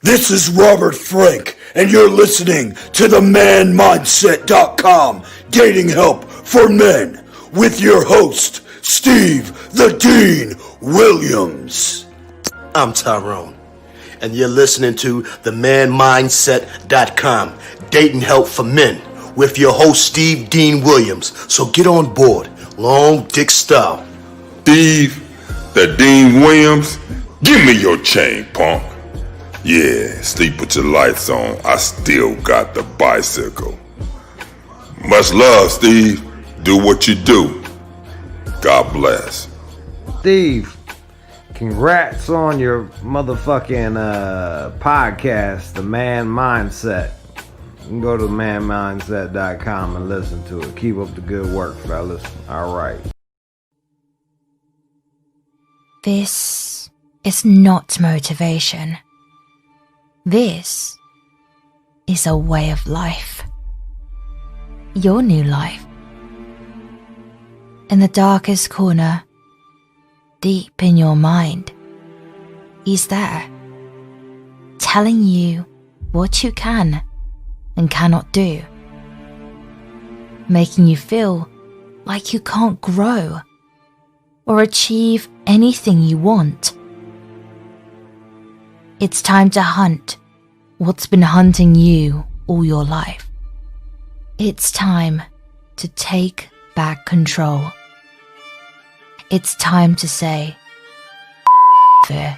This is Robert Frank, and you're listening to themanmindset.com Dating Help for Men with your host, Steve the Dean Williams. I'm Tyrone, and you're listening to themanmindset.com Dating Help for Men with your host, Steve Dean Williams. So get on board, long dick style. Steve the Dean Williams, give me your chain, punk. Yeah, sleep with your lights on. I still got the bicycle. Much love, Steve. Do what you do. God bless. Steve, congrats on your motherfucking podcast, The Man Mindset. You can go to themanmindset.com and listen to it. Keep up the good work, fellas. All right. This is not motivation. This is a way of life. Your new life. In the darkest corner, deep in your mind, he's there, telling you what you can and cannot do, making you feel like you can't grow or achieve anything you want. It's time to hunt what's been hunting you all your life. It's time to take back control. It's time to say, fear.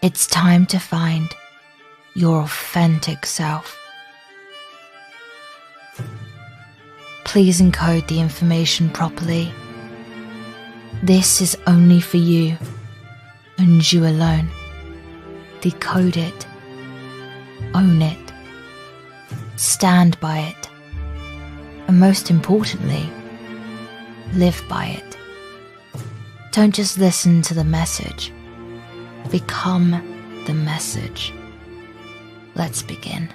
It's time to find your authentic self. Please encode the information properly. This is only for you and you alone. Decode it. Own it. Stand by it. And most importantly, live by it. Don't just listen to the message. Become the message. Let's begin.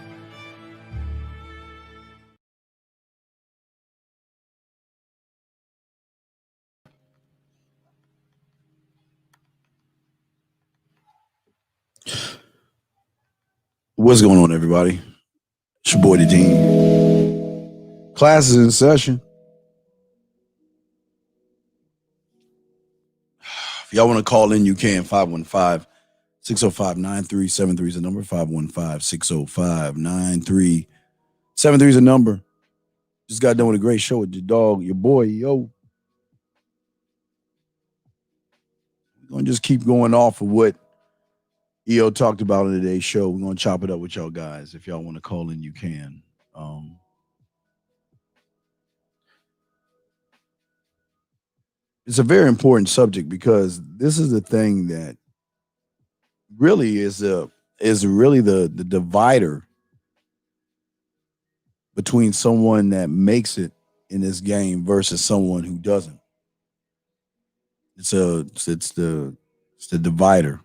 What's going on, everybody? It's your boy, the Dean. Class is in session. If y'all want to call in, you can. 515-605-9373 is the number. 515-605-9373 is the number. Just got done with a great show with your dog, your boy, yo. We're going to just keep going off of what EO talked about in today's show. We're going to chop it up with y'all guys. If y'all want to call in, you can. It's a very important subject because this is the thing that really is really the divider between someone that makes it in this game versus someone who doesn't. It's the divider.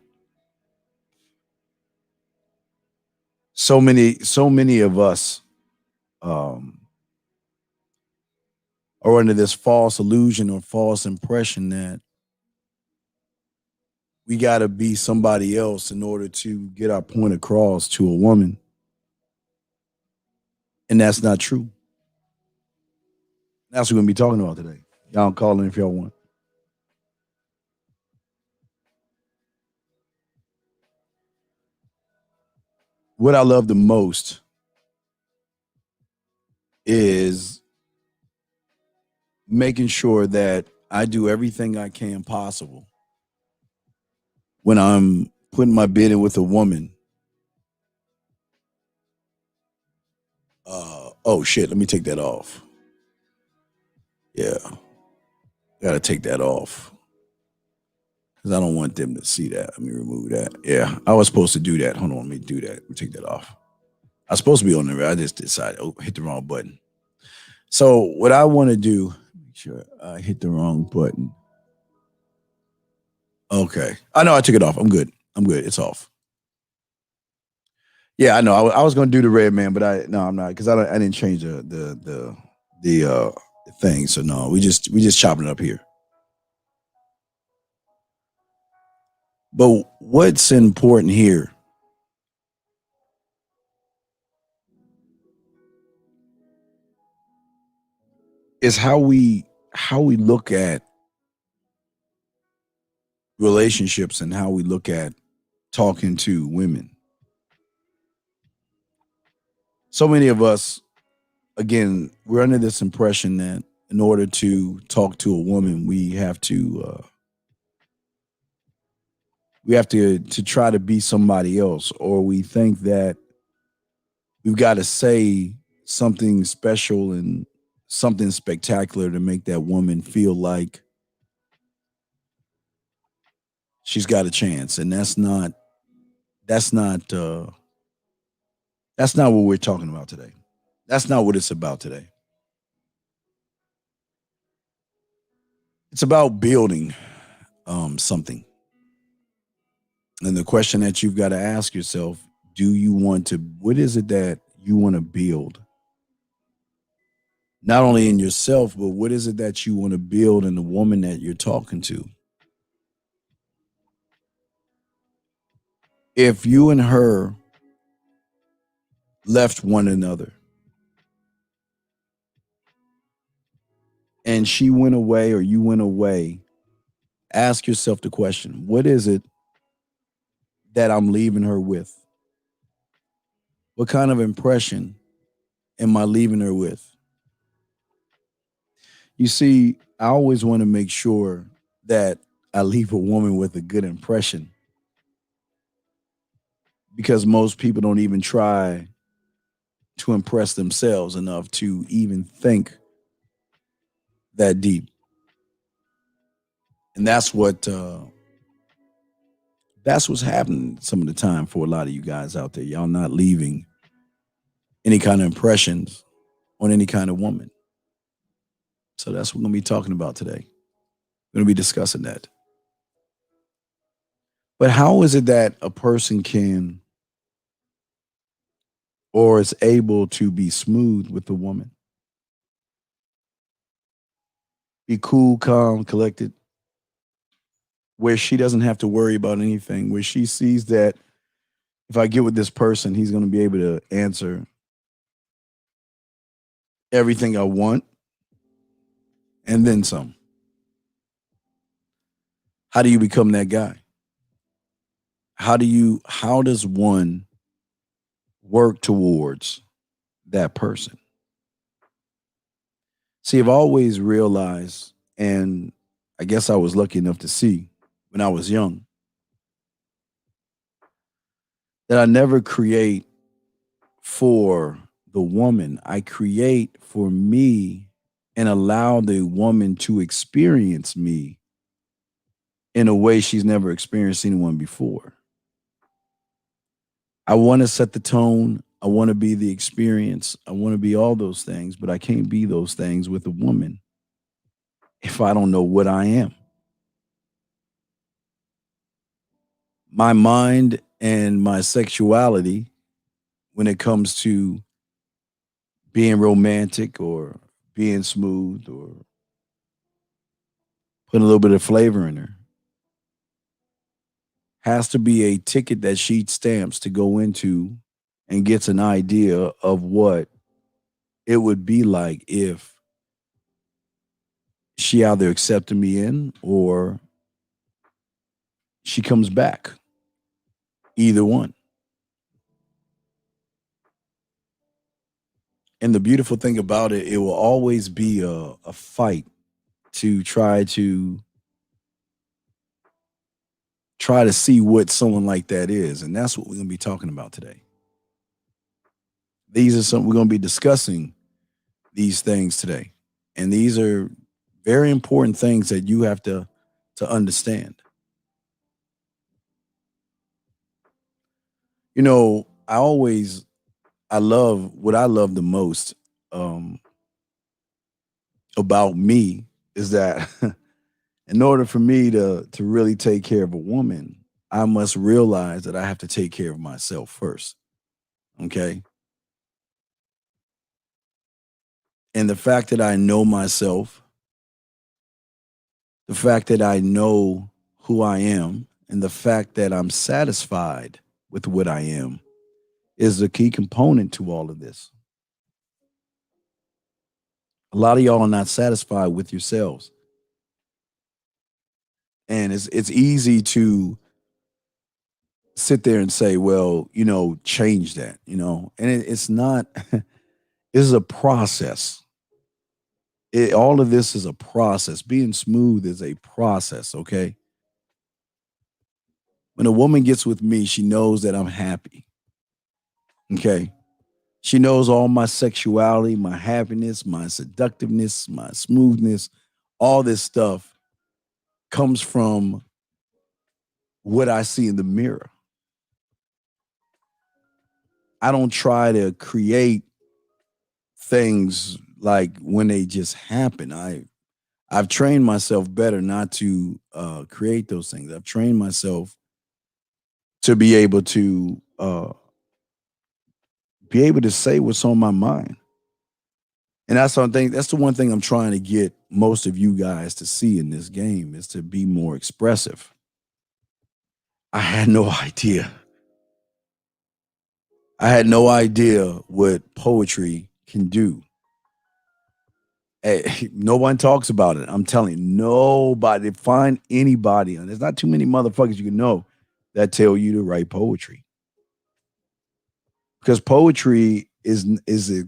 So many of us are under this false illusion or false impression that we got to be somebody else in order to get our point across to a woman. And that's not true. That's what we're going to be talking about today. Y'all call in if y'all want. What I love the most is making sure that I do everything I can possible when I'm putting my bid in with a woman. Oh shit, let me take that off. Yeah, gotta take that off because I don't want them to see that. Let me remove that. Yeah, I was supposed to do that. Hold on, let me do that. Let me take that off. I was supposed to be on there. I just decided, hit the wrong button. So what I want to do, make sure I hit the wrong button. Okay, I know I took it off. I'm good. It's off. Yeah, I know. I was going to do the red man, but I'm not because I didn't change the thing. So no, we just chopping it up here. But what's important here is how we look at relationships and how we look at talking to women. So many of us, again, we're under this impression that in order to talk to a woman, we have to try to be somebody else, or we think that we've got to say something special and something spectacular to make that woman feel like she's got a chance. And that's not what we're talking about today. That's not what it's about today. It's about building something. And the question that you've got to ask yourself, what is it that you want to build? Not only in yourself, but what is it that you want to build in the woman that you're talking to? If you and her left one another and she went away or you went away, ask yourself the question, what is it that I'm leaving her with? What kind of impression am I leaving her with? You see, I always want to make sure that I leave a woman with a good impression, because most people don't even try to impress themselves enough to even think that deep. And that's what's happening some of the time for a lot of you guys out there. Y'all not leaving any kind of impressions on any kind of woman. So that's what we're going to be talking about today. We're going to be discussing that. But how is it that a person can or is able to be smooth with a woman? Be cool, calm, collected, where she doesn't have to worry about anything, where she sees that if I get with this person, he's going to be able to answer everything I want and then some. How do you become that guy? How does one work towards that person? See, I've always realized, and I guess I was lucky enough to see when I was young, that I never create for the woman. I create for me and allow the woman to experience me in a way she's never experienced anyone before. I want to set the tone. I want to be the experience. I want to be all those things, but I can't be those things with a woman if I don't know what I am. My mind and my sexuality, when it comes to being romantic or being smooth or putting a little bit of flavor in her, has to be a ticket that she stamps to go into and gets an idea of what it would be like if she either accepted me in or she comes back. Either one. And the beautiful thing about it, it will always be a fight to try to see what someone like that is. And that's what we're going to be talking about today. These are some, we're going to be discussing these things today. And these are very important things that you have to understand. You know, I love what I love the most about me is that in order for me to really take care of a woman, I must realize that I have to take care of myself first. Okay. And the fact that I know myself, the fact that I know who I am, and the fact that I'm satisfied with what I am is a key component to all of this. A lot of y'all are not satisfied with yourselves. And it's easy to sit there and say, well, change that, and it's not. This is a process. All of this is a process. Being smooth is a process, okay? When a woman gets with me, she knows that I'm happy, okay? She knows all my sexuality, my happiness, my seductiveness, my smoothness, all this stuff comes from what I see in the mirror. I don't try to create things like when they just happen. I've trained myself better not to create those things. I've trained myself to be able to say what's on my mind. And that's something. That's the one thing I'm trying to get most of you guys to see in this game is to be more expressive. I had no idea. I had no idea what poetry can do. Hey, no one talks about it. I'm telling you, nobody. Find anybody, and there's not too many motherfuckers you can know that tell you to write poetry. Because poetry is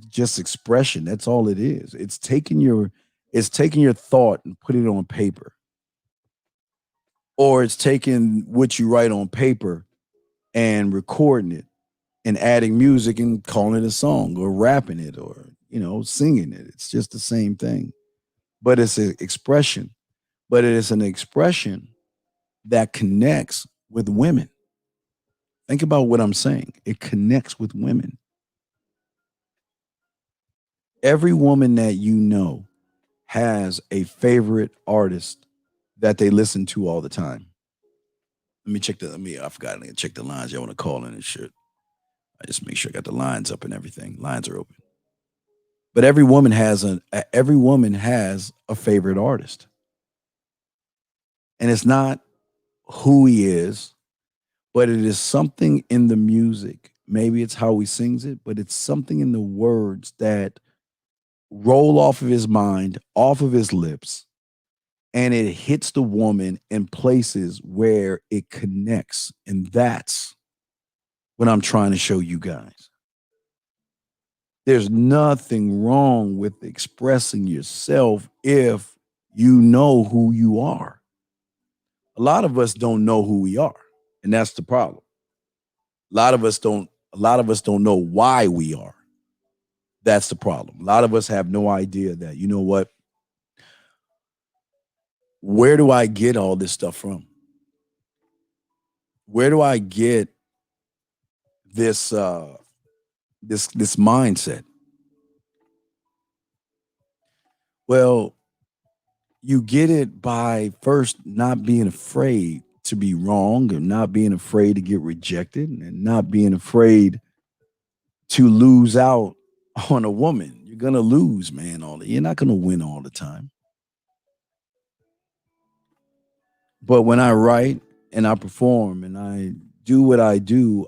just expression. That's all it is. It's taking your thought and putting it on paper. Or it's taking what you write on paper and recording it and adding music and calling it a song or rapping it or, singing it. It's just the same thing. But it's an expression. But it is an expression that connects with women. Think about what I'm saying. It connects with women. Every woman that you know has a favorite artist that they listen to all the time. I forgot to check the lines. Y'all want to call in and shit. I just make sure I got the lines up and everything. Lines are open. But every woman has a favorite artist. And it's not who he is, but it is something in the music. Maybe it's how he sings it, but it's something in the words that roll off of his mind, off of his lips, and it hits the woman in places where it connects. And that's what I'm trying to show you guys. There's nothing wrong with expressing yourself if you know who you are. A lot of us don't know who we are, and that's the problem. A lot of us don't know why we are. That's the problem. A lot of us have no idea that, you know what? Where do I get all this stuff from? Where do I get this this mindset? Well, you get it by first not being afraid to be wrong, or not being afraid to get rejected, and not being afraid to lose out on a woman. You're gonna lose, man. You're not gonna win all the time. But when I write and I perform and I do what I do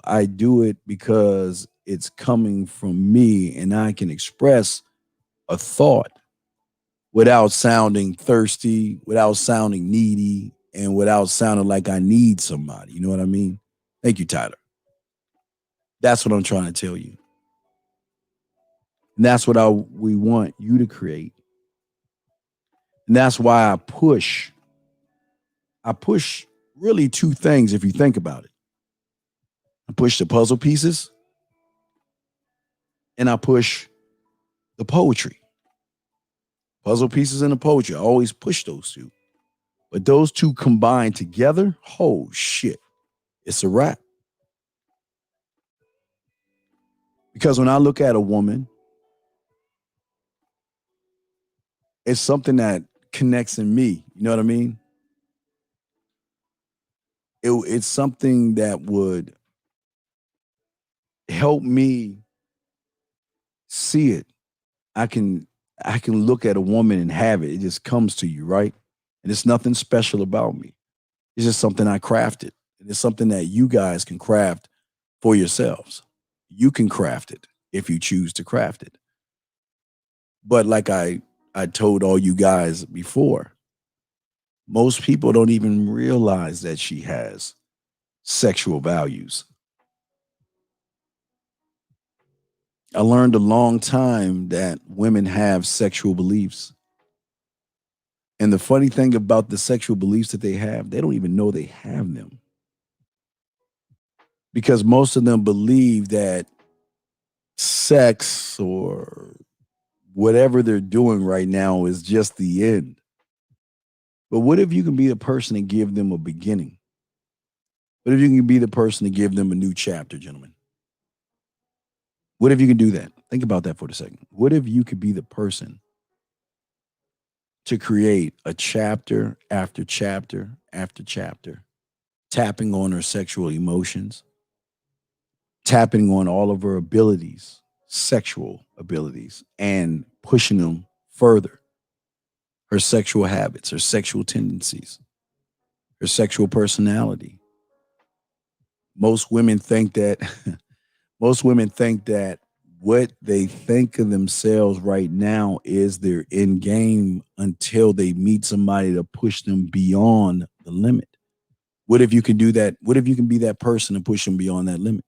it because it's coming from me, and I can express a thought without sounding thirsty, without sounding needy, and without sounding like I need somebody. You know what I mean? Thank you, Tyler. That's what I'm trying to tell you. And that's what we want you to create. And that's why I push really two things if you think about it. I push the puzzle pieces, and I push the poetry. Puzzle pieces and the poetry. I always push those two. But those two combined together, oh shit, it's a wrap. Because when I look at a woman, it's something that connects in me. You know what I mean? It's something that would help me see it. I can look at a woman and have it. It just comes to you, right? And it's nothing special about me. It's just something I crafted. And it's something that you guys can craft for yourselves. You can craft it if you choose to craft it. But like I I told all you guys before, most people don't even realize that she has sexual values. I learned a long time that women have sexual beliefs. And the funny thing about the sexual beliefs that they have, they don't even know they have them. Because most of them believe that sex or whatever they're doing right now is just the end. But what if you can be the person to give them a beginning? What if you can be the person to give them a new chapter, gentlemen? What if you can do that? Think about that for a second. What if you could be the person to create a chapter after chapter after chapter, tapping on her sexual emotions, tapping on all of her abilities, sexual abilities, and pushing them further? Her sexual habits, her sexual tendencies, her sexual personality. Most women think that most women think that what they think of themselves right now is their end game until they meet somebody to push them beyond the limit. What if you can do that? What if you can be that person and push them beyond that limit?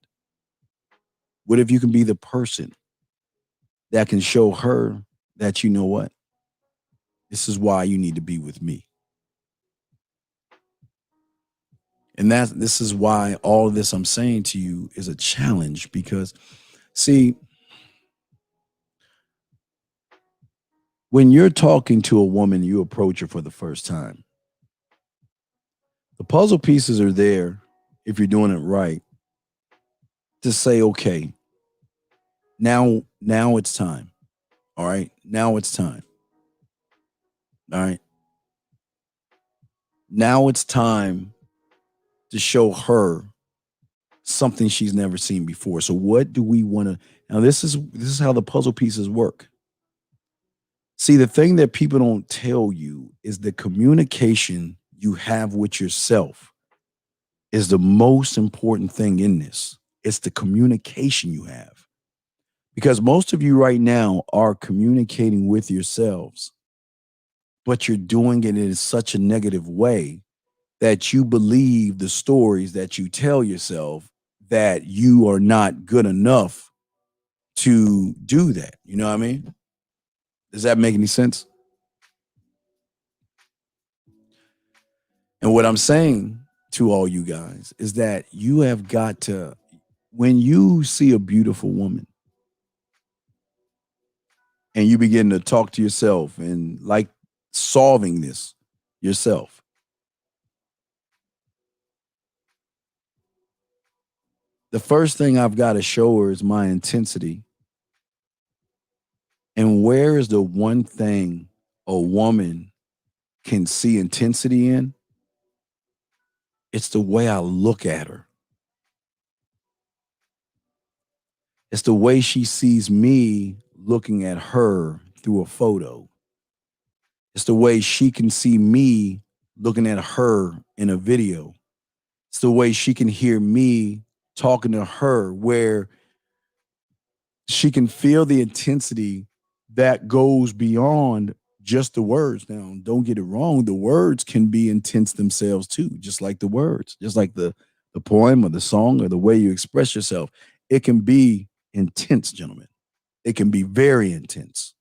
What if you can be the person that can show her that, you know what? This is why you need to be with me. And this is why all of this I'm saying to you is a challenge, because see, when you're talking to a woman, you approach her for the first time. The puzzle pieces are there, if you're doing it right, to say, okay, now it's time. All right. Now it's time. All right. Now it's time to show her something she's never seen before. So what do we want to now this is how the puzzle pieces work. See, the thing that people don't tell you is the communication you have with yourself is the most important thing in this. It's the communication you have. Because most of you right now are communicating with yourselves, but you're doing it in such a negative way that you believe the stories that you tell yourself that you are not good enough to do that. You know what I mean? Does that make any sense? And what I'm saying to all you guys is that you have got to, when you see a beautiful woman and you begin to talk to yourself and like solving this yourself, the first thing I've got to show her is my intensity. And where is the one thing a woman can see intensity in? It's the way I look at her. It's the way she sees me looking at her through a photo. It's the way she can see me looking at her in a video. It's the way she can hear me talking to her, where she can feel the intensity that goes beyond just the words. Now, don't get it wrong. The words can be intense themselves too, just like the words, just like the poem or the song or the way you express yourself. It can be intense, gentlemen. It can be very intense.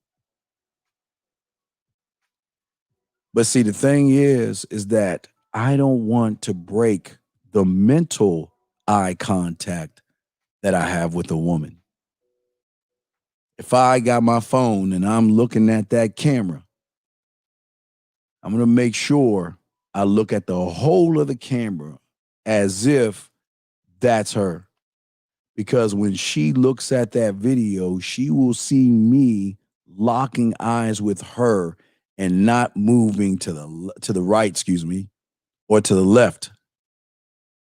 But see, the thing is that I don't want to break the mental eye contact that I have with a woman. If I got my phone and I'm looking at that camera, I'm going to make sure I look at the whole of the camera as if that's her. Because when she looks at that video, she will see me locking eyes with her and not moving to the right, or to the left.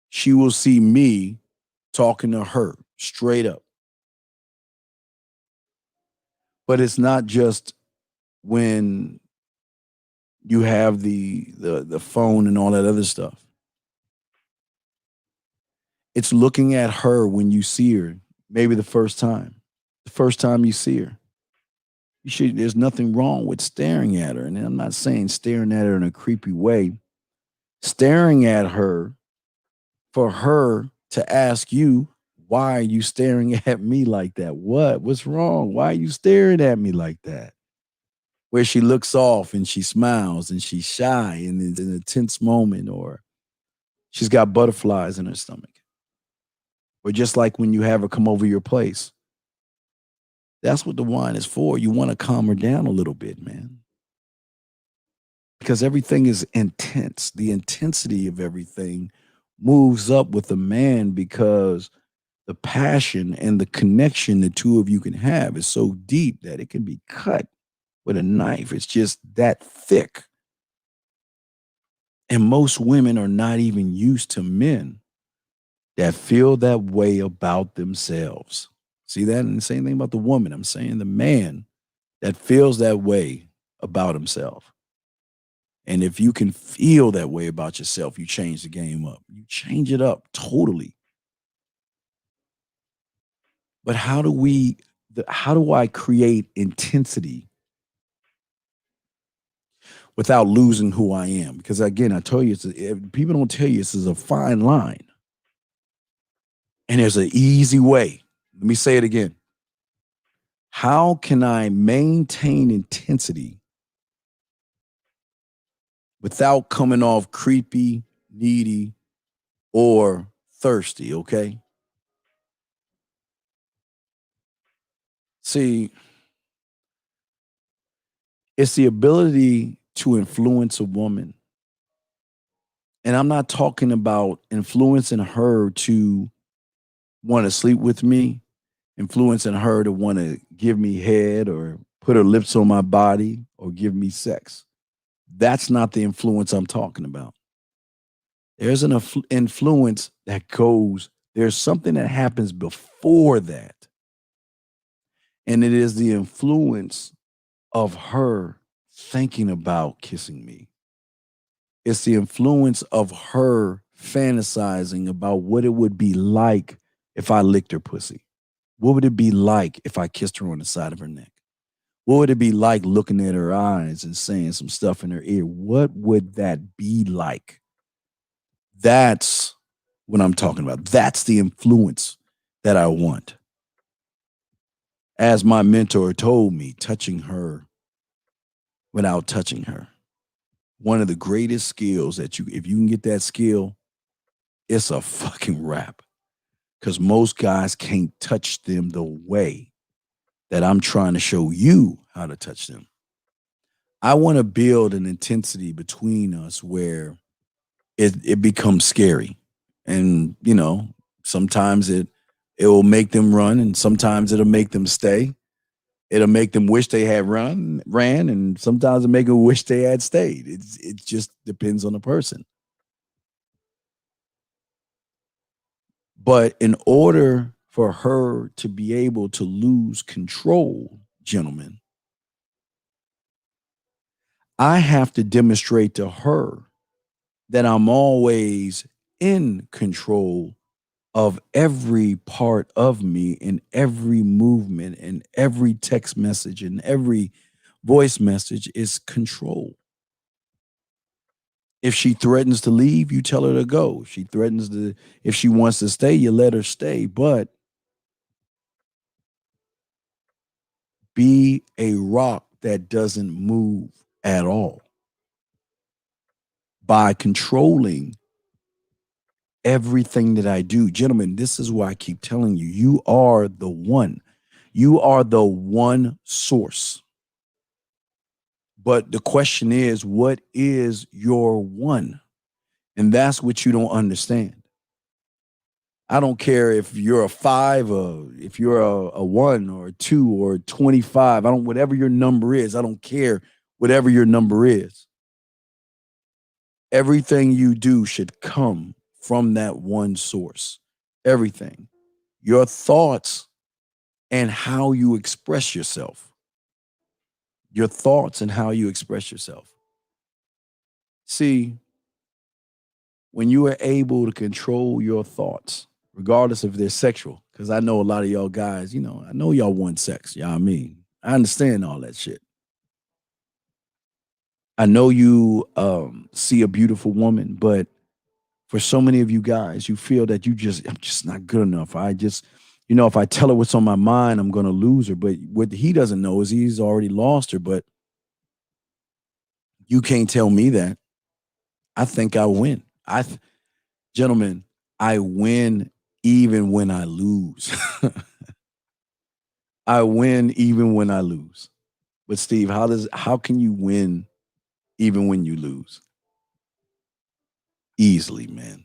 She will see me talking to her straight up. But it's not just when you have the phone and all that other stuff. It's looking at her when you see her, maybe the first time you see her. There's nothing wrong with staring at her. And I'm not saying staring at her in a creepy way. Staring at her for her to ask you, why are you staring at me like that? What's wrong? Why are you staring at me like that? Where she looks off and she smiles and she's shy and is in a tense moment, or she's got butterflies in her stomach. Or just like when you have her come over your place. That's what the wine is for. You want to calm her down a little bit, man. Because everything is intense. The intensity of everything moves up with a man because the passion and the connection the two of you can have is so deep that it can be cut with a knife. It's just that thick. And most women are not even used to men that feel that way about themselves. See that? And the same thing about the woman. I'm saying the man that feels that way about himself. And if you can feel that way about yourself, you change the game up. You change it up totally. But how do I create intensity without losing who I am? Because again, I told you, people don't tell you this is a fine line. And there's an easy way. Let me say it again. How can I maintain intensity without coming off creepy, needy, or thirsty, okay? See, it's the ability to influence a woman. And I'm not talking about influencing her to want to sleep with me, influencing her to want to give me head or put her lips on my body or give me sex. That's not the influence I'm talking about. There's an influence that goes, there's something that happens before that. And it is the influence of her thinking about kissing me. It's the influence of her fantasizing about what it would be like if I licked her pussy. What would it be like if I kissed her on the side of her neck? What would it be like looking at her eyes and saying some stuff in her ear? What would that be like? That's what I'm talking about. That's the influence that I want. As my mentor told me, touching her without touching her. One of the greatest skills that if you can get that skill, it's a fucking wrap. Because most guys can't touch them the way that I'm trying to show you how to touch them. I want to build an intensity between us where it becomes scary. And, you know, sometimes it will make them run and sometimes it'll make them stay. It'll make them wish they had ran, and sometimes it'll make them wish they had stayed. It just depends on the person. But in order for her to be able to lose control, gentlemen, I have to demonstrate to her that I'm always in control of every part of me and every movement and every text message and every voice message is control. If she threatens to leave, you tell her to go. If she wants to stay, you let her stay. But be a rock that doesn't move at all. By controlling everything that I do. Gentlemen, this is why I keep telling you, you are the one. You are the one source. But the question is, what is your one? And that's what you don't understand. I don't care if you're a 5 or if you're a 1 or a 2 or 25. Whatever your number is, I don't care whatever your number is. Everything you do should come from that one source. Everything. Your thoughts and how you express yourself. Your thoughts and how you express yourself. See, when you are able to control your thoughts, regardless if they're sexual, because I know a lot of y'all guys, I know y'all want sex. Y'all I mean. I understand all that shit. I know you see a beautiful woman, but for so many of you guys, you feel that I'm just not good enough. I just, if I tell her what's on my mind, I'm going to lose her. But what he doesn't know is he's already lost her. But you can't tell me that. I think I win. Gentlemen, I win even when I lose. I win even when I lose. But Steve, how can you win even when you lose? Easily, man.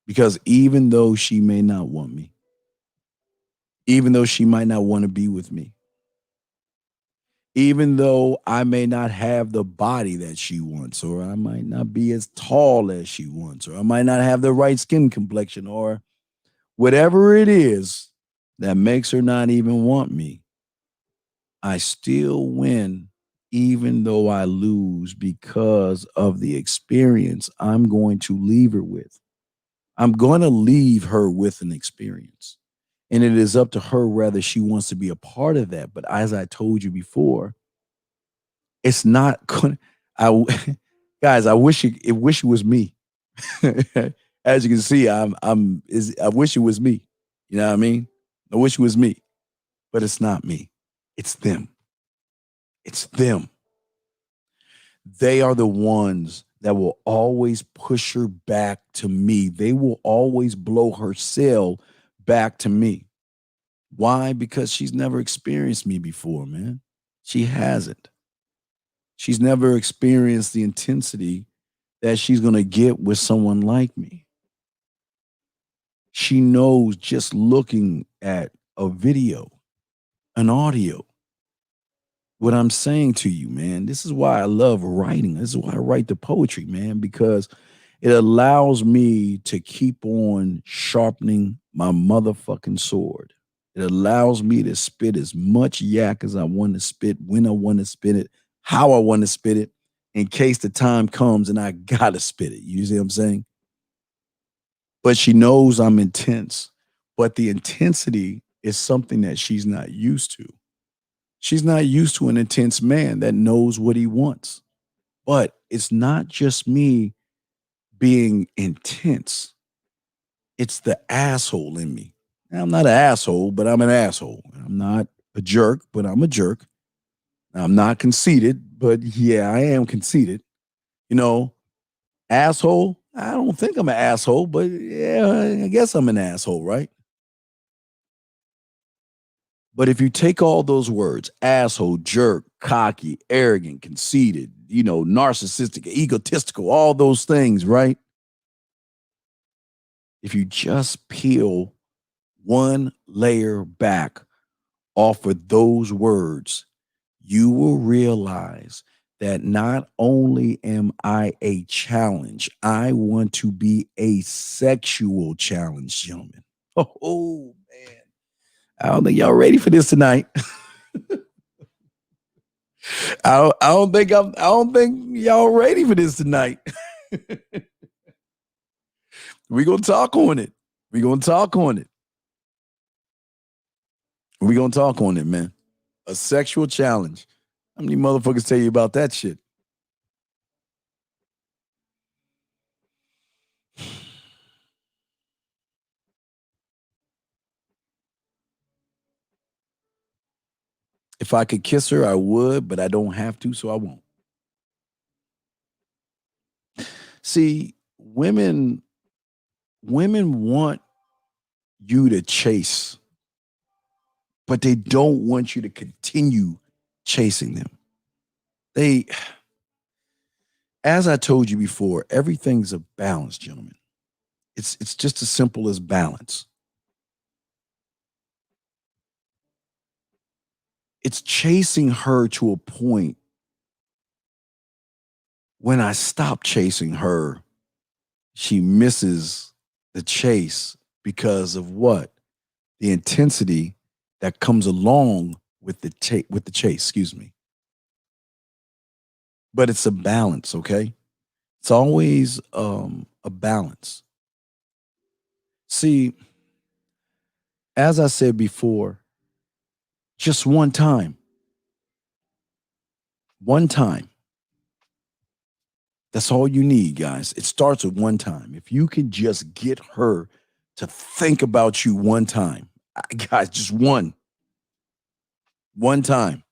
Because even though she may not want me, even though she might not want to be with me, even though I may not have the body that she wants, or I might not be as tall as she wants, or I might not have the right skin complexion, or whatever it is that makes her not even want me, I still win even though I lose because of the experience I'm going to leave her with. I'm going to leave her with an experience. And it is up to her whether she wants to be a part of that. But as I told you before, it's not going to, guys, I wish it was me. As you can see, I wish it was me. You know what I mean? I wish it was me, but it's not me. It's them. It's them. They are the ones that will always push her back to me. They will always blow her cell back to me. Why? Because she's never experienced me before, man. She hasn't. She's never experienced the intensity that she's going to get with someone like me. She knows just looking at a video, an audio, what I'm saying to you, man. This is why I love writing. This is why I write the poetry, man, because it allows me to keep on sharpening my motherfucking sword. It allows me to spit as much yak as I want to spit, when I want to spit it, how I want to spit it, in case the time comes and I gotta spit it. You see what I'm saying? But she knows I'm intense. But the intensity is something that she's not used to. She's not used to an intense man that knows what he wants. But it's not just me being intense. It's the asshole in me. Now, I'm not an asshole, but I'm an asshole. I'm not a jerk, but I'm a jerk. I'm not conceited, but yeah, I am conceited. Asshole. I don't think I'm an asshole, but yeah, I guess I'm an asshole, right? But if you take all those words, asshole, jerk, cocky, arrogant, conceited, narcissistic, egotistical, all those things, right? If you just peel one layer back off of those words, you will realize that not only am I a challenge, I want to be a sexual challenge, gentlemen. Oh man. I don't think y'all ready for this tonight. I don't think y'all ready for this tonight. We're gonna talk on it. We're gonna talk on it. We're gonna talk on it, man. A sexual challenge. How many motherfuckers tell you about that shit? If I could kiss her, I would, but I don't have to, so I won't. See, women want you to chase, but they don't want you to continue chasing them. As I told you before, everything's a balance, gentlemen. It's just as simple as balance. It's chasing her to a point when I stop chasing her, she misses the chase because of what? The intensity that comes along with the chase, excuse me. But it's a balance, okay? It's always a balance. See, as I said before, Just one time. One time. That's all you need, guys. It starts with one time. If you can just get her to think about you one time, guys, just one time.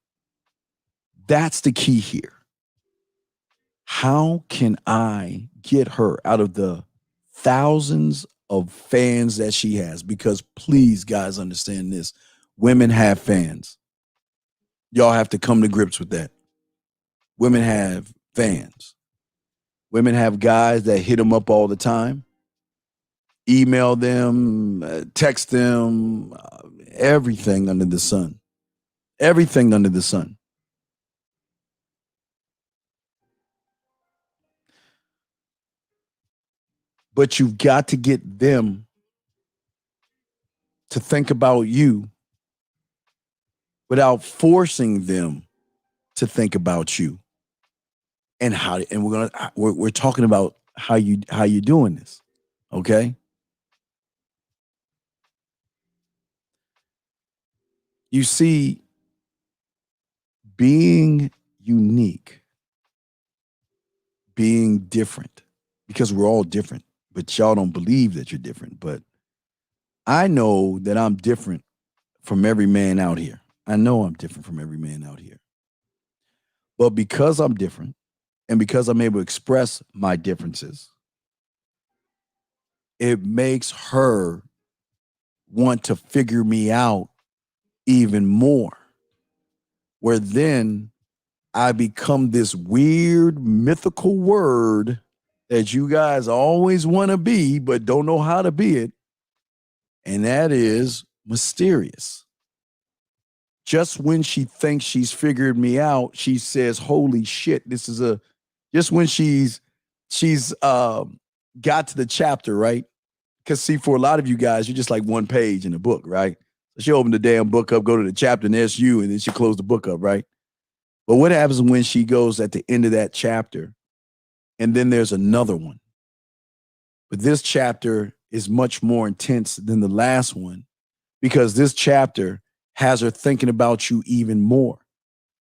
That's the key here. How can I get her out of the thousands of fans that she has? Because please, guys, understand this. Women have fans. Y'all have to come to grips with that. Women have fans. Women have guys that hit them up all the time, email them, text them, everything under the sun. Everything under the sun. But you've got to get them to think about you without forcing them to think about you. And we're talking about how you doing this, okay? You see, being unique, being different, because we're all different, but y'all don't believe that you're different. But I know that I'm different from every man out here. I know I'm different from every man out here. But because I'm different, and because I'm able to express my differences, it makes her want to figure me out even more. Where then I become this weird mythical word that you guys always want to be, but don't know how to be it. And that is mysterious. Just when she thinks she's figured me out, she says, holy shit, this is just when she's got to the chapter, right? Because see, for a lot of you guys, you're just like one page in the book, right? So she opened the damn book up, go to the chapter, and there's you, and then she closed the book up, right? But what happens when she goes at the end of that chapter, and then there's another one? But this chapter is much more intense than the last one, because this chapter has her thinking about you even more,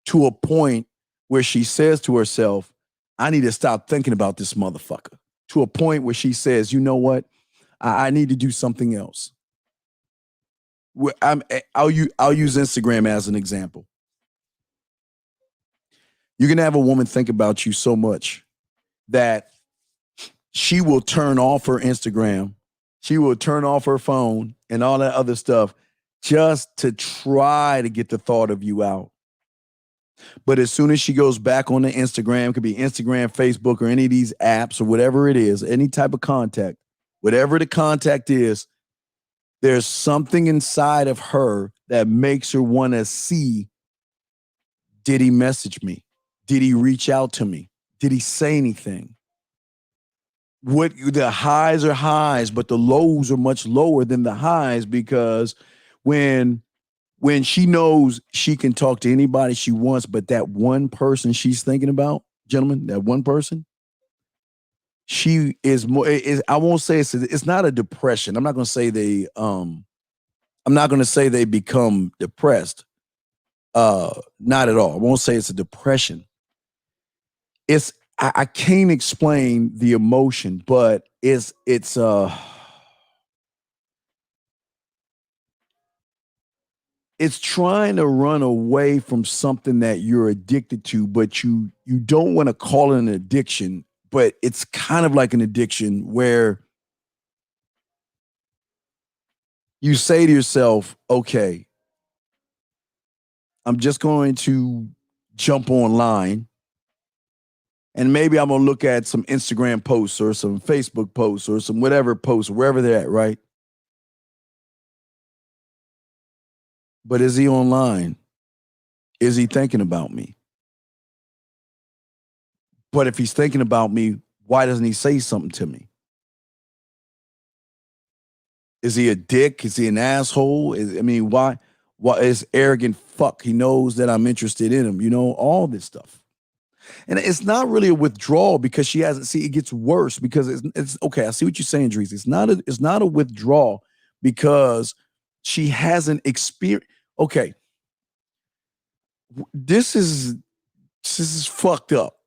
to a point where she says to herself, I need to stop thinking about this motherfucker. To a point where she says, you know what? I need to do something else. I'll use Instagram as an example. You can have a woman think about you so much that she will turn off her Instagram, she will turn off her phone and all that other stuff just to try to get the thought of you out. But as soon as she goes back on the Instagram, could be Instagram, Facebook, or any of these apps or whatever it is, any type of contact, whatever the contact is, there's something inside of her that makes her want to see, did he message me? Did he reach out to me? Did he say anything? What the highs are highs, but the lows are much lower than the highs, because when she knows she can talk to anybody she wants, but that one person she's thinking about, gentlemen, that one person, she is more. I won't say it's not a depression. I'm not going to say they become depressed. Not at all. I won't say it's a depression. I can't explain the emotion, but it's trying to run away from something that you're addicted to, but you don't want to call it an addiction, but it's kind of like an addiction where you say to yourself, okay, I'm just going to jump online and maybe I'm going to look at some Instagram posts or some Facebook posts or some whatever posts, wherever they're at, right? But is he online? Is he thinking about me? But if he's thinking about me, why doesn't he say something to me? Is he a dick? Is he an asshole? Why is arrogant fuck? He knows that I'm interested in him, all this stuff. And it's not really a withdrawal because she hasn't. See, it gets worse because it's okay. I see what you're saying, Dries. It's not a withdrawal because she hasn't experienced. Okay, This is fucked up.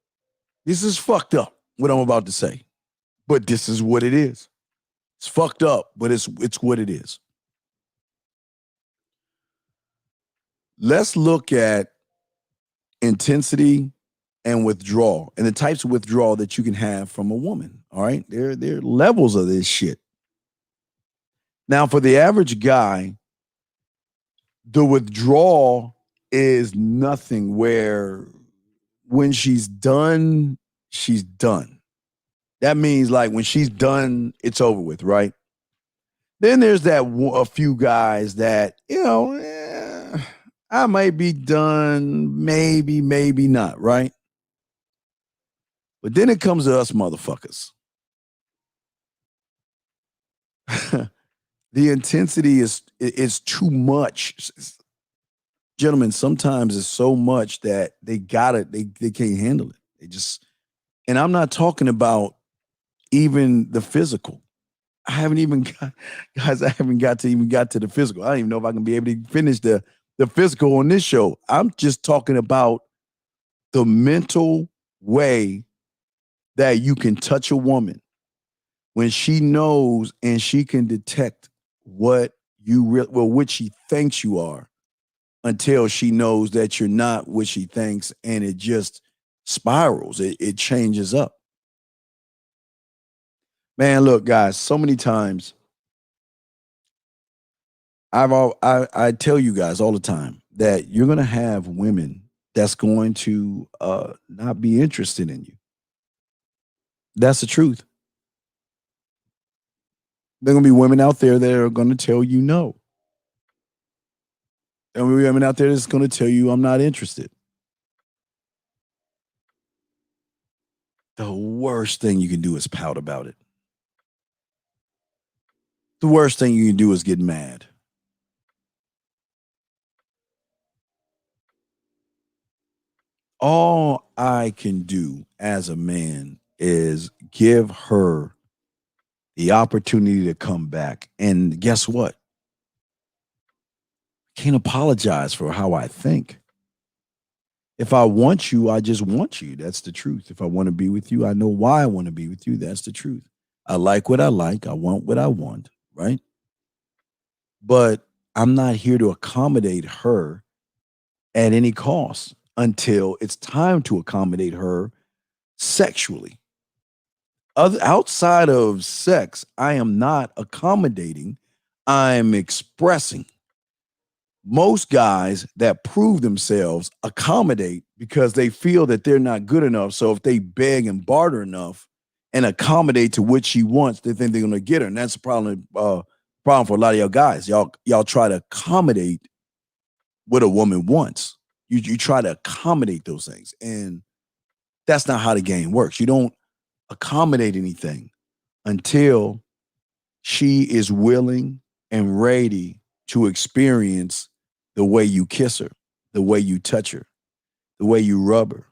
This is fucked up, what I'm about to say. But this is what it is. It's fucked up, but it's what it is. Let's look at intensity and withdrawal and the types of withdrawal that you can have from a woman. All right. There are levels of this shit. Now, for the average guy, the withdrawal is nothing, where when she's done, she's done. That means like when she's done, it's over with, right? Then there's a few guys that, I might be done, maybe not, right? But then it comes to us motherfuckers. The intensity is too much. Gentlemen, sometimes it's so much that they can't handle it. They just, and I'm not talking about even the physical. I haven't got to the physical. I don't even know if I can be able to finish the physical on this show. I'm just talking about the mental way that you can touch a woman when she knows and she can detect what what she thinks you are, until she knows that you're not what she thinks, and it just spirals. It changes up. Man, look, guys, so many times I tell you guys all the time that you're gonna have women that's going to not be interested in you. That's the truth. There are gonna be women out there that are gonna tell you no. There will be women out there that's gonna tell you I'm not interested. The worst thing you can do is pout about it. The worst thing you can do is get mad. All I can do as a man is give her the opportunity to come back. And guess what? I can't apologize for how I think. If I want you, I just want you. That's the truth. If I want to be with you, I know why I want to be with you. That's the truth. I like what I like. I want what I want, right? But I'm not here to accommodate her at any cost until it's time to accommodate her sexually. Outside of sex, I am not accommodating. I'm expressing. Most guys that prove themselves accommodate because they feel that they're not good enough. So if they beg and barter enough and accommodate to what she wants, they think they're going to get her. And that's a problem for a lot of y'all guys. Y'all try to accommodate what a woman wants. You try to accommodate those things. And that's not how the game works. You don't accommodate anything until she is willing and ready to experience the way you kiss her, the way you touch her, the way you rub her,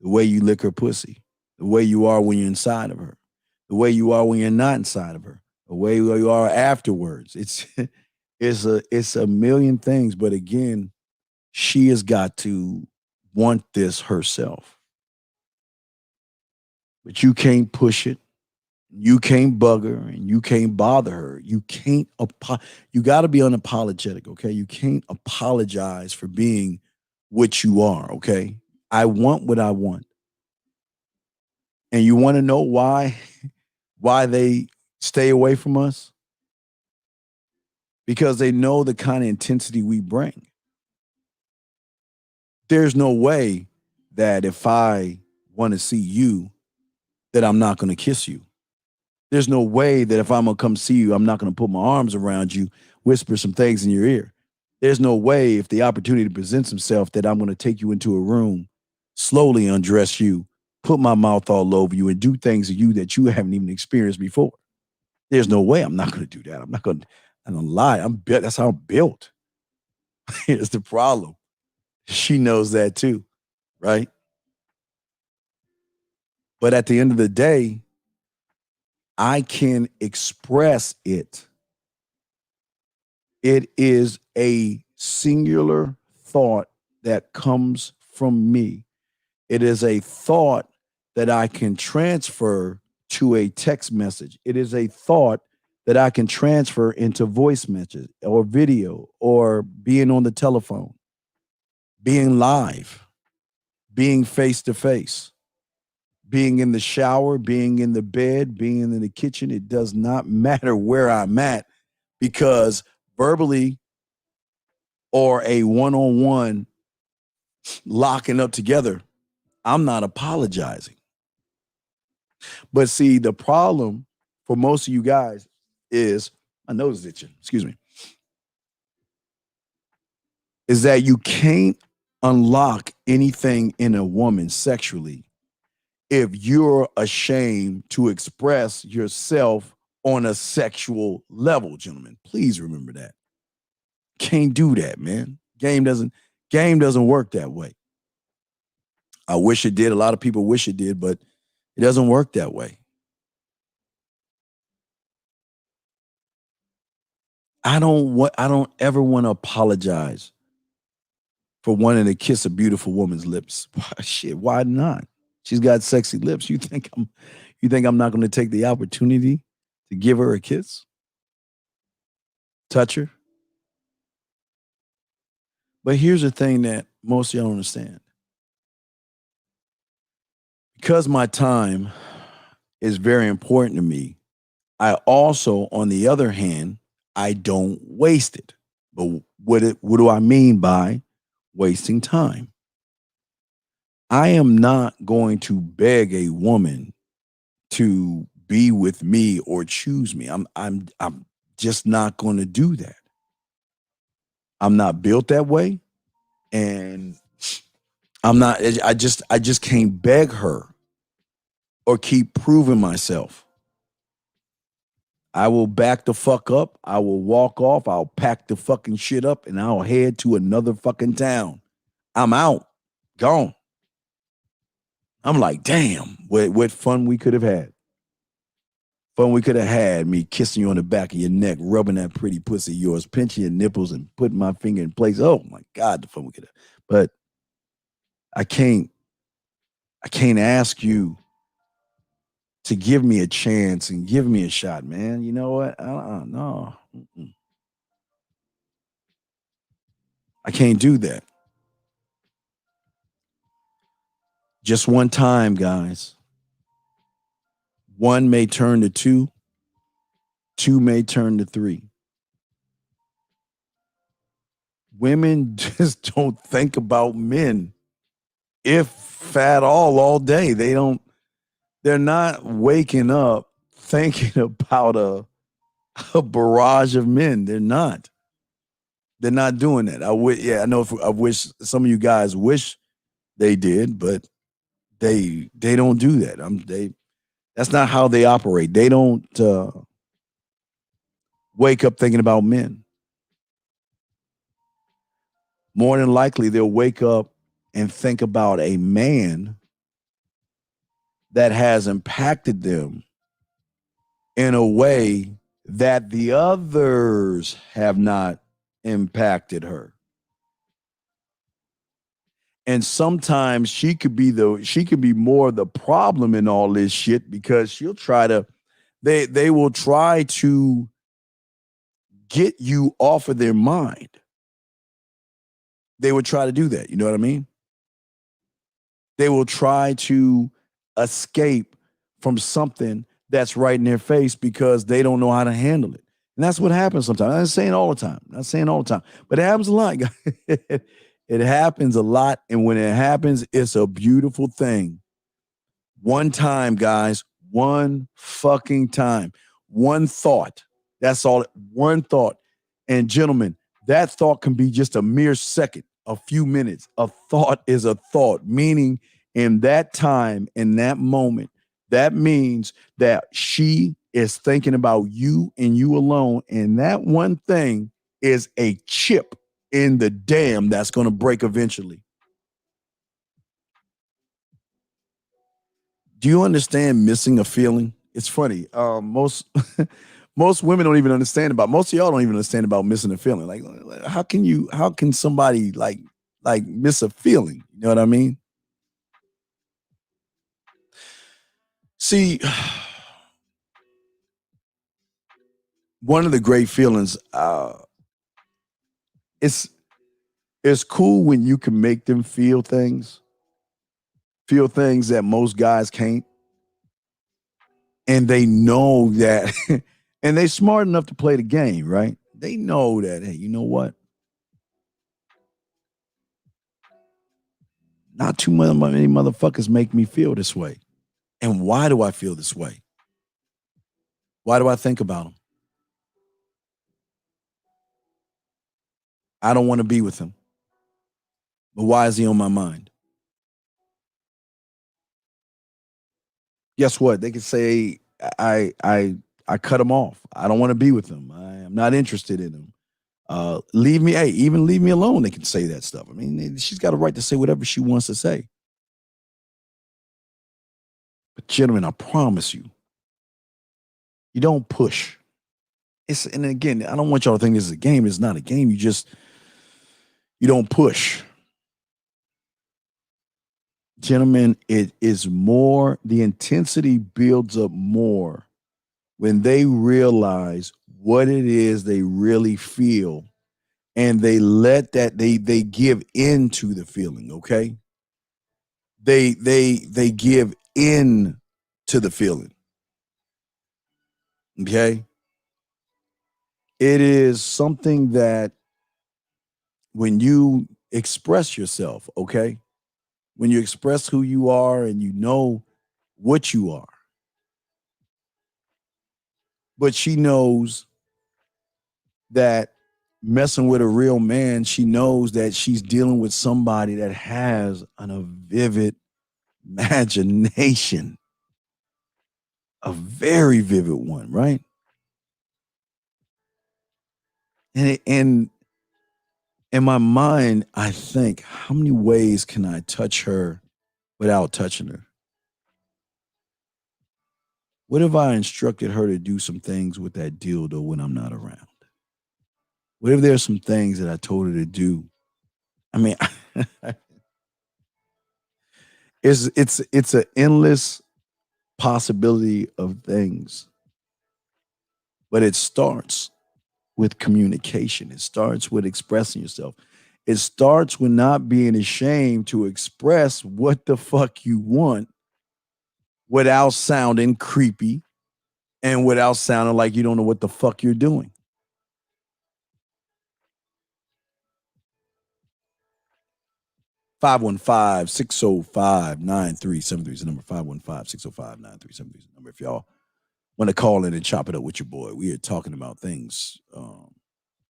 the way you lick her pussy, the way you are when you're inside of her, the way you are when you're not inside of her, the way you are afterwards. It's a million things, but again, she has got to want this herself. But you can't push it. You can't bug her and you can't bother her. You can't, you got to be unapologetic, okay? You can't apologize for being what you are, okay? I want what I want. And you want to know why they stay away from us? Because they know the kind of intensity we bring. There's no way that if I want to see you, that I'm not going to kiss you. There's no way that if I'm going to come see you, I'm not going to put my arms around you, whisper some things in your ear. There's no way, if the opportunity presents himself, that I'm going to take you into a room, slowly undress you, put my mouth all over you, and do things to you that you haven't even experienced before. There's no way I'm not going to do that. I'm not going to lie. I'm built. That's how I'm built. Here's the problem. She knows that too, right? But at the end of the day, I can express it. It is a singular thought that comes from me. It is a thought that I can transfer to a text message. It is a thought that I can transfer into voice message or video or being on the telephone, being live, being face to face, being in the shower, being in the bed, being in the kitchen. It does not matter where I'm at, because verbally or a one-on-one locking up together, I'm not apologizing. But see, the problem for most of you guys is, my nose is itching, excuse me, is that you can't unlock anything in a woman sexually if you're ashamed to express yourself on a sexual level, gentlemen. Please remember that. Can't do that, man. Game doesn't work that way. I wish it did. A lot of people wish it did, but it doesn't work that way. I don't ever want to apologize for wanting to kiss a beautiful woman's lips. Shit, why not? She's got sexy lips. You think I'm not going to take the opportunity to give her a kiss? Touch her? But here's the thing that most of y'all don't understand. Because my time is very important to me, I also, on the other hand, I don't waste it. But what do I mean by wasting time? I am not going to beg a woman to be with me or choose me. I'm just not going to do that. I'm not built that way, and I just can't beg her or keep proving myself. I will back the fuck up. I will walk off. I'll pack the fucking shit up and I'll head to another fucking town. I'm out. Gone. I'm like, damn, what fun we could have had. Fun we could have had, me kissing you on the back of your neck, rubbing that pretty pussy of yours, pinching your nipples and putting my finger in place. Oh my God, the fun we could have. But I can't ask you to give me a chance and give me a shot, man. You know what? No. I can't do that. Just one time, guys. One may turn to two. Two may turn to three. Women just don't think about men, if at all day. They're not waking up thinking about a barrage of men. They're not doing that. I wish some of you guys wish they did, but they don't do that. That's not how they operate. They don't wake up thinking about men. More than likely, they'll wake up and think about a man that has impacted them in a way that the others have not impacted her. And sometimes she could be more the problem in all this shit, because they will try to get you off of their mind. They would try to do that. You know what I mean? They will try to escape from something that's right in their face because they don't know how to handle it. And that's what happens sometimes. I'm not saying all the time, but it happens a lot. It happens a lot. And when it happens, it's a beautiful thing. One time, guys, one fucking time, one thought. That's all. One thought. And gentlemen, that thought can be just a mere second, a few minutes. A thought is a thought, meaning in that time, in that moment, that means that she is thinking about you and you alone. And that one thing is a chip in the dam that's going to break eventually. Do you understand missing a feeling? It's funny. Most women don't even understand about, most of y'all don't even understand about missing a feeling. Like how can somebody like like miss a feeling. You know what I mean? See, one of the great feelings, it's cool when you can make them feel things that most guys can't. And they know that, and they smart enough to play the game, right? They know that, hey, you know what? Not too many motherfuckers make me feel this way. And why do I feel this way? Why do I think about him? I don't want to be with him. But why is he on my mind? Guess what? They can say I cut him off. I don't want to be with him. I am not interested in him. Leave me, hey, even leave me alone. They can say that stuff. I mean, she's got a right to say whatever she wants to say. But gentlemen, I promise you, you don't push. And again, I don't want y'all to think this is a game. It's not a game. You don't push. Gentlemen, it is more, the intensity builds up more when they realize what it is they really feel, and they let that, they give into the feeling, okay? They give in to the feeling. Okay? It is something that when you express yourself, okay? When you express who you are and you know what you are. But she knows that messing with a real man, she knows that she's dealing with somebody that has a vivid imagination, a very vivid one, right? And in my mind, I think, how many ways can I touch her without touching her? What if I instructed her to do some things with that dildo when I'm not around? What if there's some things that I told her to do? I mean, it's an endless possibility of things. But it starts with communication. It starts with expressing yourself. It starts with not being ashamed to express what the fuck you want without sounding creepy and without sounding like you don't know what the fuck you're doing. (515-605-9373) is the number. 515-605-9373 is the number. If y'all want to call in and chop it up with your boy, we are talking about things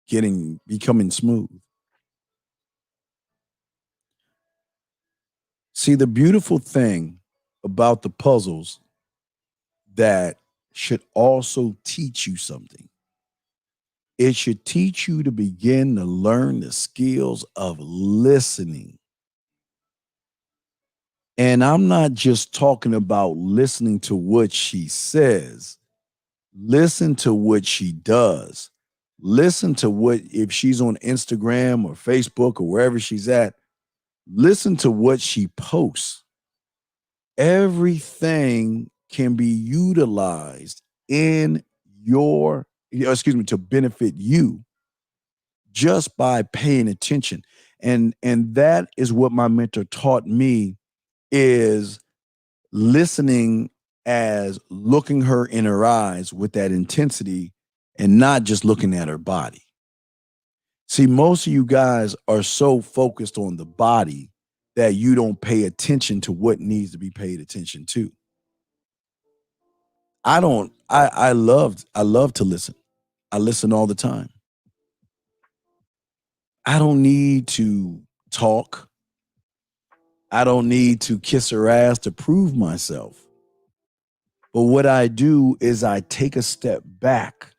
becoming smooth. See, the beautiful thing about the puzzles that should also teach you something. It should teach you to begin to learn the skills of listening. And I'm not just talking about listening to what she says. Listen to what she does. Listen to what, if she's on Instagram or Facebook or wherever she's at, listen to what she posts. Everything can be utilized to benefit you just by paying attention. And that is what my mentor taught me, is listening as looking her in her eyes with that intensity and not just looking at her body. See, most of you guys are so focused on the body that you don't pay attention to what needs to be paid attention to. I love to listen. I listen all the time. I don't need to talk. I don't need to kiss her ass to prove myself. But what I do is I take a step back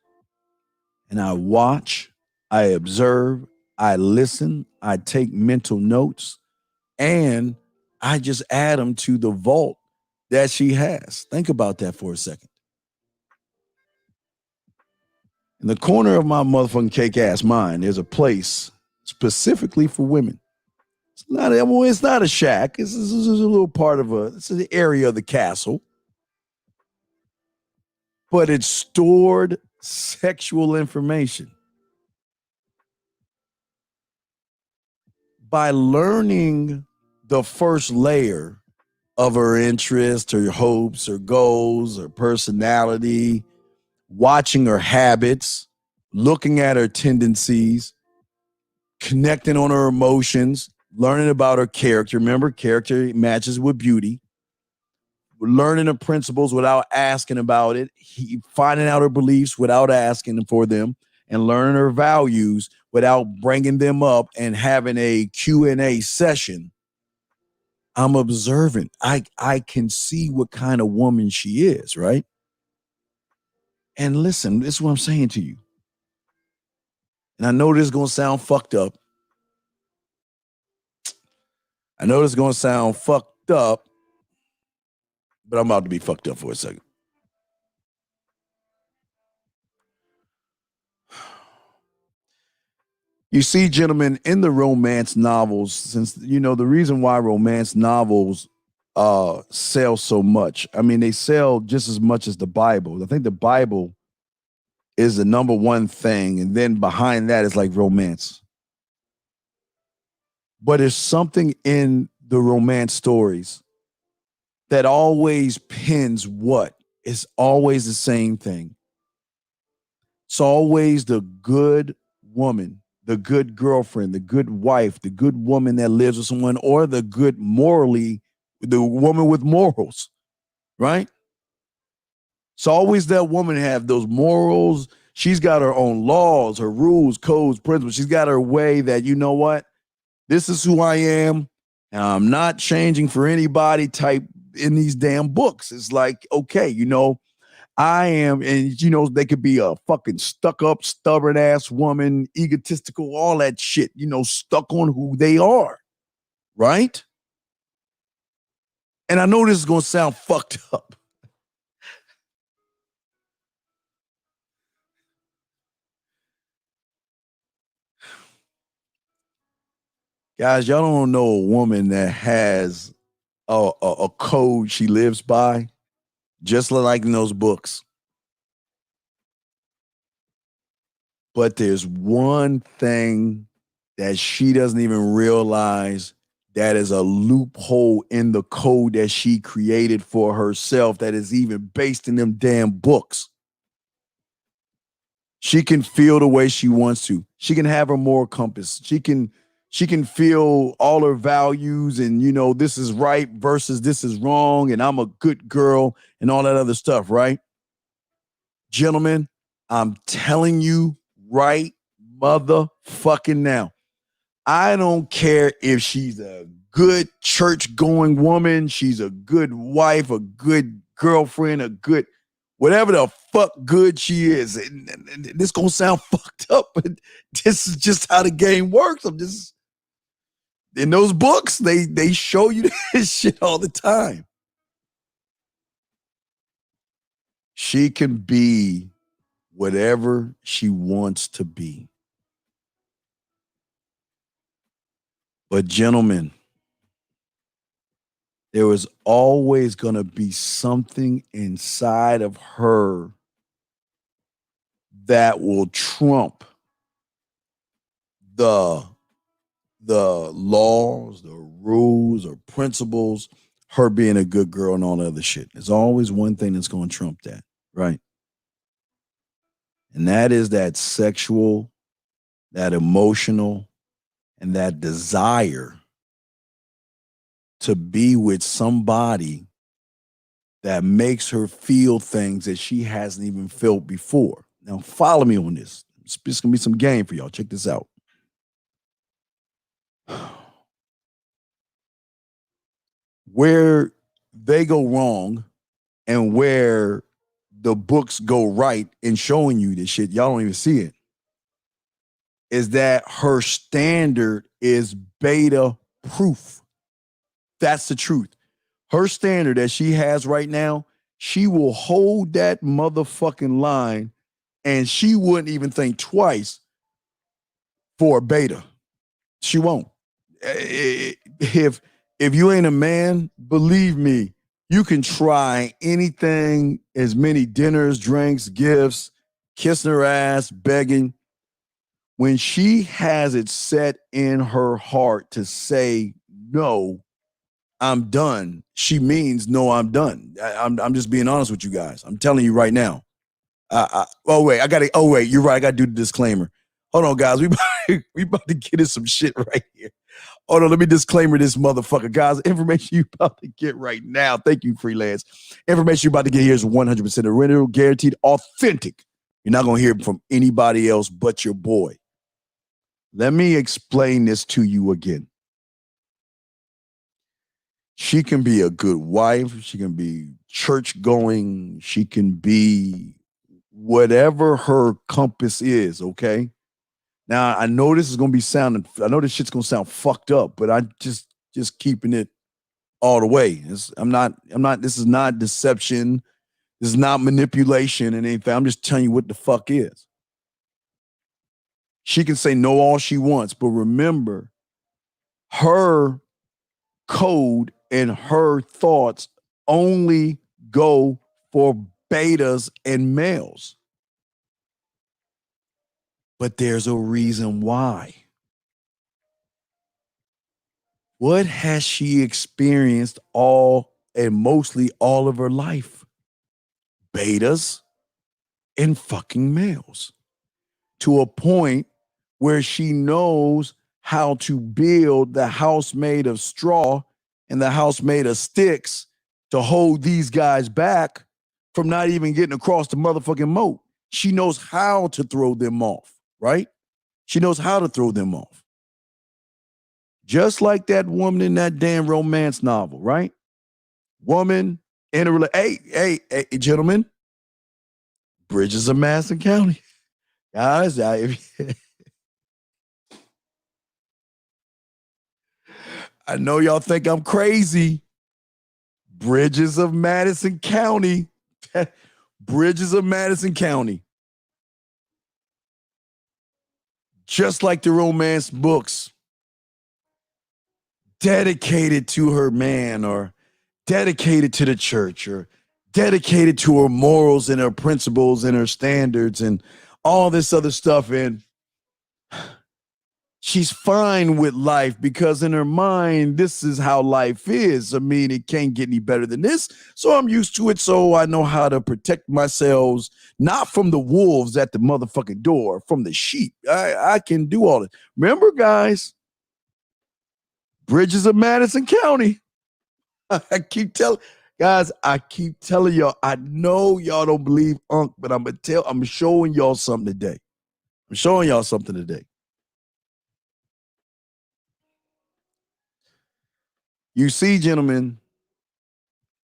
and I watch, I observe, I listen, I take mental notes, and I just add them to the vault that she has. Think about that for a second. In the corner of my motherfucking cake ass mind, there's a place specifically for women. It's not a shack. It's a little part of it's an area of the castle. But it's stored sexual information. By learning the first layer of her interests, her hopes, her goals, her personality, watching her habits, looking at her tendencies, connecting on her emotions, learning about her character. Remember, character matches with beauty. Learning her principles without asking about it, finding out her beliefs without asking for them, and learning her values without bringing them up and having a Q&A session. I'm observant. I can see what kind of woman she is, right? And listen, this is what I'm saying to you. And I know this is going to sound fucked up. But I'm about to be fucked up for a second. You see, gentlemen, in the romance novels, since the reason why romance novels sell so much. I mean, they sell just as much as the Bible. I think the Bible is the number one thing, and then behind that is like romance. But there's something in the romance stories that always pins what? It's always the same thing. It's always the good woman, the good girlfriend, the good wife, the good woman that lives with someone, or the woman with morals, right? It's always that woman have those morals. She's got her own laws, her rules, codes, principles. She's got her way that, you know what? This is who I am, and I'm not changing for anybody type in these damn books. It's like, okay, I am, and they could be a fucking stuck up, stubborn ass woman, egotistical, all that shit, stuck on who they are, right? And I know this is going to sound fucked up. Guys, y'all don't know a woman that has a code she lives by, just like in those books. But there's one thing that she doesn't even realize that is a loophole in the code that she created for herself that is even based in them damn books. She can feel the way she wants to. She can have her moral compass. She can feel all her values and, this is right versus this is wrong and I'm a good girl and all that other stuff, right? Gentlemen, I'm telling you right motherfucking now. I don't care if she's a good church-going woman, she's a good wife, a good girlfriend, a good whatever the fuck good she is. And this gonna sound fucked up, but this is just how the game works. I'm just in those books, they show you this shit all the time. She can be whatever she wants to be. But gentlemen, there is always going to be something inside of her that will trump the laws, the rules, or principles, her being a good girl and all that other shit. There's always one thing that's going to trump that, right? And that is that sexual, that emotional, and that desire to be with somebody that makes her feel things that she hasn't even felt before. Now, follow me on this. It's going to be some game for y'all. Check this out. Where they go wrong and where the books go right in showing you this shit, y'all don't even see it, is that her standard is beta proof. That's the truth. Her standard that she has right now, she will hold that motherfucking line and she wouldn't even think twice for a beta. She won't. If you ain't a man, believe me, you can try anything, as many dinners, drinks, gifts, kissing her ass, begging. When she has it set in her heart to say, no, I'm done, she means, no, I'm done. I'm just being honest with you guys. I'm telling you right now. Oh, wait, you're right. I got to do the disclaimer. Hold on, guys. We about to get in some shit right here. Hold on, let me disclaimer this motherfucker. Guys, information you about to get right now. Thank you, Freelance. Information you about to get here is 100% original, guaranteed, authentic. You're not going to hear it from anybody else but your boy. Let me explain this to you again. She can be a good wife. She can be church going. She can be whatever her compass is, okay? Now, I know this is going to be I know this shit's going to sound fucked up, but I just keeping it all the way. This is not deception. This is not manipulation and anything. I'm just telling you what the fuck is. She can say no all she wants, but remember, her code and her thoughts only go for betas and males. But there's a reason why. What has she experienced mostly all of her life? Betas and fucking males. To a point where she knows how to build the house made of straw and the house made of sticks to hold these guys back from not even getting across the motherfucking moat. She knows how to throw them off, right? She knows how to throw them off. Just like that woman in that damn romance novel, right? Woman in a relationship. Hey, gentlemen. Bridges of Madison County. Guys, I know y'all think I'm crazy. Bridges of Madison County. Bridges of Madison County. Just like the romance books. Dedicated to her man, or dedicated to the church, or dedicated to her morals and her principles and her standards and all this other stuff. And she's fine with life because in her mind, this is how life is. I mean, it can't get any better than this. So I'm used to it. So I know how to protect myself, not from the wolves at the motherfucking door, from the sheep. I can do all this. Remember, guys, Bridges of Madison County. I keep telling y'all, I know y'all don't believe Unc, but I'm showing y'all something today. You see, gentlemen,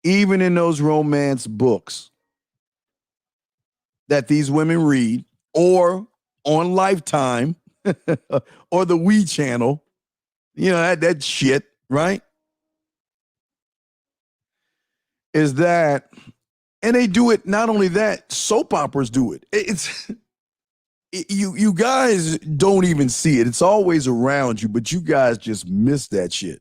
even in those romance books that these women read, or on Lifetime, or the We Channel, you know, that shit, right? Is that, and they do it, not only that, soap operas do it. You guys don't even see it. It's always around you, but you guys just miss that shit.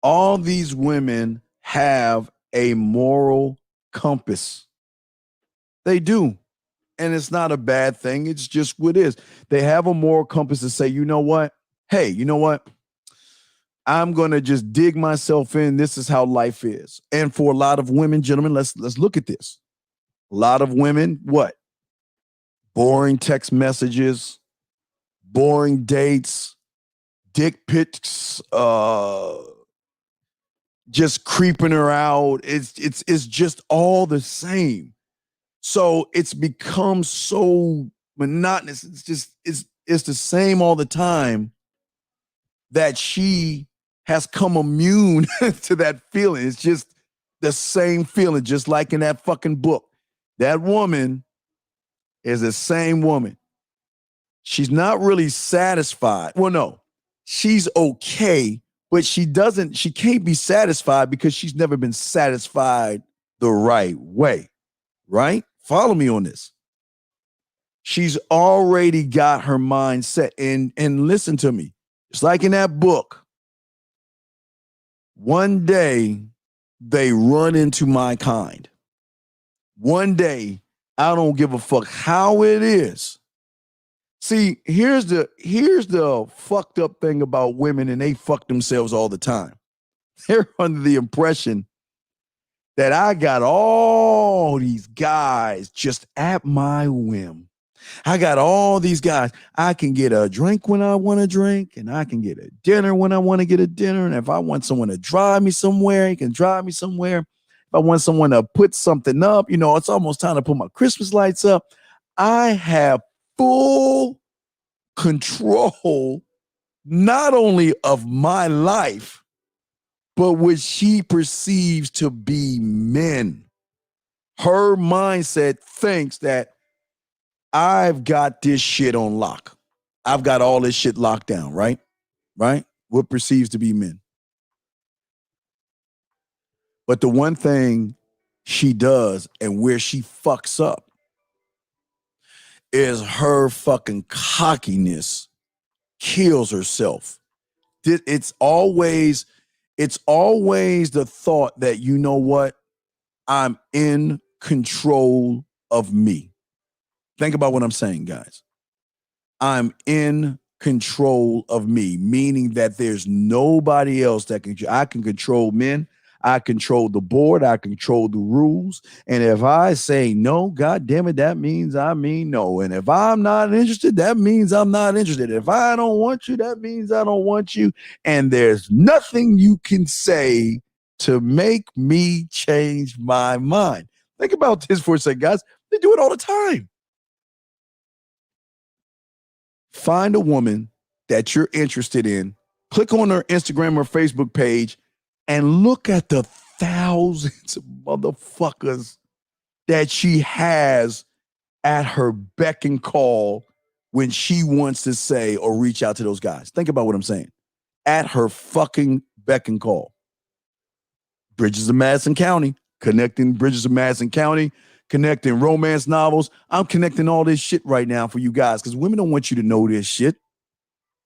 All these women have a moral compass. They do. And it's not a bad thing. It's just what it is. They have a moral compass to say, you know what? Hey, you know what? I'm going to just dig myself in. This is how life is. And for a lot of women, gentlemen, let's look at this. A lot of women, what? Boring text messages, boring dates, dick pics, just creeping her out. It's just all the same. So it's become so monotonous. It's the same all the time that she has come immune to that feeling. It's just the same feeling, just like in that fucking book. That woman is the same woman. She's not really satisfied. Well, no, she's okay, but she can't be satisfied because she's never been satisfied the right way, right? Follow me on this. She's already got her mind set. And listen to me. It's like in that book. One day they run into my kind. One day, I don't give a fuck how it is. See, here's the fucked up thing about women, and they fuck themselves all the time. They're under the impression that I got all these guys just at my whim. I got all these guys. I can get a drink when I want to drink, and I can get a dinner when I want to get a dinner. And if I want someone to drive me somewhere, he can drive me somewhere. If I want someone to put something up, it's almost time to put my Christmas lights up. I have full control, not only of my life, but what she perceives to be men. Her mindset thinks that I've got this shit on lock. I've got all this shit locked down, right? Right? What perceives to be men. But the one thing she does and where she fucks up is her fucking cockiness kills herself. It's always the thought that, you know what? I'm in control of me. Think about what I'm saying, guys. I'm in control of me, meaning that there's nobody else that I can control men. I control the board. I control the rules. And if I say no, God damn it, that means I mean no. And if I'm not interested, that means I'm not interested. If I don't want you, that means I don't want you. And there's nothing you can say to make me change my mind. Think about this for a second, guys. They do it all the time. Find a woman that you're interested in, click on her Instagram or Facebook page, and look at the thousands of motherfuckers that she has at her beck and call when she wants to say or reach out to those guys. Think about what I'm saying. At her fucking beck and call. Bridges of Madison County, connecting Bridges of Madison County, connecting romance novels. I'm connecting all this shit right now for you guys because women don't want you to know this shit.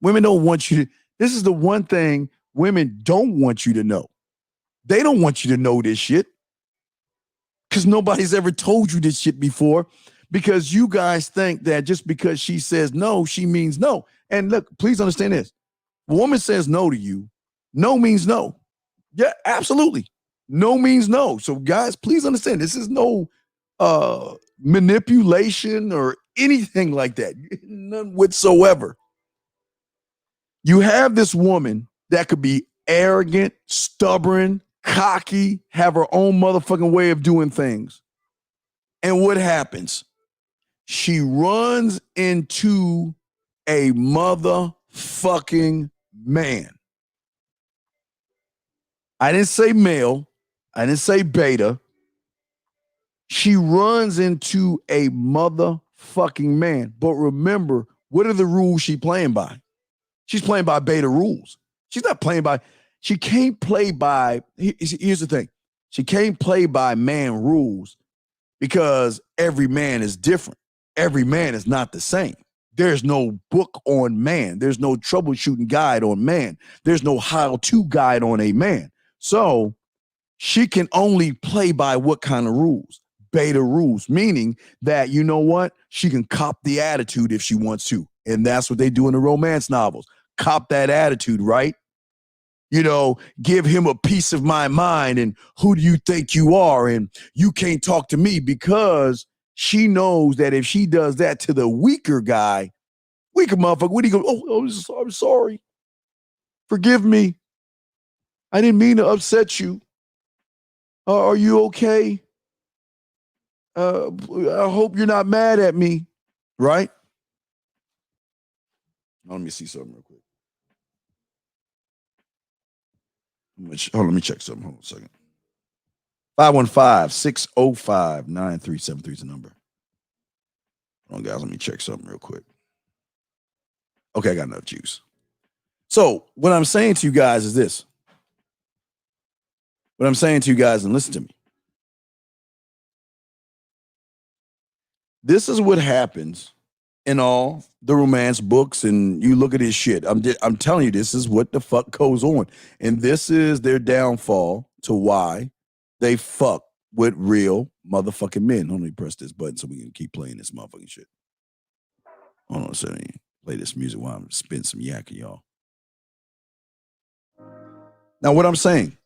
Women don't want you to. This is the one thing women don't want you to know. They don't want you to know this shit because nobody's ever told you this shit before, because you guys think that just because she says no, she means no. And look, please understand this. A woman says no to you, no means no. Yeah, absolutely. No means no. So guys, please understand, this is no manipulation or anything like that. None whatsoever. You have this woman that could be arrogant, stubborn, cocky, have her own motherfucking way of doing things. And what happens? She runs into a motherfucking man. I didn't say male. I didn't say beta. She runs into a motherfucking man. But remember, what are the rules she's playing by? She's playing by beta rules. She's not playing by, she can't play by, here's the thing. She can't play by man rules because every man is different. Every man is not the same. There's no book on man. There's no troubleshooting guide on man. There's no how-to guide on a man. So she can only play by what kind of rules? Beta rules, meaning that, you know what? She can cop the attitude if she wants to. And that's what they do in the romance novels. Cop that attitude, right? You know, give him a piece of my mind and who do you think you are? And you can't talk to me, because she knows that if she does that to the weaker guy, weaker motherfucker, what do you go? Oh, I'm sorry. Forgive me. I didn't mean to upset you. Are you okay? I hope you're not mad at me, right? Let me see something real quick. Let me check something. Hold on a second. 515-605-9373 is the number. Hold on, guys. Let me check something real quick. Okay, I got enough juice. So what I'm saying to you guys is this. What I'm saying to you guys, and listen to me. This is what happens and all the romance books, and you look at his shit. I'm telling you, this is what the fuck goes on, and this is their downfall to why they fuck with real motherfucking men. Let me press this button so we can keep playing this motherfucking shit. Hold on a second. Play this music while I'm spitting some yak, y'all. Now, what I'm saying,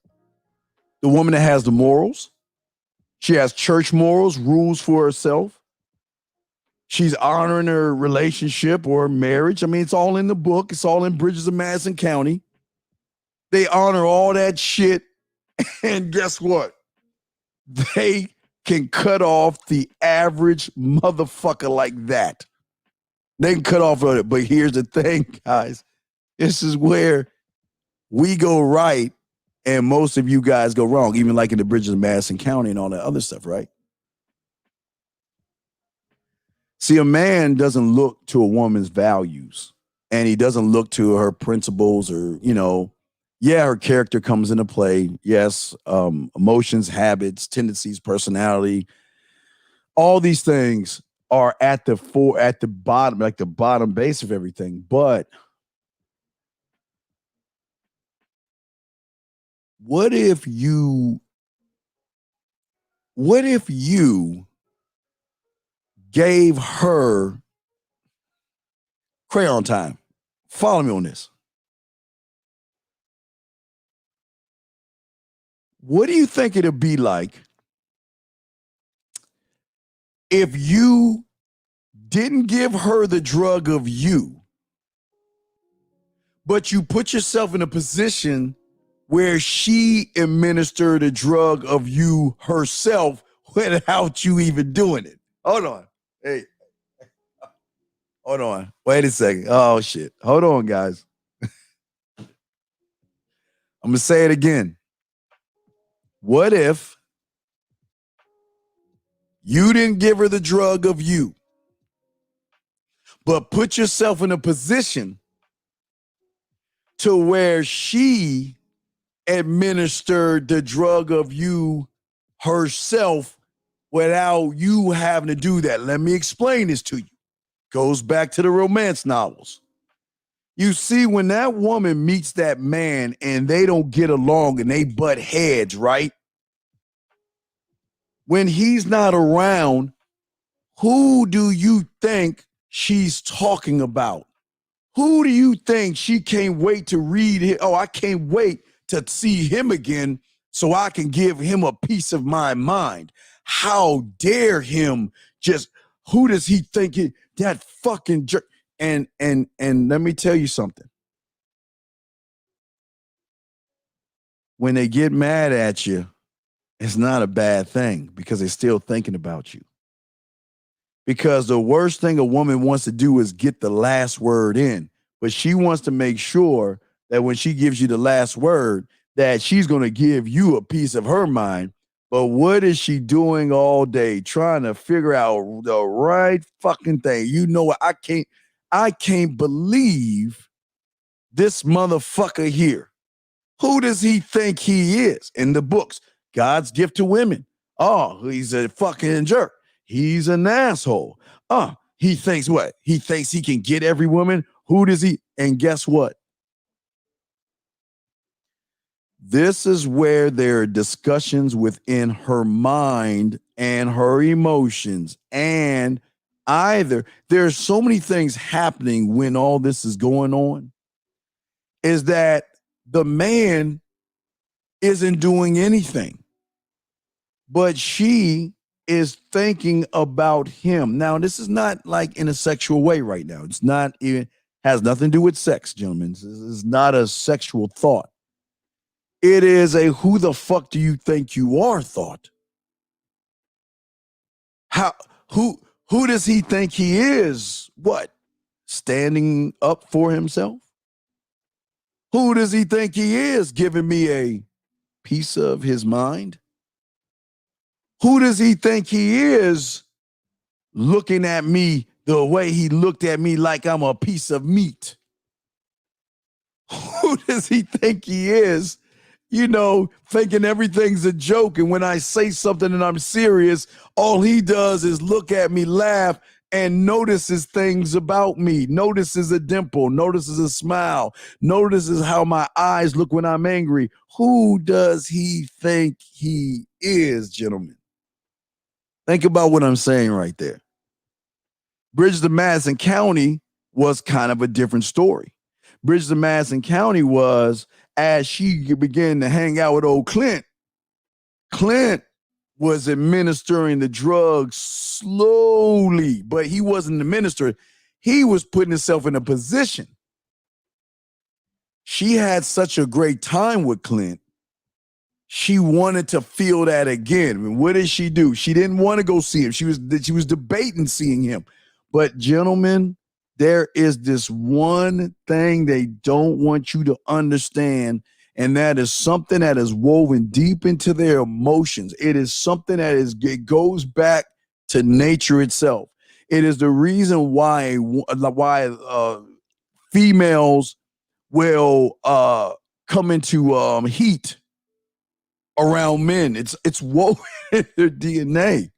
the woman that has the morals, she has church morals, rules for herself. She's honoring her relationship or marriage. I mean, it's all in the book. It's all in Bridges of Madison County. They honor all that shit. And guess what? They can cut off the average motherfucker like that. They can cut off it. But here's the thing, guys. This is where we go right and most of you guys go wrong, even like in the Bridges of Madison County and all that other stuff, right? See, a man doesn't look to a woman's values, and he doesn't look to her principles or, you know, yeah, her character comes into play. Yes, emotions, habits, tendencies, personality, all these things are at the bottom, like the bottom base of everything. But what if you gave her crayon time? Follow me on this. What do you think it'd be like if you didn't give her the drug of you, but you put yourself in a position where she administered a drug of you herself without you even doing it? Hold on. Hey, hold on. Wait a second. Oh, shit. Hold on, guys. I'm going to say it again. What if you didn't give her the drug of you, but put yourself in a position to where she administered the drug of you herself without you having to do that? Let me explain this to you. Goes back to the romance novels. You see, when that woman meets that man and they don't get along and they butt heads, right? When he's not around, who do you think she's talking about? Who do you think she can't wait to read it? Oh, I can't wait to see him again so I can give him a piece of my mind. How dare him just, who does he think that fucking jerk? And let me tell you something. When they get mad at you, it's not a bad thing because they're still thinking about you. Because the worst thing a woman wants to do is get the last word in, but she wants to make sure that when she gives you the last word, that she's going to give you a piece of her mind. But what is she doing all day? Trying to figure out the right fucking thing. You know what? I can't believe this motherfucker here. Who does he think he is in the books? God's gift to women. Oh, he's a fucking jerk. He's an asshole. He thinks what? He thinks he can get every woman. Who does he? And guess what? This is where there are discussions within her mind and her emotions. And either there's so many things happening when all this is going on, is that the man isn't doing anything, but she is thinking about him. Now, this is not like in a sexual way right now. It's not even, has nothing to do with sex, gentlemen. This is not a sexual thought. It is a who the fuck do you think you are thought. Who does he think he is? What? Standing up for himself? Who does he think he is, giving me a piece of his mind? Who does he think he is, looking at me the way he looked at me like I'm a piece of meat? Who does he think he is, you know, thinking everything's a joke, and when I say something and I'm serious, all he does is look at me, laugh, and notices things about me, notices a dimple, notices a smile, notices how my eyes look when I'm angry. Who does he think he is, gentlemen? Think about what I'm saying right there. Bridges of Madison County was kind of a different story. Bridges of Madison County was, as she began to hang out with old Clint was administering the drugs slowly, but he wasn't the minister. He was putting himself in a position. She had such a great time with Clint. She wanted to feel that again. I mean, what did she do? She didn't want to go see him. She was debating seeing him. But gentlemen, there is this one thing they don't want you to understand, and that is something that is woven deep into their emotions. It is something that it goes back to nature itself. It is the reason why females will come into heat around men. It's woven in their DNA.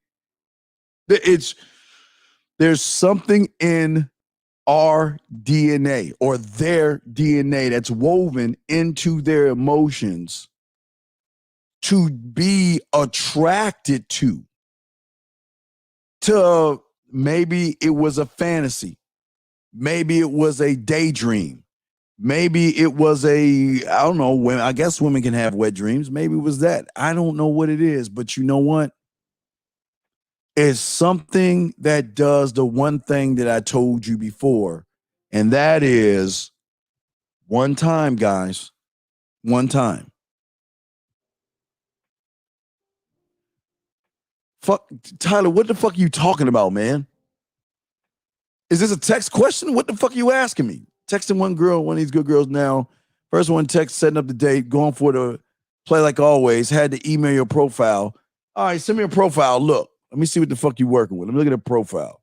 There's something in our DNA or their DNA that's woven into their emotions to be attracted to. Maybe it was a fantasy. Maybe it was a daydream. Maybe it was I don't know, I guess women can have wet dreams. Maybe it was that. I don't know what it is, but you know what? It's something that does the one thing that I told you before, and that is one time, guys, one time. Fuck, Tyler, what the fuck are you talking about, man? Is this a text question? What the fuck are you asking me? Texting one girl, one of these good girls now. First one text, setting up the date, going for the play like always, had to email your profile. All right, send me a profile. Look. Let me see what the fuck you working with. Let me look at a profile.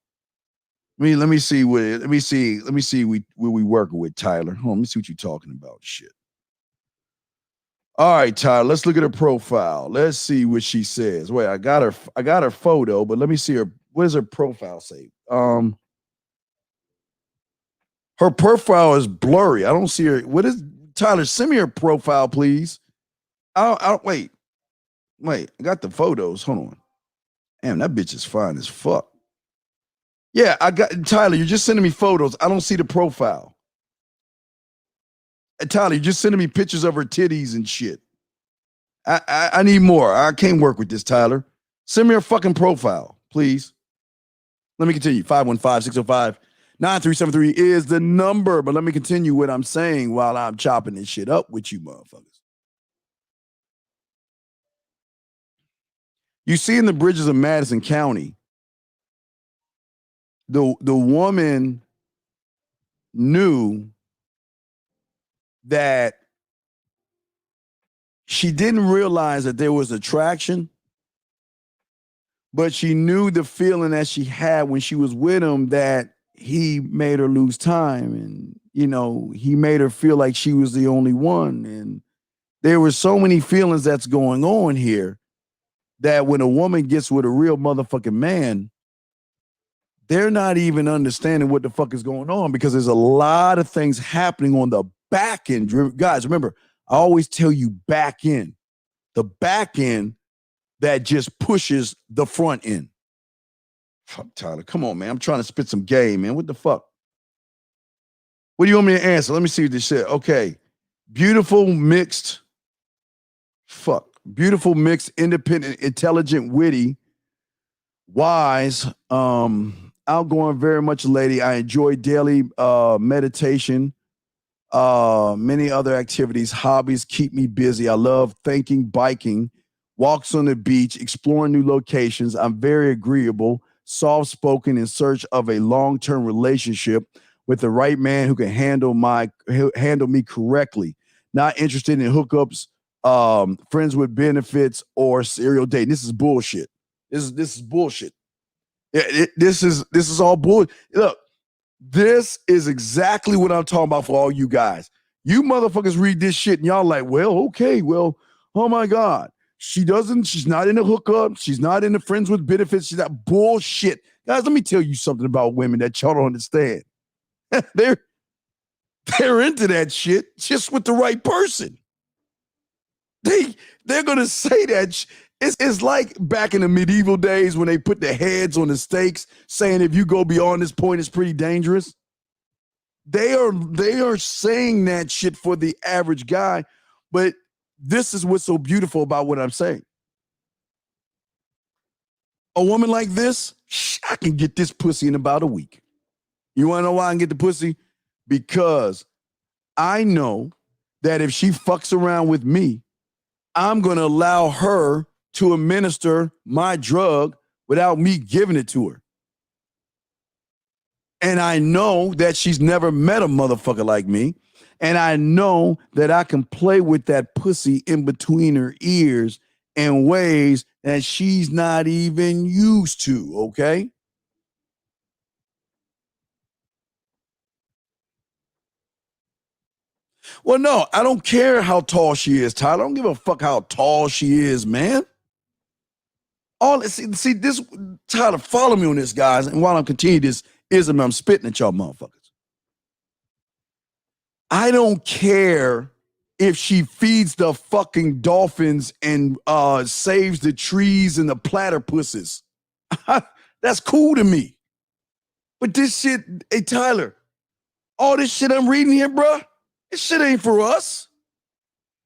Let me see what we working with, Tyler. Hold on, let me see what you're talking about. Shit. All right, Tyler, let's look at her profile. Let's see what she says. Wait, I got her photo, but let me see her. What does her profile say? Her profile is blurry. I don't see her. What is Tyler? Send me her profile, please. Wait. I got the photos. Hold on. Damn, that bitch is fine as fuck. Yeah, I got Tyler. You're just sending me photos. I don't see the profile. Tyler, you're just sending me pictures of her titties and shit. I need more. I can't work with this, Tyler. Send me her fucking profile, please. Let me continue. 515-605-9373 is the number. But let me continue what I'm saying while I'm chopping this shit up with you motherfuckers. You see in the Bridges of Madison County, the woman knew that she didn't realize that there was attraction, but she knew the feeling that she had when she was with him, that he made her lose time, and he made her feel like she was the only one. And there were so many feelings that's going on here that when a woman gets with a real motherfucking man, they're not even understanding what the fuck is going on, because there's a lot of things happening on the back end. Guys, remember, I always tell you back end. The back end that just pushes the front end. Fuck, Tyler, come on, man. I'm trying to spit some game, man. What the fuck? What do you want me to answer? Let me see what this shit. Okay. Beautiful, mixed, independent, intelligent, witty, wise, outgoing, very much a lady. I enjoy daily meditation, many other activities, hobbies keep me busy. I love thinking, biking, walks on the beach, exploring new locations. I'm very agreeable, soft-spoken, in search of a long-term relationship with the right man who can handle me correctly. Not interested in hookups, friends with benefits, or serial dating. This is bullshit. This is bullshit. This is all bullshit. Look, this is exactly what I'm talking about for all you guys. You motherfuckers read this shit and y'all like, well, okay, well, oh my God. She's not in the hookup. She's not in the friends with benefits. She's not bullshit. Guys, let me tell you something about women that y'all don't understand. they're into that shit just with the right person. They're gonna say that. It's like back in the medieval days when they put their heads on the stakes, saying if you go beyond this point, it's pretty dangerous. They are saying that shit for the average guy, but this is what's so beautiful about what I'm saying. A woman like this, I can get this pussy in about a week. You want to know why I can get the pussy? Because I know that if she fucks around with me, I'm going to allow her to administer my drug without me giving it to her. And I know that she's never met a motherfucker like me. And I know that I can play with that pussy in between her ears in ways that she's not even used to, okay? Well, no, I don't care how tall she is, Tyler. I don't give a fuck how tall she is, man. See this, Tyler, follow me on this, guys. And while I'm continuing this ism, I'm spitting at y'all motherfuckers. I don't care if she feeds the fucking dolphins and saves the trees and the platypuses. That's cool to me. But this shit, hey, Tyler, all this shit I'm reading here, bro, this shit ain't for us.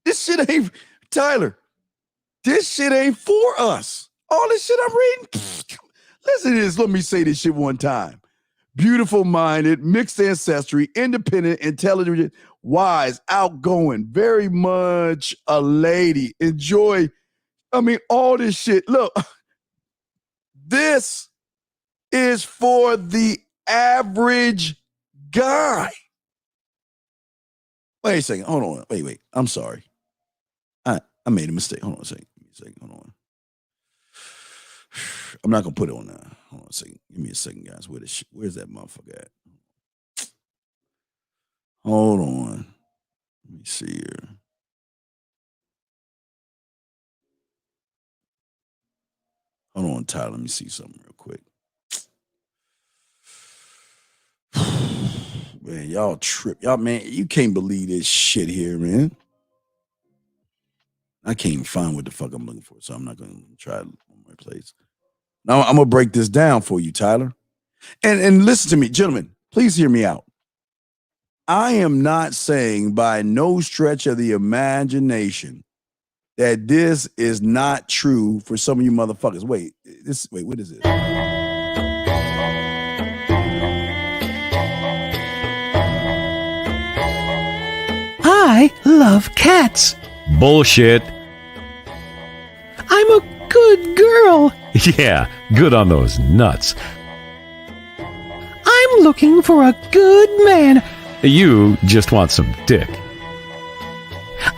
This shit ain't, Tyler, this shit ain't for us. All this shit I'm reading, listen to this. Let me say this shit one time. Beautiful minded, mixed ancestry, independent, intelligent, wise, outgoing, very much a lady. Enjoy, all this shit. Look, this is for the average guy. Wait a second. Hold on. Wait. I'm sorry. I made a mistake. Hold on a second. Hold on. I'm not gonna put it on now. Hold on a second. Give me a second, guys. Where's that motherfucker at? Hold on. Let me see here. Hold on, Tyler. Let me see something real quick. Man, y'all trip. Y'all, man, you can't believe this shit here, man. I can't even find what the fuck I'm looking for, so I'm not gonna try one more place. Now I'm gonna break this down for you, Tyler. And listen to me, gentlemen, please hear me out. I am not saying by no stretch of the imagination that this is not true for some of you motherfuckers. Wait, what is this? I love cats. Bullshit. I'm a good girl. Yeah, good on those nuts. I'm looking for a good man. You just want some dick.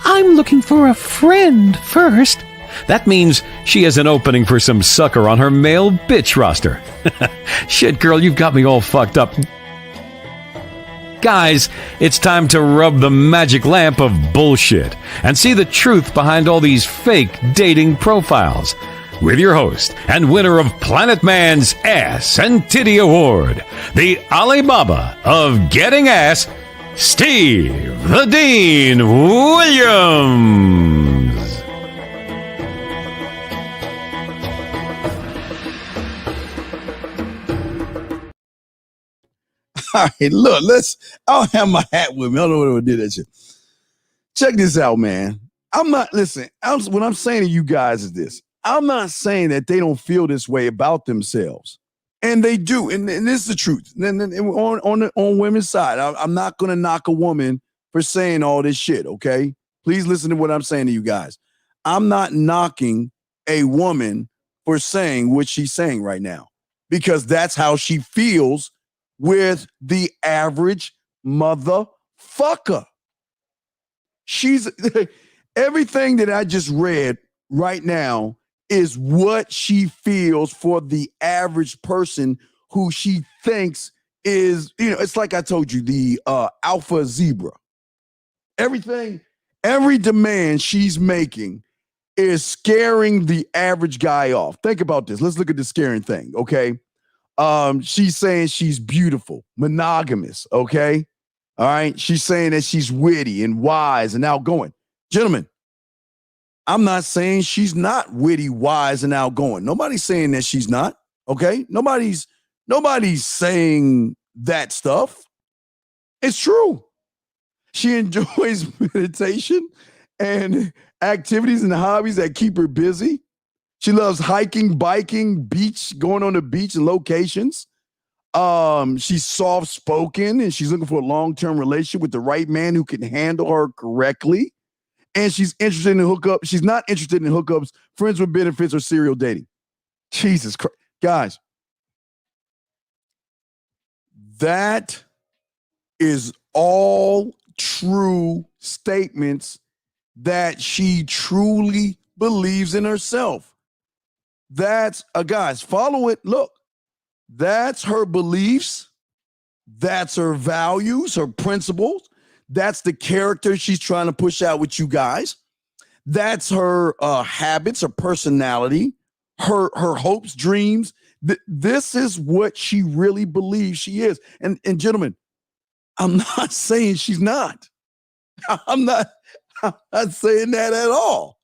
I'm looking for a friend first. That means she has an opening for some sucker on her male bitch roster. Shit, girl, you've got me all fucked up. Guys, it's time to rub the magic lamp of bullshit and see the truth behind all these fake dating profiles. With your host and winner of Planet Man's Ass and Titty Award, the Alibaba of getting ass, Steve the Dean Williams. All right, look, I don't have my hat with me. I don't know what I did that shit. Check this out, man. What I'm saying to you guys is this. I'm not saying that they don't feel this way about themselves. And they do. And this is the truth. And on women's side, I'm not going to knock a woman for saying all this shit, okay? Please listen to what I'm saying to you guys. I'm not knocking a woman for saying what she's saying right now because that's how she feels with the average motherfucker. She's everything that I just read right now is what she feels for the average person who she thinks is, it's like I told you, the alpha zebra. Every demand she's making is scaring the average guy off. Think about this. Let's look at the scaring thing, okay? She's saying she's beautiful, monogamous, okay? All right. She's saying that she's witty and wise and outgoing. Gentlemen, I'm not saying she's not witty, wise, and outgoing. Nobody's saying that she's not, okay? Nobody's saying that stuff. It's true. She enjoys meditation and activities and hobbies that keep her busy. She loves hiking, biking, beach, going on the beach and locations. She's soft-spoken and she's looking for a long-term relationship with the right man who can handle her correctly. And she's interested in hookups. She's not interested in hookups, friends with benefits, or serial dating. Jesus Christ. Guys, that is all true statements that she truly believes in herself. That's guys, follow it. Look, that's her beliefs. That's her values, her principles. That's the character she's trying to push out with you guys. That's her habits, her personality, her hopes, dreams. This is what she really believes she is. And gentlemen, I'm not saying she's not. I'm not saying that at all.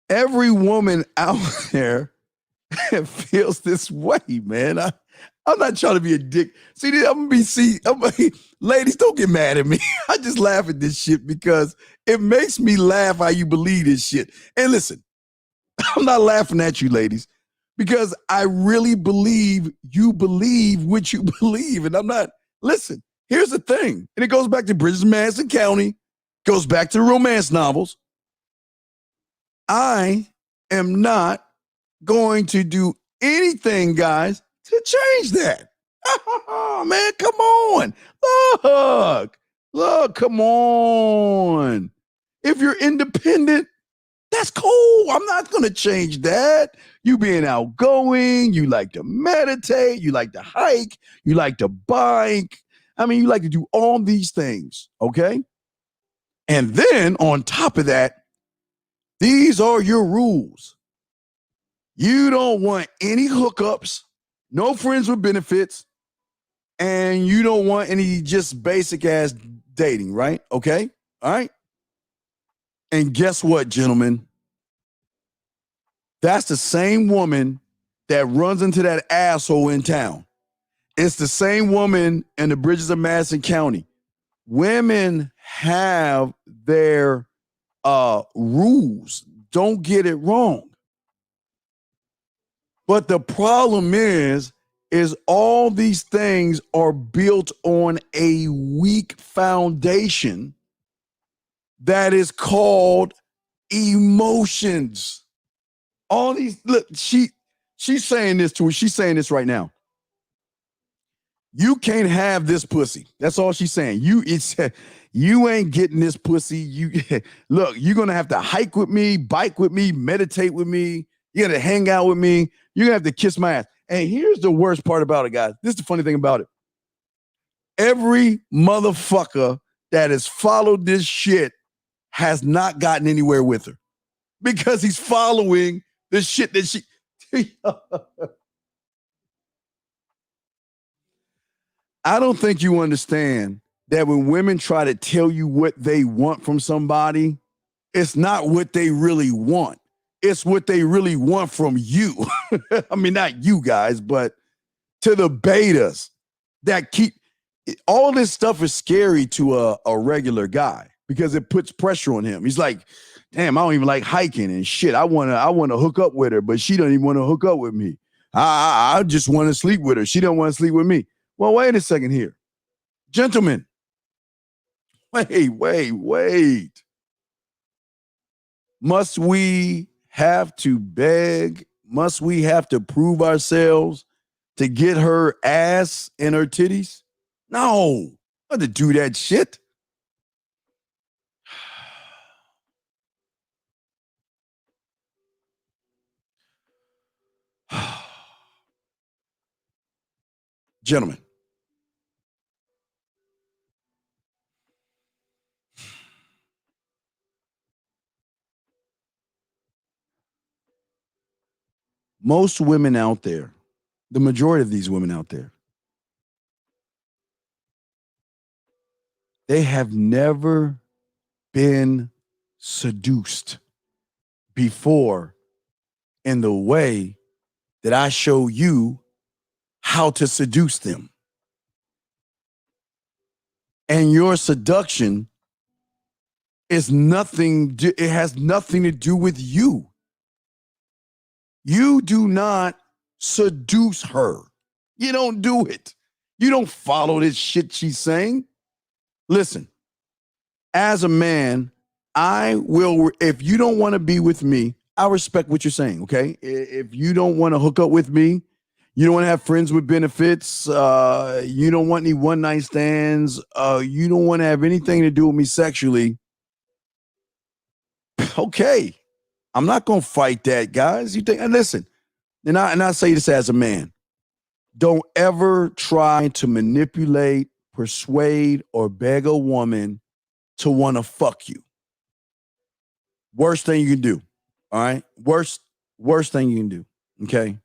Every woman out there feels this way, man. I'm not trying to be a dick. See, ladies, don't get mad at me. I just laugh at this shit because it makes me laugh how you believe this shit. And listen, I'm not laughing at you, ladies, because I really believe you believe what you believe. And I'm not, listen, here's the thing. And it goes back to Bridges of Madison County, goes back to the romance novels. I am not going to do anything, guys, to change that. Oh, man, come on. Look, come on. If you're independent, that's cool. I'm not going to change that. You being outgoing, you like to meditate, you like to hike, you like to bike. I mean, you like to do all these things, okay? And then on top of that, these are your rules. You don't want any hookups, no friends with benefits, and you don't want any just basic ass dating, right? Okay? All right? And guess what, gentlemen? That's the same woman that runs into that asshole in town. It's the same woman in the Bridges of Madison County. Women have their rules. Don't get it wrong. But the problem is all these things are built on a weak foundation that is called emotions. All these, look, she's saying this to her. She's saying this right now. You can't have this pussy. That's all she's saying. You ain't getting this pussy. Look, you're gonna have to hike with me, bike with me, meditate with me. You're gonna hang out with me. You're gonna have to kiss my ass. And here's the worst part about it, guys. This is the funny thing about it. Every motherfucker that has followed this shit has not gotten anywhere with her because he's following the shit that she. I don't think you understand that when women try to tell you what they want from somebody, it's not what they really want. It's what they really want from you. I mean, not you guys, but to the betas that keep all this stuff is scary to a regular guy because it puts pressure on him. He's like, damn, I don't even like hiking and shit. I wanna hook up with her, but she don't even want to hook up with me. I just want to sleep with her. She don't want to sleep with me. Well, wait a second here. Gentlemen, wait. Must we have to beg? Must we have to prove ourselves to get her ass and her titties? No, not to do that shit. Gentlemen, most women out there, the majority of these women out there, they have never been seduced before in the way that I show you how to seduce them. And your seduction is nothing, it has nothing to do with you. You do not seduce her. You don't do it. You don't follow this shit she's saying. Listen, as a man, I will, if you don't want to be with me, I respect what you're saying, okay? If you don't want to hook up with me, you don't want to have friends with benefits, you don't want any one-night stands, you don't want to have anything to do with me sexually, okay. I'm not going to fight that, guys. You think, and listen, and I say this as a man, don't ever try to manipulate, persuade, or beg a woman to want to fuck you. Worst thing you can do. All right. Worst thing you can do. Okay.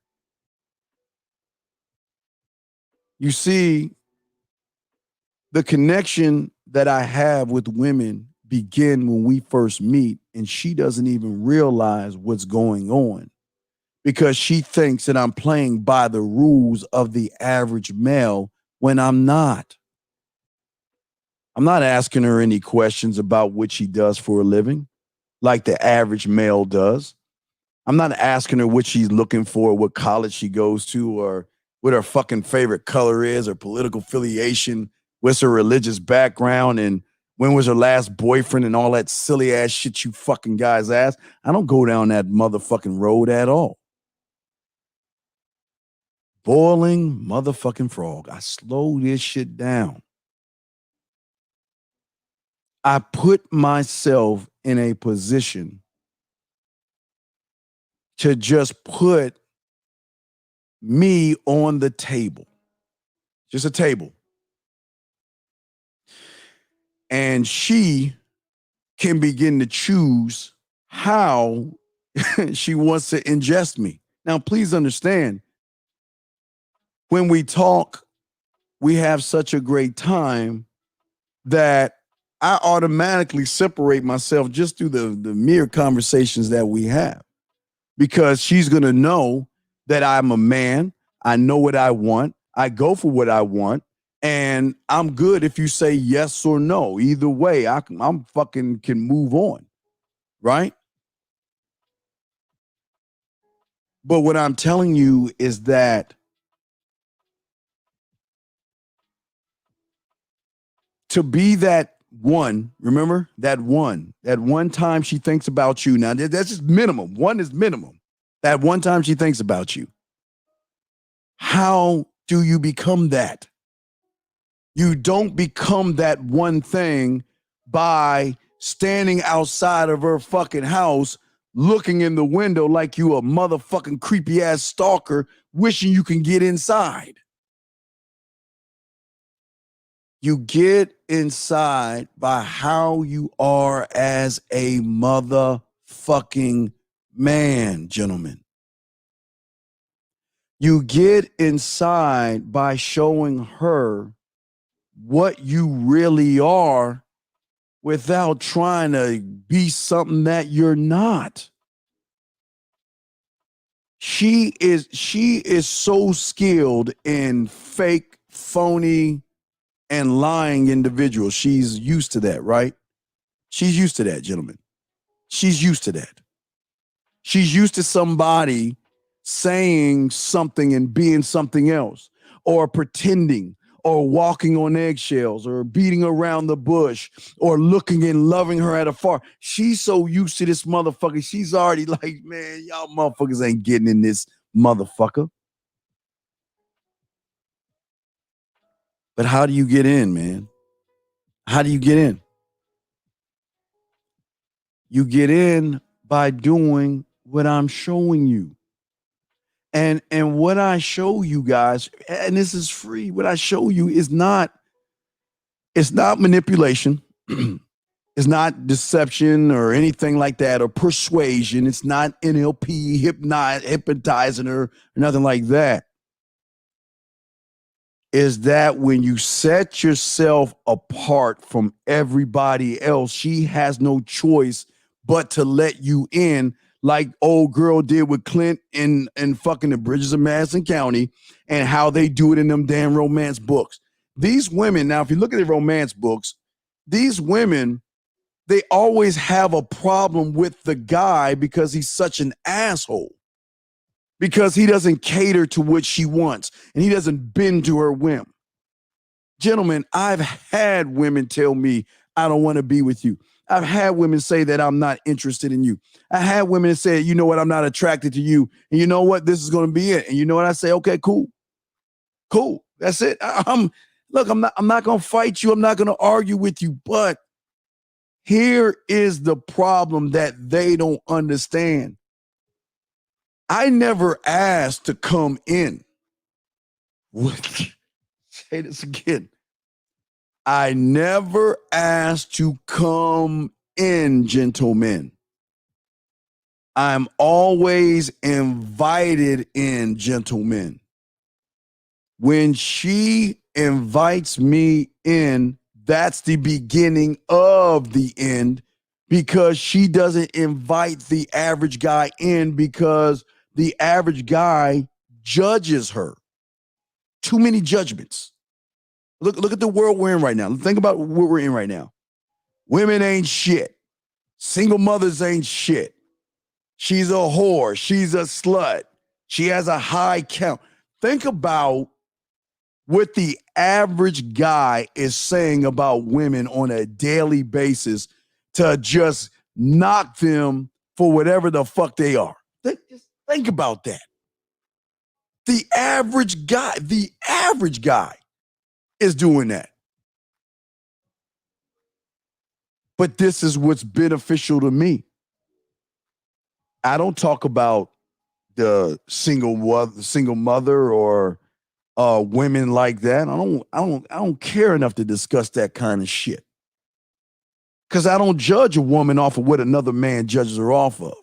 You see, the connection that I have with women begin when we first meet, and she doesn't even realize what's going on because she thinks that I'm playing by the rules of the average male when I'm not. I'm not asking her any questions about what she does for a living like the average male does. I'm not asking her what she's looking for, what college she goes to, or what her fucking favorite color is, or political affiliation, what's her religious background, and when was her last boyfriend, and all that silly ass shit you fucking guys ask. I don't go down that motherfucking road at all. Boiling motherfucking frog. I slow this shit down. I put myself in a position to just put me on the table. Just a table. And she can begin to choose how she wants to ingest me. Now, please understand, when we talk, we have such a great time that I automatically separate myself just through the mere conversations that we have, because she's going to know that I'm a man. I know what I want. I go for what I want. And I'm good if you say yes or no. Either way, I'm fucking can move on. Right? But what I'm telling you is that to be that one, remember that one time she thinks about you. Now that's just minimum. One is minimum. That one time she thinks about you. How do you become that? You don't become that one thing by standing outside of her fucking house, looking in the window like you a motherfucking creepy ass stalker, wishing you can get inside. You get inside by how you are as a motherfucking man, gentlemen. You get inside by showing her what you really are without trying to be something that you're not. She is so skilled in fake, phony, and lying individuals. She's used to that, right? She's used to that, gentlemen. She's used to that. She's used to somebody saying something and being something else, or pretending, or walking on eggshells, or beating around the bush, or looking and loving her at afar. She's so used to this motherfucker. She's already like, man, y'all motherfuckers ain't getting in this motherfucker. But how do you get in, man? How do you get in? You get in by doing what I'm showing you. And what I show you guys, and this is free, what I show you is not, it's not manipulation. It's not deception or anything like that or persuasion. It's not NLP, hypnotizing her, or nothing like that. Is that when you set yourself apart from everybody else, she has no choice but to let you in, like old girl did with Clint in fucking The Bridges of Madison County, and how they do it in them damn romance books. These women, now, if you look at the romance books, these women, they always have a problem with the guy because he's such an asshole. Because he doesn't cater to what she wants and he doesn't bend to her whim. Gentlemen, I've had women tell me, I don't want to be with you. I've had women say that I'm not interested in you. I had women say, you know what, I'm not attracted to you. And you know what, this is going to be it. And you know what, I say, okay, cool. Cool. That's it. Look, I'm not going to fight you. I'm not going to argue with you. But here is the problem that they don't understand. I never asked to come in. Say this again. I never asked to come in, gentlemen. I'm always invited in, gentlemen. When she invites me in, that's the beginning of the end, because she doesn't invite the average guy in because the average guy judges her. Too many judgments. Look at the world we're in right now. Think about what we're in right now. Women ain't shit. Single mothers ain't shit. She's a whore. She's a slut. She has a high count. Think about what the average guy is saying about women on a daily basis to just knock them for whatever the fuck they are. Just think about that. The average guy is doing that. But this is what's beneficial to me. I don't talk about the single mother or women like that. I don't care enough to discuss that kind of shit. Because I don't judge a woman off of what another man judges her off of.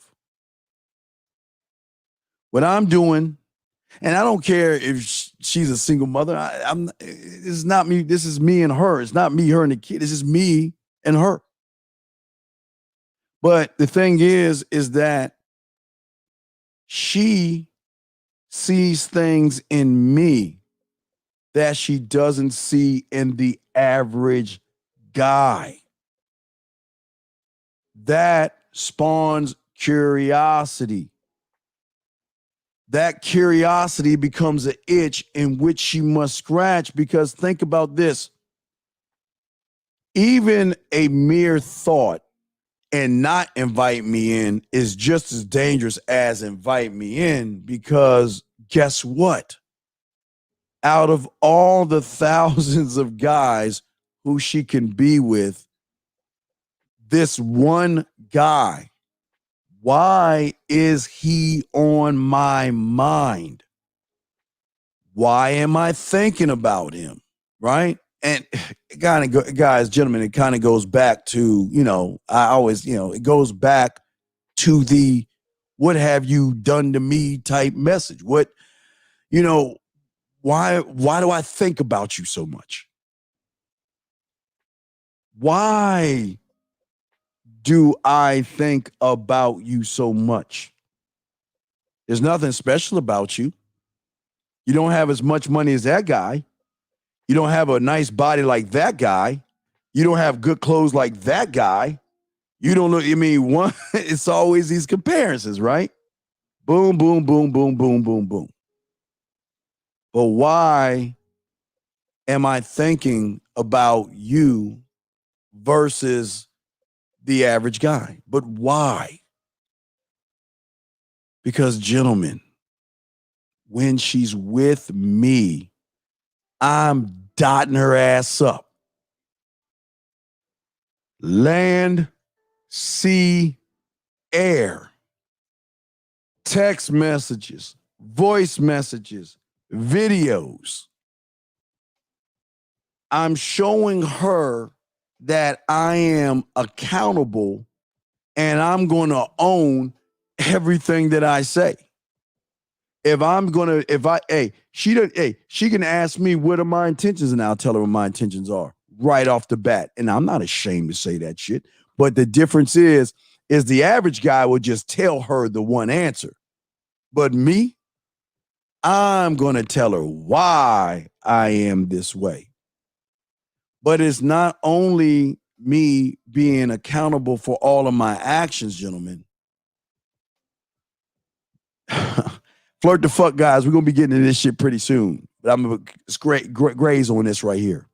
What I'm doing, and I don't care if she's a single mother. This is not me. This is me and her. It's not me, her, and the kid. This is me and her. But the thing is that she sees things in me that she doesn't see in the average guy. That spawns curiosity. That curiosity becomes an itch in which she must scratch, because think about this. Even a mere thought and not invite me in is just as dangerous as invite me in, because guess what? Out of all the thousands of guys who she can be with, this one guy, why is he on my mind? Why am I thinking about him? Right? And it kind of, guys, gentlemen, it kind of goes back to, it goes back to the what have you done to me type message. Why do I think about you so much? Why do I think about you so much? There's nothing special about you. You don't have as much money as that guy. You don't have a nice body like that guy. You don't have good clothes like that guy. You don't look, it's always these comparisons, right? Boom, boom, boom, boom, boom, boom, boom. But why am I thinking about you versus the average guy? But why? Because, gentlemen, when she's with me, I'm dotting her ass up. Land, sea, air. Text messages, voice messages, videos. I'm showing her that I am accountable and I'm going to own everything that I say. She can ask me what are my intentions and I'll tell her what my intentions are right off the bat. And I'm not ashamed to say that shit. But the difference is the average guy will just tell her the one answer. But me, I'm going to tell her why I am this way. But it's not only me being accountable for all of my actions, gentlemen. Flirt the fuck, guys. We're going to be getting into this shit pretty soon. But I'm going to graze on this right here.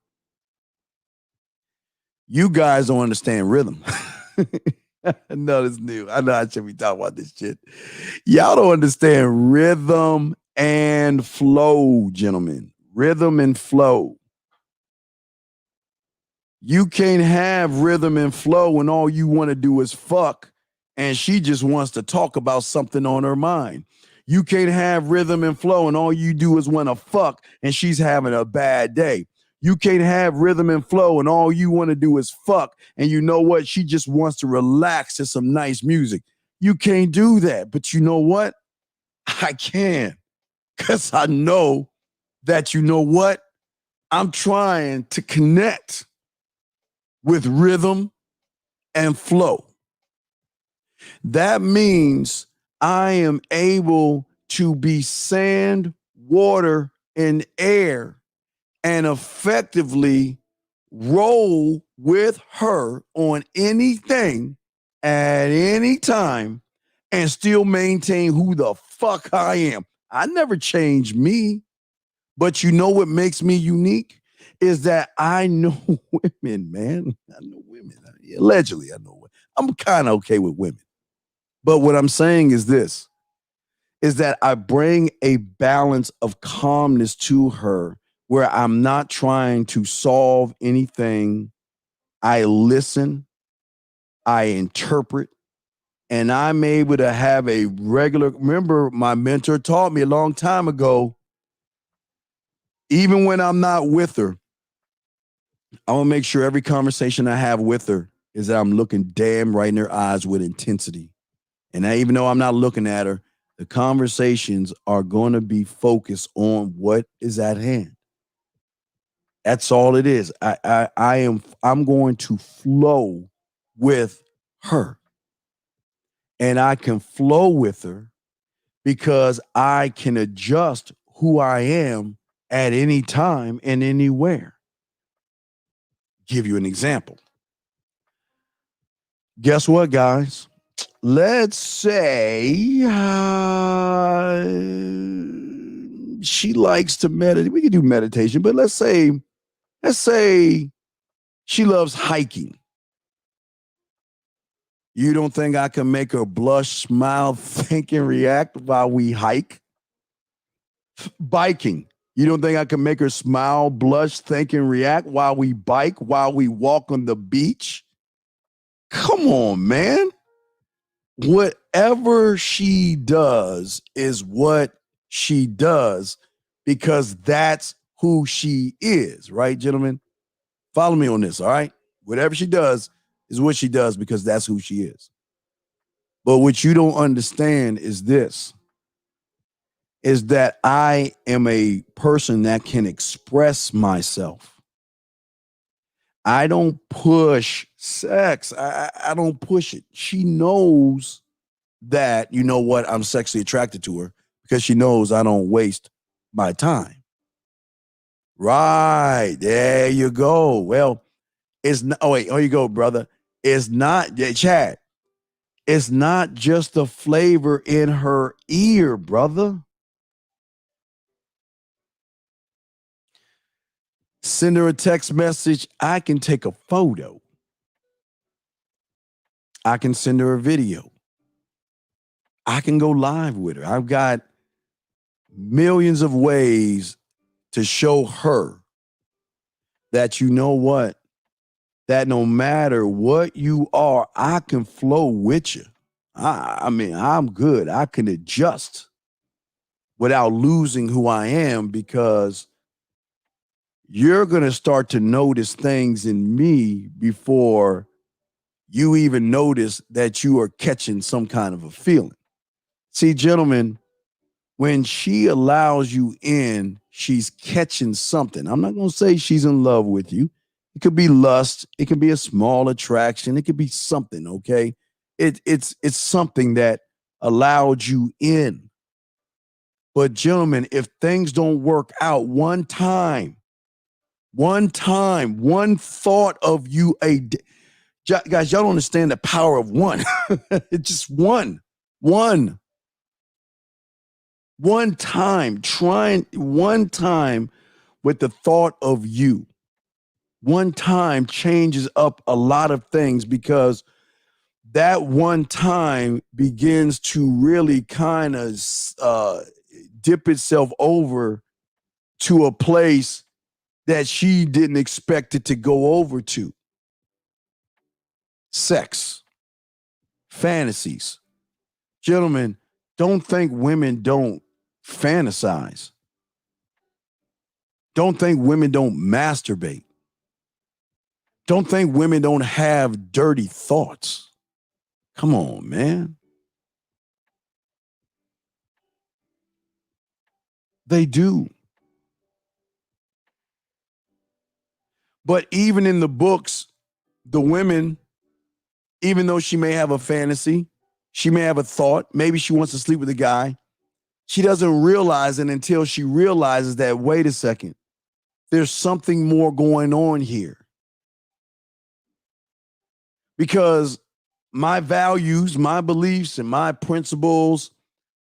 You guys don't understand rhythm. I know this new. I know I should be talking about this shit. Y'all don't understand rhythm and flow, gentlemen. Rhythm and flow. You can't have rhythm and flow when all you want to do is fuck and she just wants to talk about something on her mind. You can't have rhythm and flow and all you do is want to fuck and she's having a bad day. You can't have rhythm and flow and all you want to do is fuck and you know what? She just wants to relax to some nice music. You can't do that. But you know what? I can. Because I know that you know what? I'm trying to connect with rhythm and flow. That means I am able to be sand, water, and air and effectively roll with her on anything at any time and still maintain who the fuck I am. I never change me, but you know what makes me unique is that I know women, man. I know women. Allegedly, I know women. I'm kind of okay with women. But what I'm saying is this, is that I bring a balance of calmness to her where I'm not trying to solve anything. I listen, I interpret, and I'm able to have a regular, remember my mentor taught me a long time ago, even when I'm not with her, I want to make sure every conversation I have with her is that I'm looking damn right in her eyes with intensity. And even though I'm not looking at her, the conversations are going to be focused on what is at hand. That's all it is. I'm going to flow with her. And I can flow with her because I can adjust who I am at any time and anywhere. Give you an example. Guess what, guys? Let's say she likes to meditate. We can do meditation, but let's say she loves hiking. You don't think I can make her blush, smile, think, and react while we hike? Biking. You don't think I can make her smile, blush, think, and react while we bike, while we walk on the beach? Come on, man. Whatever she does is what she does because that's who she is, right, gentlemen? Follow me on this, all right? Whatever she does is what she does because that's who she is. But what you don't understand is this, is that I am a person that can express myself. I don't push sex. I don't push it. She knows that, you know what, I'm sexually attracted to her because she knows I don't waste my time. Right. There you go. Well, it's not, oh, wait, here you go, brother. It's not, Chad, it's not just the flavor in her ear, brother. Send her a text message. I can take a photo. I can send her a video. I can go live with her. I've got millions of ways to show her that, you know what, that no matter what you are, I can flow with you. I mean, I'm good. I can adjust without losing who I am because you're going to start to notice things in me before you even notice that you are catching some kind of a feeling. See, gentlemen, when she allows you in, she's catching something. I'm not going to say she's in love with you. It could be lust. It could be a small attraction. It could be something, okay? It's something that allowed you in. But gentlemen, if things don't work out one time, one thought of you, guys, y'all don't understand the power of one. It's just one time with the thought of you. One time changes up a lot of things, because that one time begins to really kind of dip itself over to a place that she didn't expect it to go over to. Sex, fantasies. Gentlemen, don't think women don't fantasize. Don't think women don't masturbate. Don't think women don't have dirty thoughts. Come on, man. They do. But even in the books, the women, even though she may have a fantasy, she may have a thought, maybe she wants to sleep with a guy, she doesn't realize it until she realizes that, wait a second, there's something more going on here. Because my values, my beliefs, and my principles,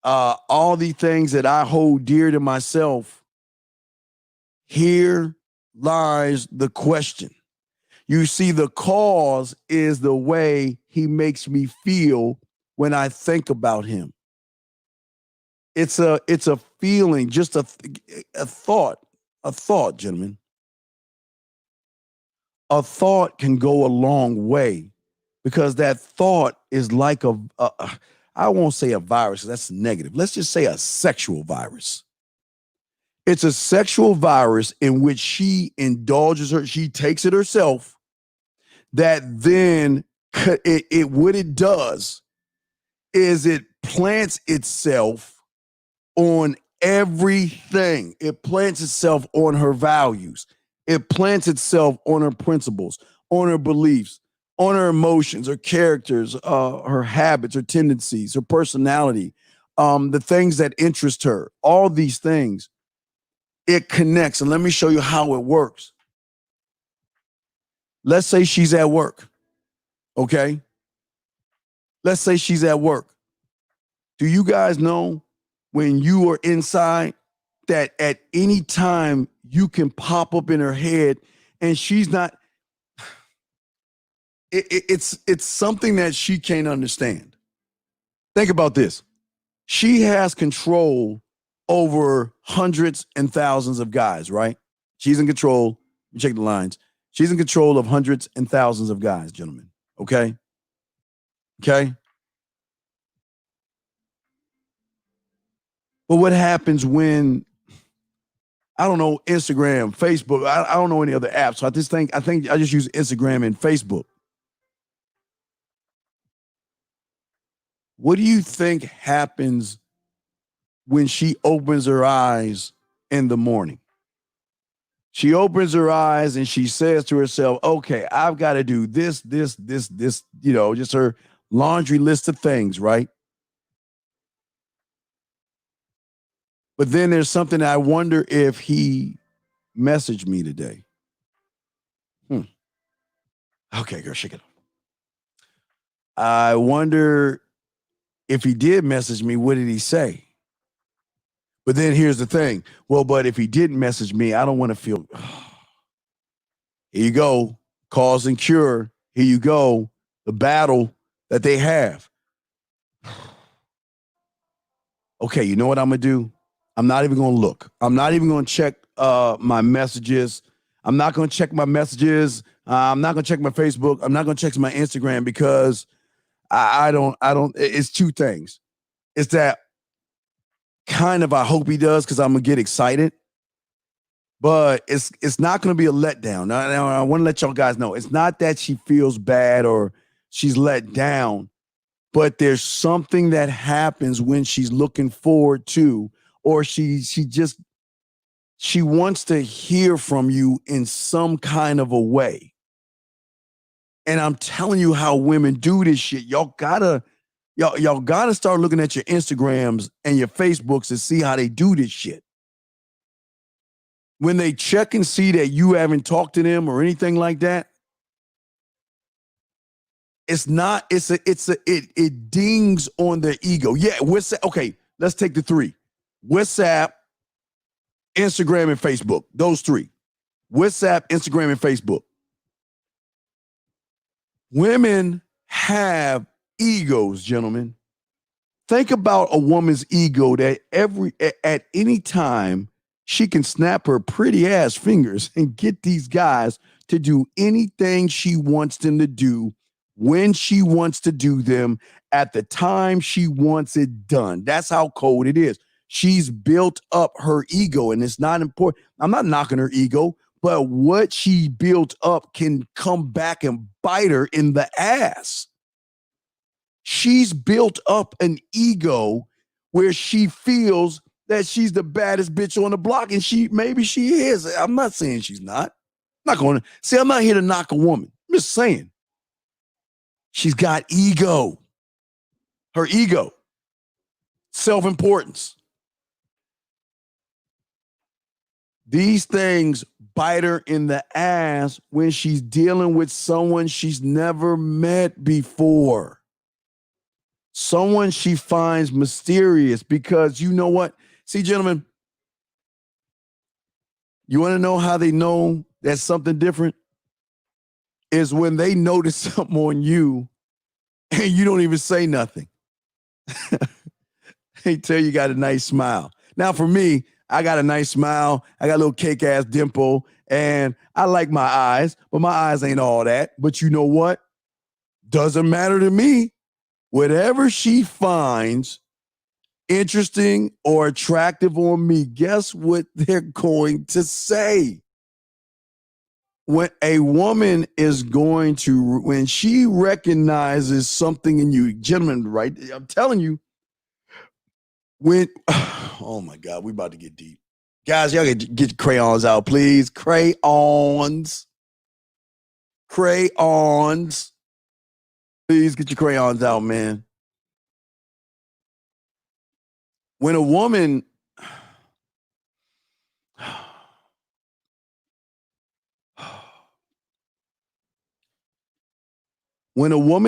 all the things that I hold dear to myself, here lies the question. You see, the cause is the way he makes me feel when I think about him. It's a feeling, just a thought, gentlemen. A thought can go a long way, because that thought is like I won't say a virus, that's negative. Let's just say a sexual virus. It's a sexual virus in which she indulges her, she takes it herself, that then what it does is it plants itself on everything. It plants itself on her values. It plants itself on her principles, on her beliefs, on her emotions, her characters, her habits, her tendencies, her personality, the things that interest her, all these things. It connects. And let me show you how it works. Let's say she's at work, okay? Let's say she's at work. Do you guys know when you are inside that at any time you can pop up in her head and she's not, it's something that she can't understand. Think about this. She has control over hundreds and thousands of guys, right? She's in control. You check the lines. She's in control of hundreds and thousands of guys, gentlemen. Okay? Okay? But what happens when, I don't know, Instagram, Facebook, I don't know any other apps. So I think I just use Instagram and Facebook. What do you think happens when she opens her eyes in the morning? She opens her eyes and she says to herself, okay, I've got to do this, just her laundry list of things, right? But then there's something I wonder if he messaged me today. Okay, girl, shake it off. I wonder if he did message me, what did he say? But then here's the thing. Well, but if he didn't message me, I don't want to feel. Here you go. Cause and cure. Here you go. The battle that they have. Okay, you know what I'm going to do? I'm not even going to look. I'm not even going to check my messages. I'm not going to check my messages. I'm not going to check my Facebook. I'm not going to check my Instagram, because I don't, it's two things. It's that kind of, I hope he does, because I'm going to get excited. But it's not going to be a letdown. Now, I want to let y'all guys know, it's not that she feels bad or she's let down, but there's something that happens when she's looking forward to, or she wants to hear from you in some kind of a way. And I'm telling you how women do this shit. Y'all gotta start looking at your Instagrams and your Facebooks to see how they do this shit. When they check and see that you haven't talked to them or anything like that, it dings on their ego. Yeah, okay, let's take the three. WhatsApp, Instagram, and Facebook. Those three. WhatsApp, Instagram, and Facebook. Women have egos, gentlemen. Think about a woman's ego that at any time she can snap her pretty ass fingers and get these guys to do anything she wants them to do, when she wants to do them, at the time she wants it done. That's how cold it is. She's built up her ego, and it's not important. I'm not knocking her ego, but what she built up can come back and bite her in the ass. She's built up an ego where she feels that she's the baddest bitch on the block, and maybe she is. I'm not saying she's not. I'm not here to knock a woman. I'm just saying she's got ego. Her ego, self-importance. These things bite her in the ass when she's dealing with someone she's never met before. Someone she finds mysterious, because you know what? See, gentlemen, you want to know how they know that's something different? Is when they notice something on you and you don't even say nothing. They tell you got a nice smile. Now, for me, I got a nice smile. I got a little cake ass dimple, and I like my eyes, but my eyes ain't all that. But you know what? Doesn't matter to me. Whatever she finds interesting or attractive on me, guess what they're going to say? When a woman is going to, when she recognizes something in you, gentlemen, right? I'm telling you, oh my God, we about to get deep. Guys, y'all get your crayons out, please. Crayons. Please get your crayons out, man. When a woman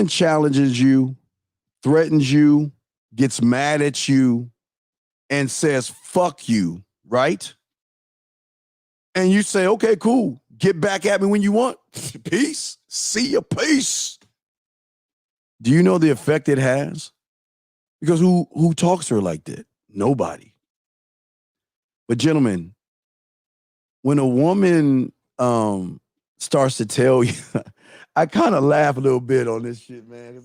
challenges you, threatens you, gets mad at you, and says, fuck you, right? And you say, okay, cool. Get back at me when you want. Peace. See ya. Peace. Do you know the effect it has? Because who talks to her like that? Nobody. But gentlemen, when a woman starts to tell you, I kind of laugh a little bit on this shit, man.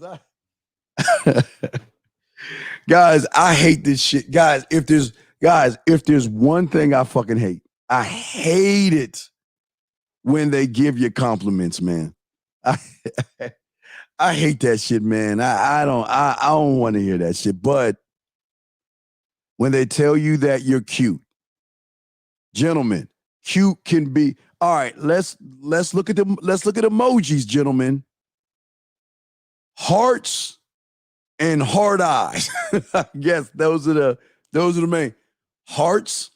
Guys, I hate this shit. Guys, if there's one thing I fucking hate, I hate it when they give you compliments, man. I hate that shit, man. I don't want to hear that shit. But when they tell you that you're cute, gentlemen, cute can be all right. Let's look at emojis, gentlemen. Hearts and heart eyes. I guess those are the main. Hearts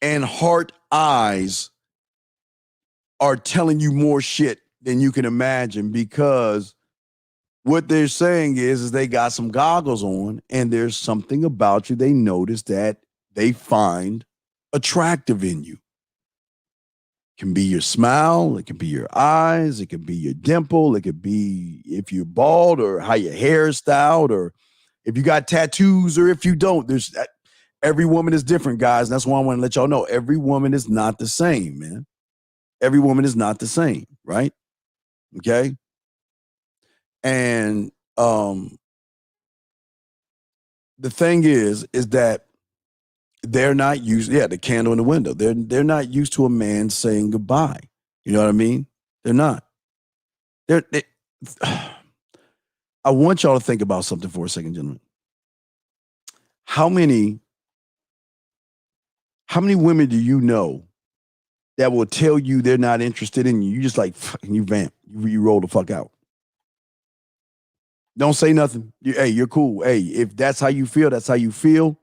and heart eyes are telling you more shit than you can imagine, because what they're saying is they got some goggles on and there's something about you they notice that they find attractive in you. It can be your smile, it can be your eyes, it can be your dimple, it could be if you're bald or how your hair is styled, or if you got tattoos or if you don't. Every woman is different, guys. And that's why I want to let y'all know every woman is not the same, man. Every woman is not the same, right? Okay. And the thing is that they're not used. Yeah, the candle in the window. They're not used to a man saying goodbye. You know what I mean? They're not. They I want y'all to think about something for a second, gentlemen. How many women do you know that will tell you they're not interested in you? You just like fucking you vamp. You roll the fuck out. Don't say nothing. Hey, you're cool. Hey, if that's how you feel, that's how you feel.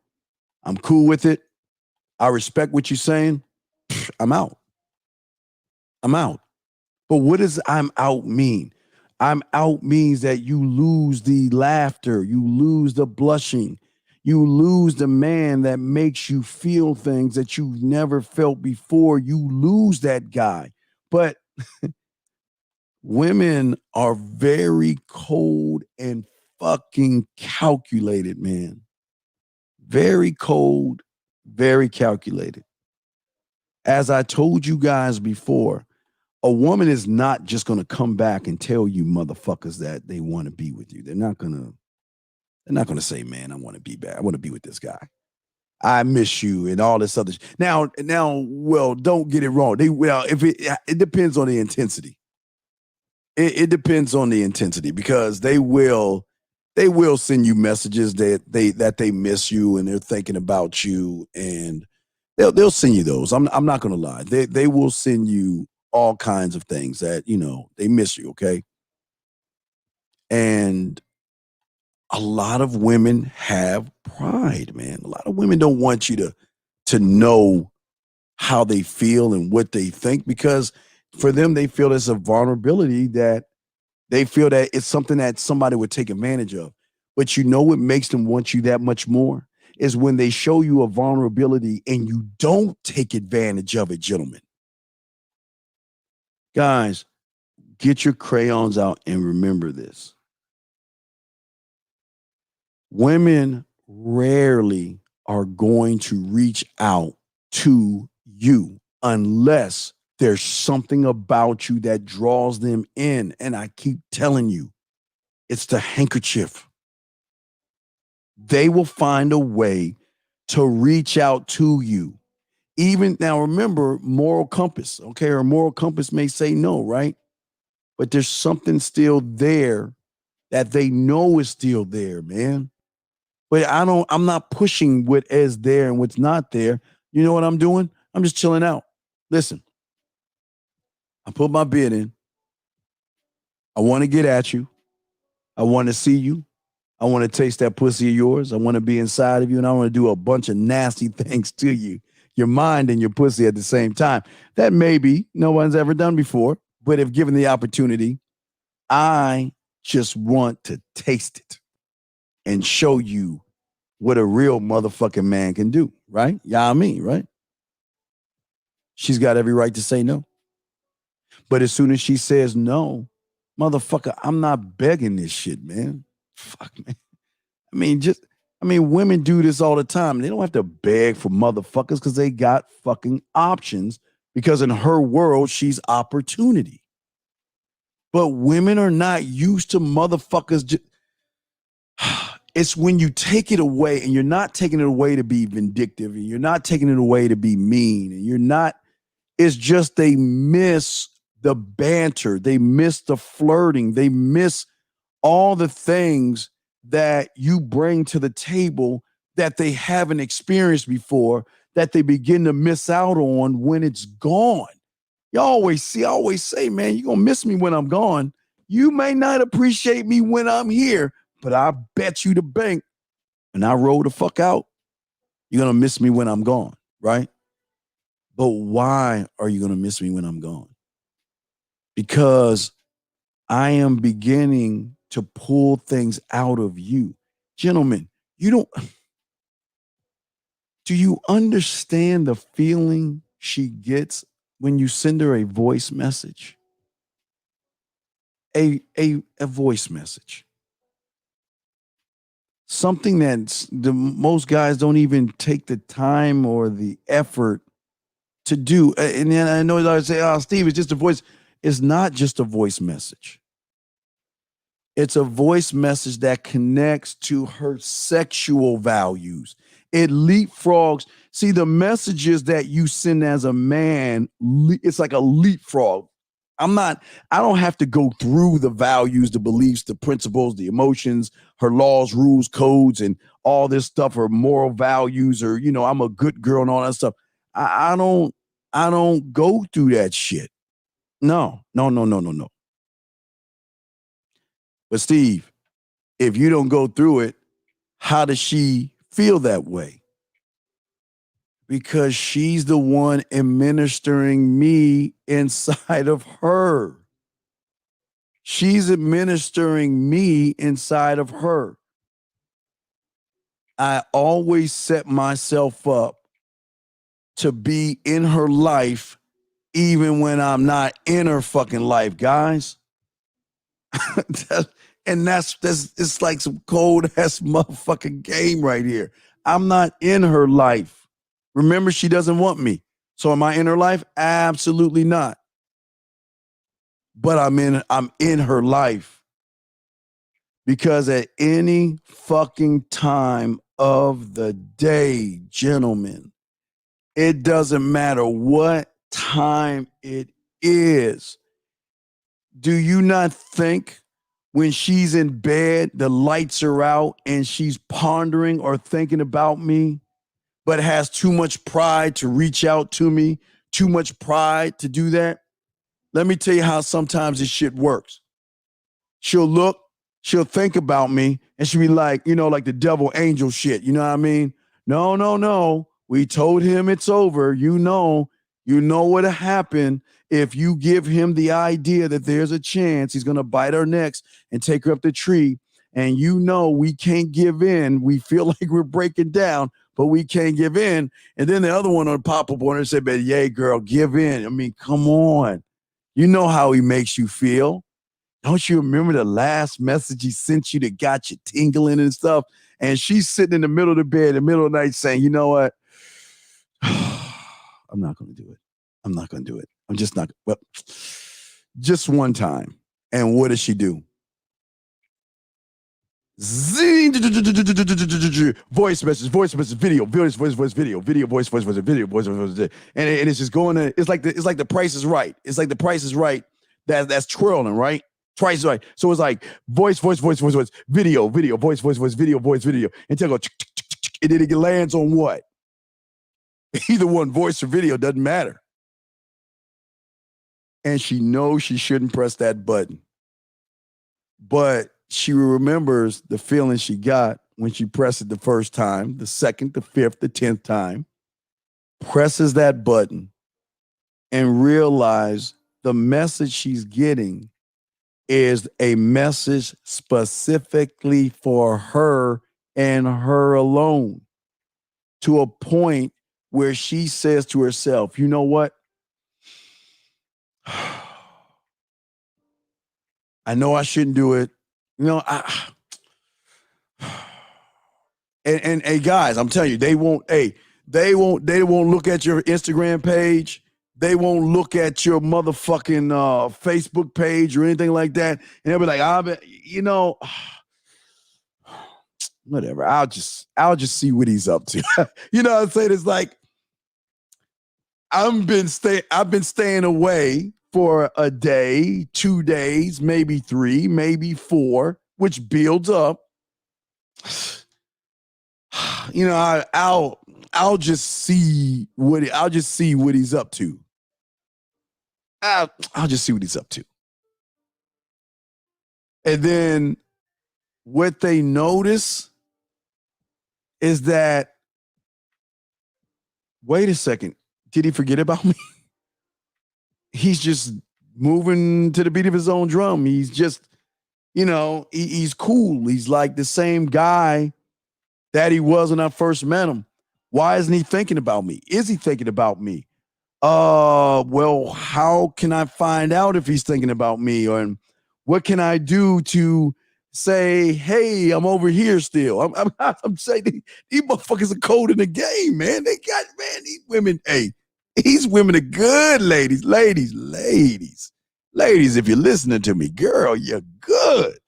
I'm cool with it. I respect what you're saying. I'm out. I'm out. But what does I'm out mean? I'm out means that you lose the laughter, you lose the blushing, you lose the man that makes you feel things that you've never felt before. You lose that guy. But women are very cold and fucking calculated, man. Very cold, very calculated. As I told you guys before, a woman is not just going to come back and tell you motherfuckers that they want to be with you. They're not going to say, man, I want to be back. I want to be with this guy. I miss you and all this other. Now, well, don't get it wrong. If it depends on the intensity. It depends on the intensity because they will send you messages that they miss you and they're thinking about you and they'll send you those. I'm not going to lie. They will send you all kinds of things that, you know, they miss you, okay? And a lot of women have pride, man. A lot of women don't want you to know how they feel and what they think because for them, they feel it's a vulnerability that they feel that it's something that somebody would take advantage of. But you know what makes them want you that much more is when they show you a vulnerability and you don't take advantage of it, gentlemen. Guys, get your crayons out and remember this. Women rarely are going to reach out to you unless there's something about you that draws them in. And I keep telling you, it's the handkerchief. They will find a way to reach out to you. Even now, remember, moral compass, okay? Or moral compass may say no, right? But there's something still there that they know is still there, man. But I'm not pushing what is there and what's not there. You know what I'm doing? I'm just chilling out. Listen, I put my bid in. I want to get at you. I want to see you. I want to taste that pussy of yours. I want to be inside of you, and I want to do a bunch of nasty things to you, your mind and your pussy at the same time. That maybe no one's ever done before, but if given the opportunity, I just want to taste it and show you what a real motherfucking man can do, right? Yeah, I mean, right? She's got every right to say no. But as soon as she says no, motherfucker, I'm not begging this shit, man. Fuck, man. Women do this all the time. They don't have to beg for motherfuckers because they got fucking options because in her world, she's opportunity. But women are not used to motherfuckers. It's when you take it away and you're not taking it away to be vindictive and you're not taking it away to be mean and you're not, it's just they miss the banter. They miss the flirting. They miss all the things that you bring to the table that they haven't experienced before, that they begin to miss out on when it's gone. I always say, man, you're going to miss me when I'm gone. You may not appreciate me when I'm here, but I bet you the bank, and I roll the fuck out, you're going to miss me when I'm gone, right? But why are you going to miss me when I'm gone? Because I am beginning to pull things out of you. Gentlemen, do you understand the feeling she gets when you send her a voice message? A voice message. Something that most guys don't even take the time or the effort to do. And then I know I say, oh, Steve, it's just a voice. It's not just a voice message. It's a voice message that connects to her sexual values. It leapfrogs. See, the messages that you send as a man, it's like a leapfrog. I don't have to go through the values, the beliefs, the principles, the emotions, her laws, rules, codes, and all this stuff, her moral values, or, I'm a good girl and all that stuff. I don't go through that shit. No. But Steve, if you don't go through it, how does she feel that way? Because she's the one administering me inside of her. She's administering me inside of her. I always set myself up to be in her life, even when I'm not in her fucking life, guys. That's it's like some cold ass motherfucking game right here. I'm not in her life. Remember, she doesn't want me. So am I in her life? Absolutely not. But I'm in her life. Because at any fucking time of the day, gentlemen, it doesn't matter what time it is. Do you not think when she's in bed, the lights are out and she's pondering or thinking about me, but has too much pride to reach out to me, too much pride to do that? Let me tell you how sometimes this shit works. She'll think about me, and she'll be like, like the devil angel shit. You know what I mean? No. We told him it's over. You know what'll happen if you give him the idea that there's a chance he's going to bite her necks and take her up the tree. And we can't give in. We feel like we're breaking down, but we can't give in. And then the other one will pop up on her and say, "But yay, girl, give in." I mean, come on. You know how he makes you feel. Don't you remember the last message he sent you that got you tingling and stuff? And she's sitting in the middle of the bed in the middle of the night saying, "You know what? I'm not going to do it. I'm not going to do it. I'm just not." Well, just one time. And what does she do? Zing, voice message, video, voice, video, voice, video. And it's just going to, it's like the Price is Right. It's like the Price is Right. That's twirling, right? Price is Right. So it's like voice, video, voice, video. Until it go, and then it lands on what? Either one, voice or video, doesn't matter. And she knows she shouldn't press that button. But she remembers the feeling she got when she pressed it the first time, the second, the fifth, the 10th time, presses that button and realize the message she's getting is a message specifically for her and her alone, to a point where she says to herself, "You know what? I know I shouldn't do it. And hey, guys, I'm telling you, they won't look at your Instagram page. They won't look at your motherfucking Facebook page or anything like that. And they'll be like, whatever. I'll just see what he's up to." You know what I'm saying? It's like, I've been staying away for a day, 2 days, maybe 3, maybe 4, which builds up. I'll just see what he's up to. I'll just see what he's up to. And then what they notice is that, wait a second, did he forget about me? He's just moving to the beat of his own drum. He's just, he's cool. He's like the same guy that he was when I first met him. Why isn't he thinking about me? Is he thinking about me? Well, how can I find out if he's thinking about me? And what can I do to say, hey, I'm over here still? I'm saying these motherfuckers are cold in the game, man. These women, hey, these women are good, ladies. Ladies, if you're listening to me, girl, you're good.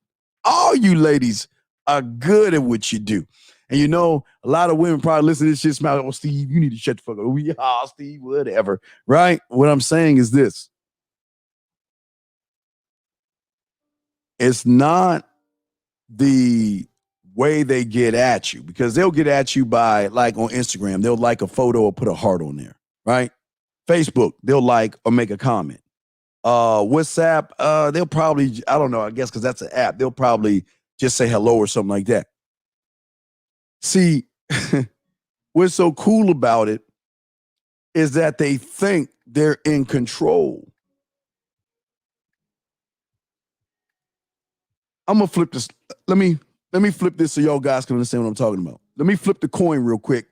all you ladies are good at what you do. And you know, a lot of women probably listen to this shit, smile, oh, Steve, you need to shut the fuck up. Yeah, Steve, whatever. Right? What I'm saying is this. It's not the way they get at you, because they'll get at you by, like, on Instagram, they'll like a photo or put a heart on there, right? Facebook, they'll like or make a comment. WhatsApp, they'll probably, I don't know, I guess because that's an app, they'll probably just say hello or something like that. See, what's so cool about it is that they think they're in control. I'm gonna flip this. Let me flip this so y'all guys can understand what I'm talking about. Let me flip the coin real quick,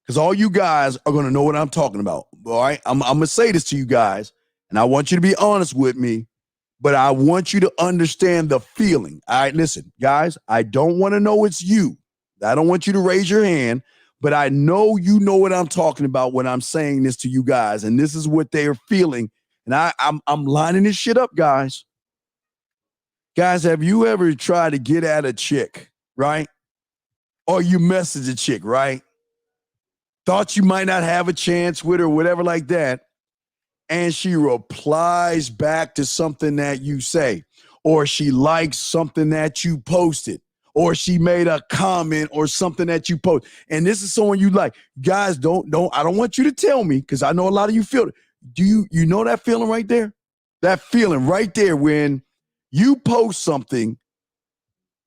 because all you guys are gonna know what I'm talking about. All right, I'm gonna say this to you guys, and I want you to be honest with me, but I want you to understand the feeling. All right, listen, guys, I don't want to know it's you. I don't want you to raise your hand, but I know you know what I'm talking about when I'm saying this to you guys, and this is what they're feeling. And I'm lining this shit up, guys. Guys, have you ever tried to get at a chick, right? Or you message a chick, right? Thought you might not have a chance with her, whatever like that, and she replies back to something that you say, or she likes something that you posted, or she made a comment or something that you post, and this is someone you like. Guys, I don't want you to tell me, because I know a lot of you feel it. Do you know that feeling right there? That feeling right there when you post something,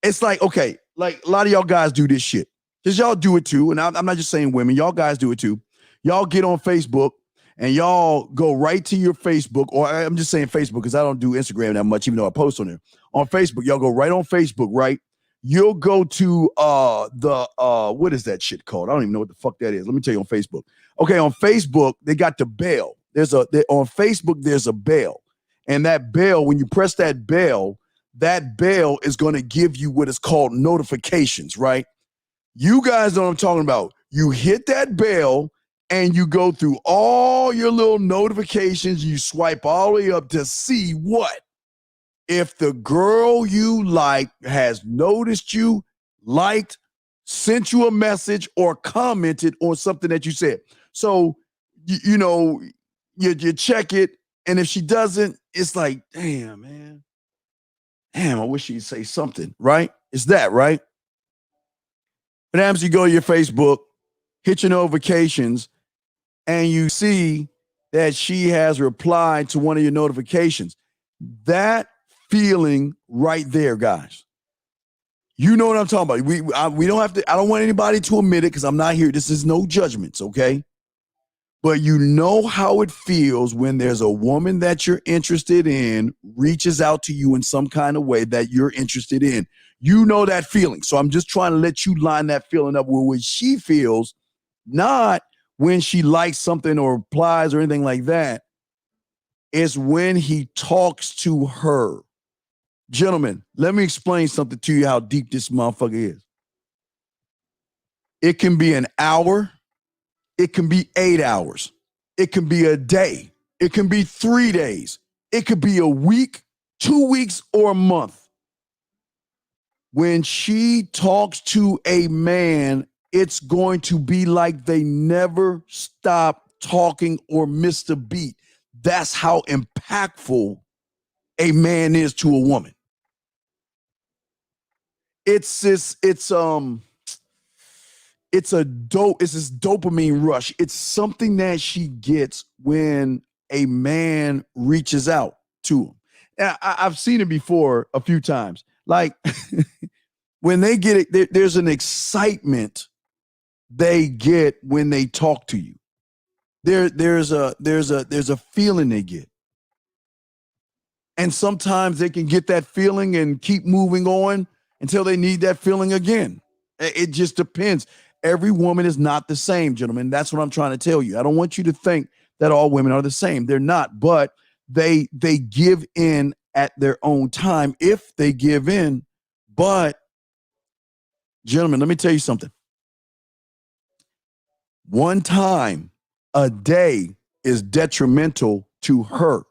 it's like, okay, like a lot of y'all guys do this shit, because y'all do it too, and I'm not just saying women, y'all guys do it too. Y'all get on Facebook, and y'all go right to your Facebook, or I'm just saying Facebook because I don't do Instagram that much, even though I post on there. On Facebook, y'all go right on Facebook, right? You'll go to what is that shit called? I don't even know what the fuck that is. Let me tell you on Facebook. Okay, on Facebook, they got the bell. On Facebook, there's a bell. And that bell, when you press that bell is going to give you what is called notifications, right? You guys know what I'm talking about. You hit that bell and you go through all your little notifications. You swipe all the way up to see what? If the girl you like has noticed you, liked, sent you a message, or commented on something that you said. So, you check it, and if she doesn't, it's like, damn, man. Damn, I wish she'd say something, right? It's that, right? What happens, you go to your Facebook, hit your notifications, and you see that she has replied to one of your notifications. That feeling right there, guys. You know what I'm talking about. We don't have to, I don't want anybody to admit it because I'm not here. This is no judgments, okay? But you know how it feels when there's a woman that you're interested in reaches out to you in some kind of way that you're interested in. You know that feeling. So I'm just trying to let you line that feeling up with what she feels, not when she likes something or replies or anything like that. It's when he talks to her. Gentlemen, let me explain something to you how deep this motherfucker is. It can be an hour. It can be 8 hours. It can be a day. It can be 3 days. It could be a week, 2 weeks, or a month. When she talks to a man, it's going to be like they never stop talking or missed a beat. That's how impactful a man is to a woman. It's this dopamine rush. It's something that she gets when a man reaches out to him. And I've seen it before a few times. Like when they get it, there's an excitement they get when they talk to you. There's a feeling they get. And sometimes they can get that feeling and keep moving on until they need that feeling again. It just depends. Every woman is not the same, gentlemen. That's what I'm trying to tell you. I don't want you to think that all women are the same. They're not, but they give in at their own time if they give in. But, gentlemen, let me tell you something. One time a day is detrimental to her.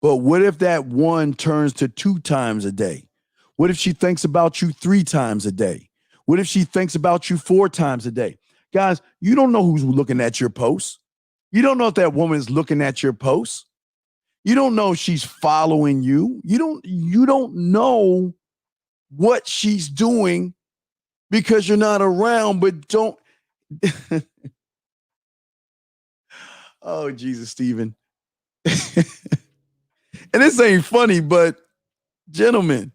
But what if that one turns to 2 times a day? What if she thinks about you 3 times a day? What if she thinks about you 4 times a day? Guys, you don't know who's looking at your posts. You don't know if that woman is looking at your posts. You don't know if she's following you. You don't know what she's doing because you're not around, but don't. Oh, Jesus, Stephen. And this ain't funny, but gentlemen,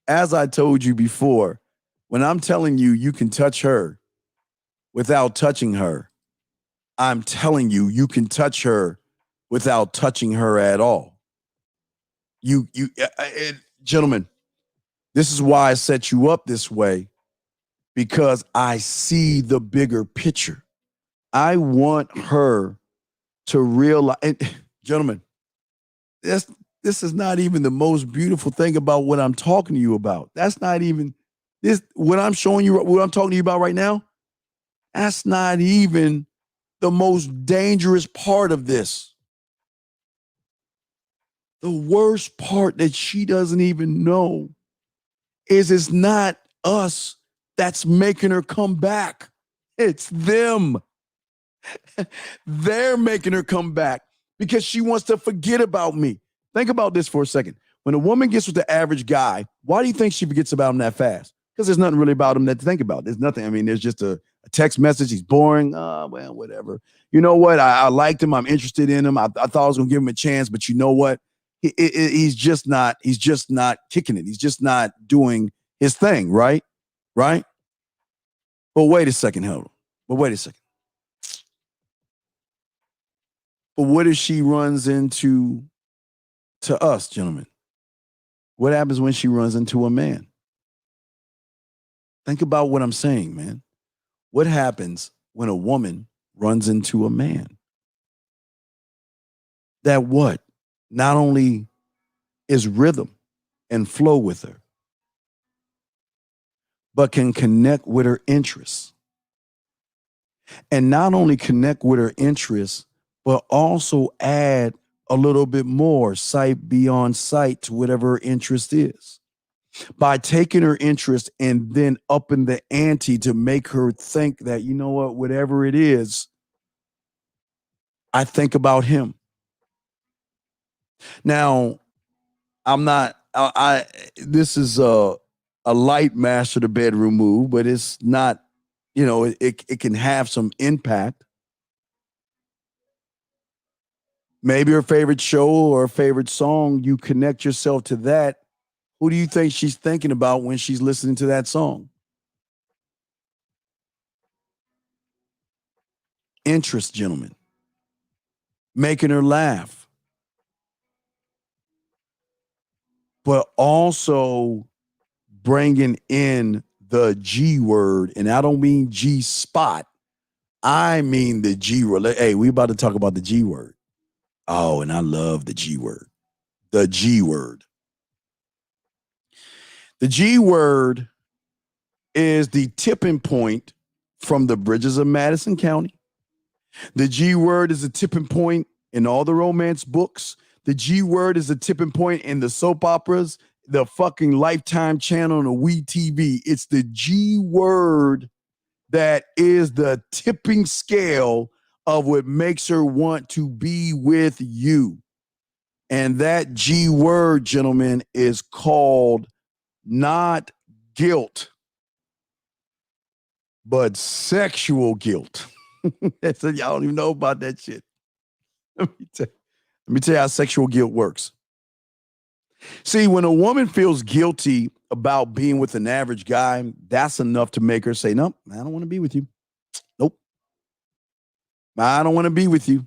as I told you before, when I'm telling you you can touch her without touching her, I'm telling you you can touch her without touching her at all. Gentlemen, this is why I set you up this way, because I see the bigger picture. I want her to realize, and gentlemen, this is not even the most beautiful thing about what I'm talking to you about. That's not even this. What I'm showing you, what I'm talking to you about right now, that's not even the most dangerous part of this. The worst part that she doesn't even know is it's not us that's making her come back. It's them. They're making her come back because she wants to forget about me. Think about this for a second. When a woman gets with the average guy, why do you think she forgets about him that fast? Because there's nothing really about him that to think about. There's nothing. I mean, there's just a text message. He's boring. Well, whatever. You know what? I liked him. I'm interested in him. I thought I was going to give him a chance, but you know what? He's just not kicking it. He's just not doing his thing, right? Right? But wait a second, Harold. But wait a second. But what if she runs into us, gentlemen? What happens when she runs into a man? Think about what I'm saying, man. What happens when a woman runs into a man? That what? Not only is rhythm and flow with her, but can connect with her interests. And not only connect with her interests, but also add a little bit more sight beyond sight to whatever her interest is. By taking her interest and then upping the ante to make her think that, you know what, whatever it is, I think about him. Now, I'm not, this is a light master the bedroom move, but it's not, it can have some impact. Maybe her favorite show or her favorite song, you connect yourself to that. Who do you think she's thinking about when she's listening to that song? Interest, gentlemen. Making her laugh. But also bringing in the G word. And I don't mean G spot. I mean the G word. Hey, we about to talk about the G word. Oh, and I love the G word. The G word. The G word is the tipping point from the bridges of Madison County. The G word is a tipping point in all the romance books. The G word is a tipping point in the soap operas, the fucking Lifetime channel and the WeTV. It's the G word that is the tipping scale of what makes her want to be with you. And that G word, gentlemen, is called not guilt, but sexual guilt. So y'all don't even know about that shit. Let me tell you how sexual guilt works. See, when a woman feels guilty about being with an average guy, that's enough to make her say, nope, I don't want to be with you. Nope. I don't want to be with you.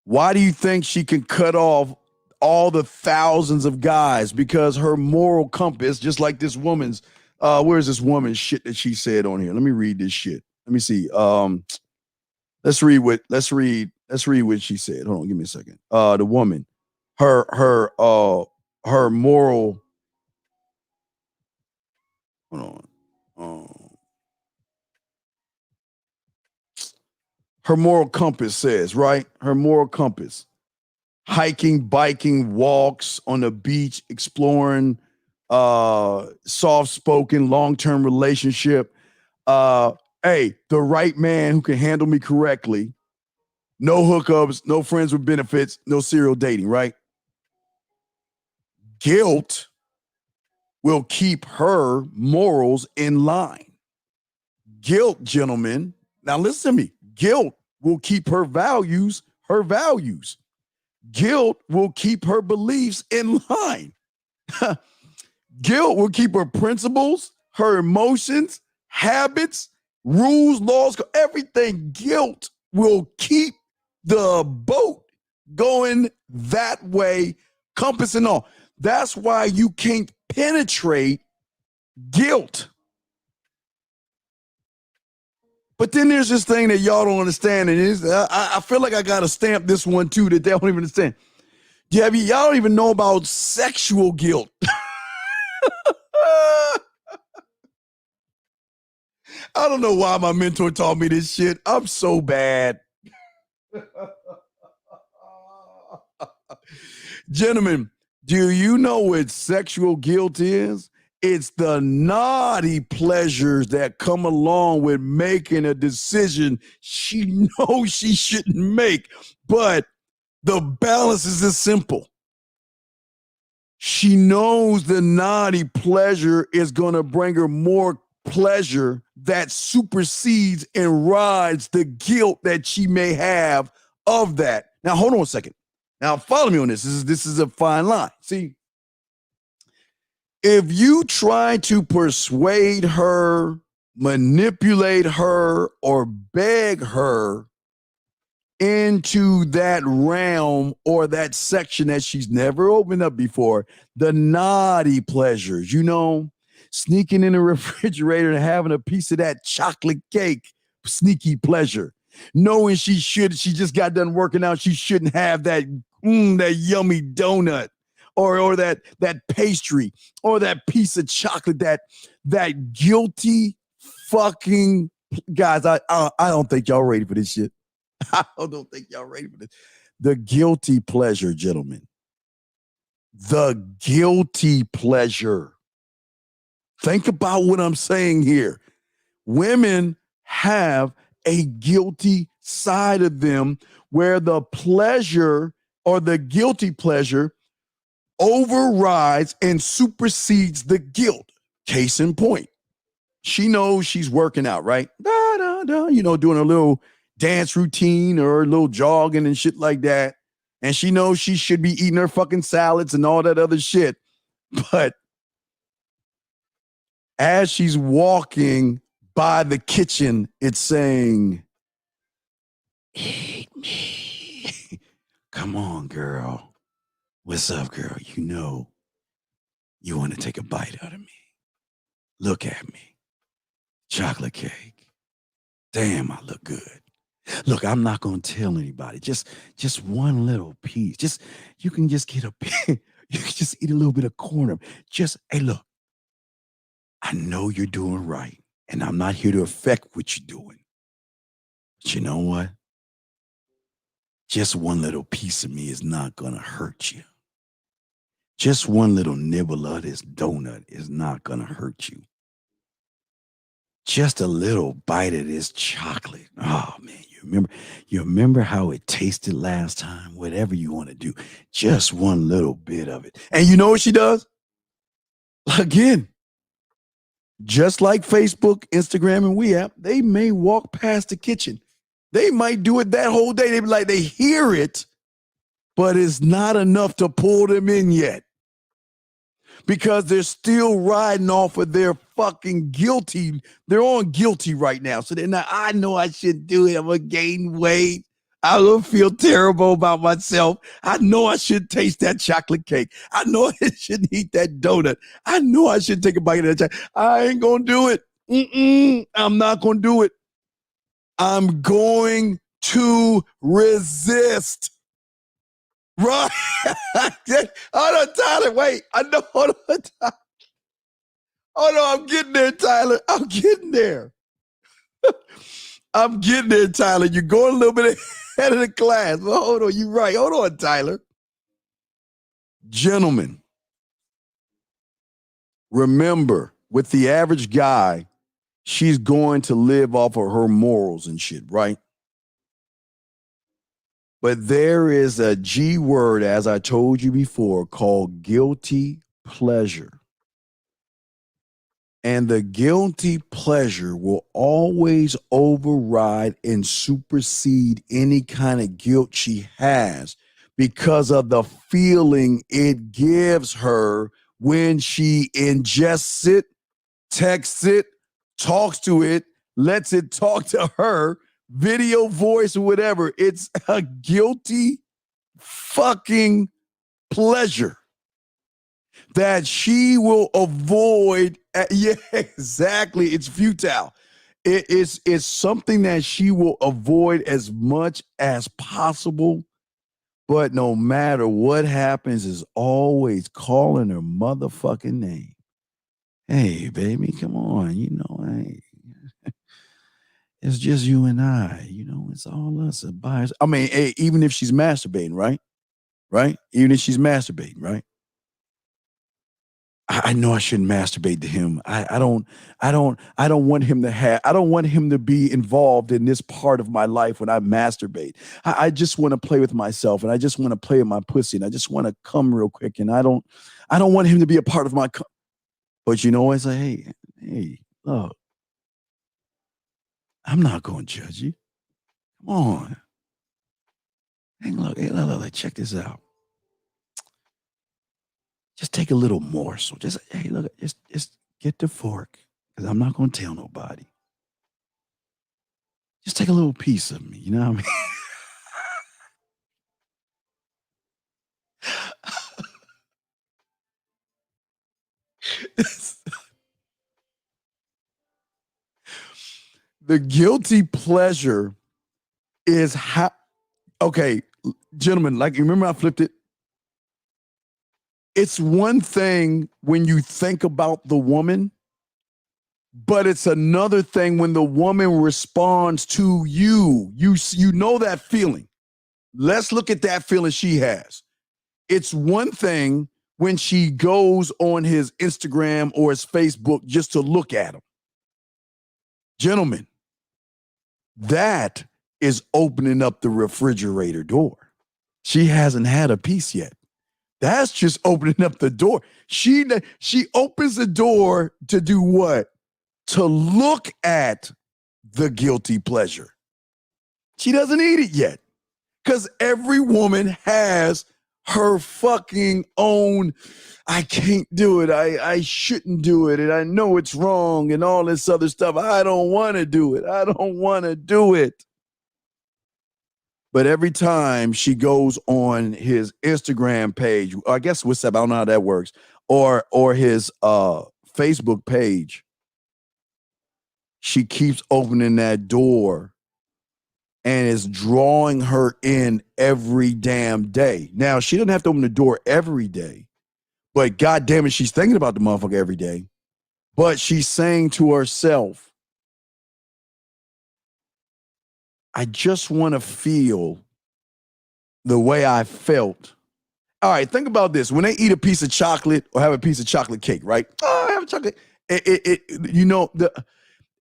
Why do you think she can cut off all the thousands of guys? Because her moral compass, just like this woman's, where's this woman's shit that she said on here? Let me read this shit. Let me see. Let's read what she said. Hold on, give me a second. The woman, her moral. Hold on. Her moral compass says, right? Her moral compass. Hiking, biking, walks on the beach, exploring soft-spoken, long-term relationship. Hey, the right man who can handle me correctly. No hookups, no friends with benefits, no serial dating, right? Guilt will keep her morals in line. Guilt, gentlemen, now listen to me. Guilt will keep her values. Guilt will keep her beliefs in line. Guilt will keep her principles, her emotions, habits, rules, laws, everything. Guilt will keep the boat going that way, compass and all. That's why you can't penetrate guilt. But then there's this thing that y'all don't understand, and I feel like I got to stamp this one too that they don't even understand. Yeah, y'all don't even know about sexual guilt. I don't know why my mentor taught me this shit. I'm so bad. Gentlemen, do you know what sexual guilt is? It's the naughty pleasures that come along with making a decision she knows she shouldn't make. But the balance is this simple. She knows the naughty pleasure is going to bring her more pleasure that supersedes and rides the guilt that she may have of that. Now, hold on a second. Now, follow me on this. This is a fine line. See, if you try to persuade her, manipulate her, or beg her into that realm or that section that she's never opened up before, the naughty pleasures, sneaking in the refrigerator and having a piece of that chocolate cake, sneaky pleasure. Knowing she just got done working out, she shouldn't have that yummy donut or that pastry or that piece of chocolate, that guilty fucking guys. I don't think y'all ready for this shit. I don't think y'all ready for this. The guilty pleasure, gentlemen. The guilty pleasure. Think about what I'm saying here. Women have a guilty side of them where the pleasure or the guilty pleasure overrides and supersedes the guilt. Case in point, she knows she's working out, right? Doing a little dance routine or a little jogging and shit like that. And she knows she should be eating her fucking salads and all that other shit. But as she's walking by the kitchen, it's saying, eat me. Come on, girl. What's up, girl? You want to take a bite out of me. Look at me. Chocolate cake. Damn, I look good. Look, I'm not going to tell anybody. Just one little piece. You can just get a piece. You can just eat a little bit of corn. Hey, look. I know you're doing right, and I'm not here to affect what you're doing. But you know what? Just one little piece of me is not going to hurt you. Just one little nibble of this donut is not going to hurt you. Just a little bite of this chocolate. Oh, man, you remember how it tasted last time? Whatever you want to do, just one little bit of it. And you know what she does? Again, just like Facebook, Instagram, and WeApp, they may walk past the kitchen. They might do it that whole day. They be like, they hear it, but it's not enough to pull them in yet. Because they're still riding off of their fucking guilty. They're on guilty right now. So they're not, I know I shouldn't do it. I'm going to gain weight. I will feel terrible about myself. I know I should taste that chocolate cake. I know I shouldn't eat that donut. I know I should take a bite of that chocolate. I ain't going to do it. I'm not going to do it. I'm going to resist. Right. Hold on, Tyler. Wait. I know. Hold on, Tyler. Oh, no, I'm getting there, Tyler. I'm getting there. I'm getting there, Tyler. You're going a little bit ahead of the class. Well, hold on. You're right. Hold on, Tyler. Gentlemen, Remember, with the average guy, she's going to live off of her morals and shit, right? But there is a G word, as I told you before, called guilty pleasure. And the guilty pleasure will always override and supersede any kind of guilt she has because of the feeling it gives her when she ingests it, texts it, talks to it, lets it talk to her, video, voice, or whatever. It's a guilty fucking pleasure that she will avoid. Yeah, exactly. It's futile. It's something that she will avoid as much as possible. But no matter what happens, is always calling her motherfucking name. Hey, baby, come on. Hey, it's just you and I. It's all us. I mean, hey, even if she's masturbating, right? Right? Even if she's masturbating, right? I know I shouldn't masturbate to him. I don't want him to be involved in this part of my life when I masturbate. I just want to play with myself, and I just want to play with my pussy, and I just want to come real quick, and I don't want him to be a part of my but I say, hey, look, I'm not going to judge you. Come on. Hey, look, check this out. Just take a little morsel. Just get the fork, because I'm not going to tell nobody. Just take a little piece of me. You know what I mean? The guilty pleasure is how. Okay, gentlemen, like, you remember I flipped it? It's one thing when you think about the woman, but it's another thing when the woman responds to you. You know that feeling. Let's look at that feeling she has. It's one thing when she goes on his Instagram or his Facebook just to look at him. Gentlemen, that is opening up the refrigerator door. She hasn't had a piece yet. That's just opening up the door. She opens the door to do what? To look at the guilty pleasure. She doesn't eat it yet, because every woman has her fucking own, I can't do it, I shouldn't do it, and I know it's wrong, and all this other stuff. I don't want to do it. I don't want to do it. But every time she goes on his Instagram page, I guess WhatsApp, I don't know how that works, or his Facebook page, she keeps opening that door and is drawing her in every damn day. Now, she doesn't have to open the door every day, but God damn it, she's thinking about the motherfucker every day. But she's saying to herself, I just want to feel the way I felt. All right, think about this. When they eat a piece of chocolate or have a piece of chocolate cake, right? Oh, I have a chocolate.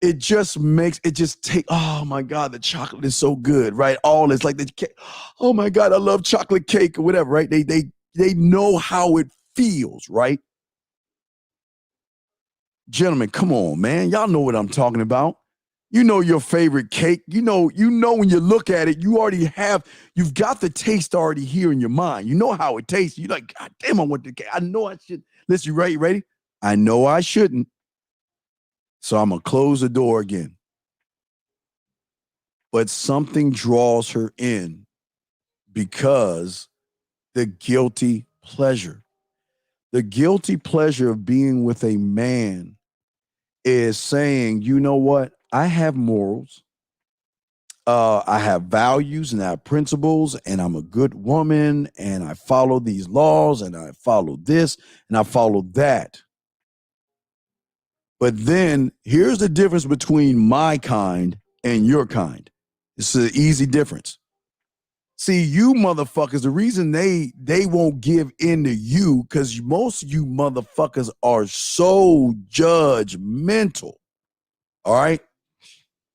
It just take, oh my God, the chocolate is so good, right? All is like the cake. Oh my God, I love chocolate cake or whatever, right? They know how it feels, right? Gentlemen, come on, man. Y'all know what I'm talking about. You know your favorite cake. You know when you look at it, you've got the taste already here in your mind. You know how it tastes. You're like, God damn, I want the cake. I know I should. Listen, you ready? I know I shouldn't. So I'm going to close the door again. But something draws her in because the guilty pleasure. The guilty pleasure of being with a man is saying, you know what? I have morals. I have values and I have principles, and I'm a good woman, and I follow these laws, and I follow this, and I follow that. But then here's the difference between my kind and your kind. It's an easy difference. See, you motherfuckers, the reason they won't give in to you, because most of you motherfuckers are so judgmental. All right.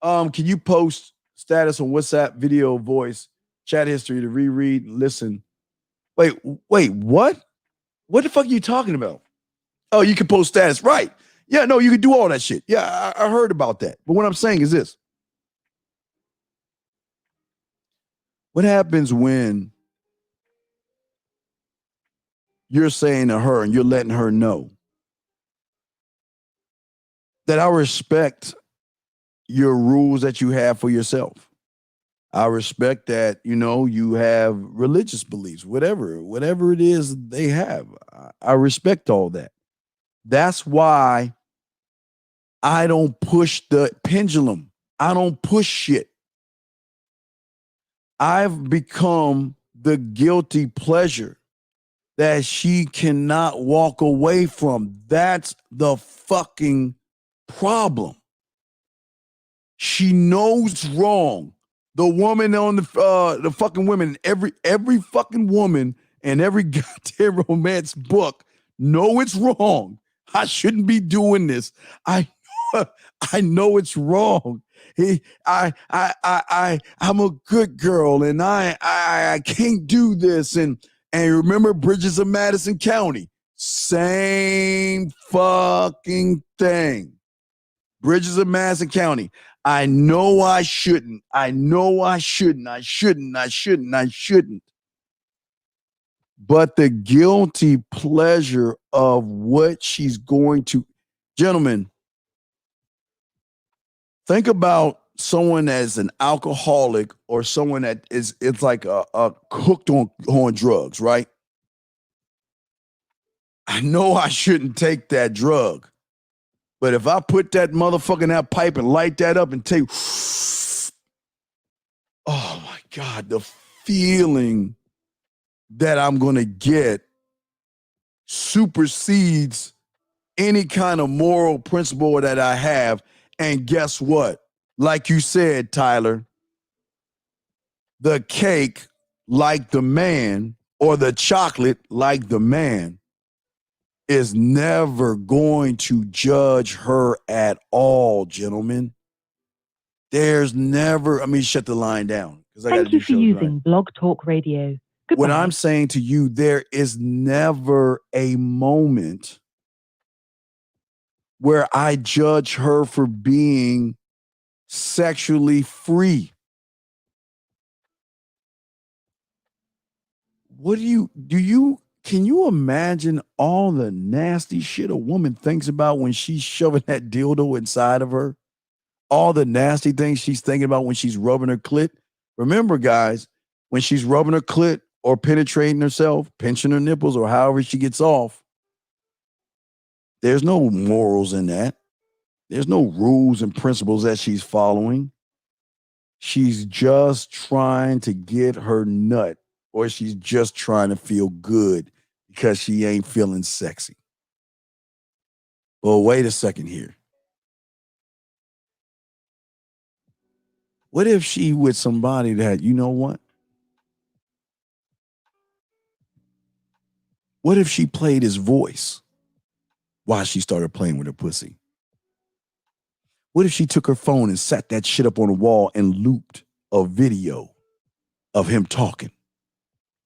Can you post status on WhatsApp, video, voice, chat history to reread, listen? Wait, what? What the fuck are you talking about? Oh, you can post status, right? Yeah, no, you can do all that shit. Yeah, I heard about that. But what I'm saying is this. What happens when you're saying to her and you're letting her know that I respect your rules that you have for yourself? I respect that, you have religious beliefs, whatever it is they have. I respect all that. That's why I don't push the pendulum. I don't push shit. I've become the guilty pleasure that she cannot walk away from. That's the fucking problem. She knows wrong. The woman on the fucking women, every fucking woman and every goddamn romance book know it's wrong. I shouldn't be doing this. I know it's wrong. I'm a good girl and I can't do this. And remember Bridges of Madison County, same fucking thing. Bridges of Madison County. I know I shouldn't. I know I shouldn't. I shouldn't. But the guilty pleasure of what she's going to, gentlemen, think about someone as an alcoholic or someone that it's like a hooked on drugs, right? I know I shouldn't take that drug. But if I put that motherfucker in that pipe and light that up and take, oh my God, the feeling that I'm going to get supersedes any kind of moral principle that I have. And guess what? Like you said, Tyler, the cake like the man or the chocolate like the man is never going to judge her at all, gentlemen. There's never, shut the line down. Thank you for using Blog Talk Radio. Goodbye. What I'm saying to you, there is never a moment where I judge her for being sexually free. Can you imagine all the nasty shit a woman thinks about when she's shoving that dildo inside of her? All the nasty things she's thinking about when she's rubbing her clit. Remember, guys, when she's rubbing her clit or penetrating herself, pinching her nipples, or however she gets off, there's no morals in that. There's no rules and principles that she's following. She's just trying to get her nut, or she's just trying to feel good because she ain't feeling sexy. Well, wait a second here. What if she with somebody that, you know what? What if she played his voice while she started playing with her pussy? What if she took her phone and sat that shit up on the wall and looped a video of him talking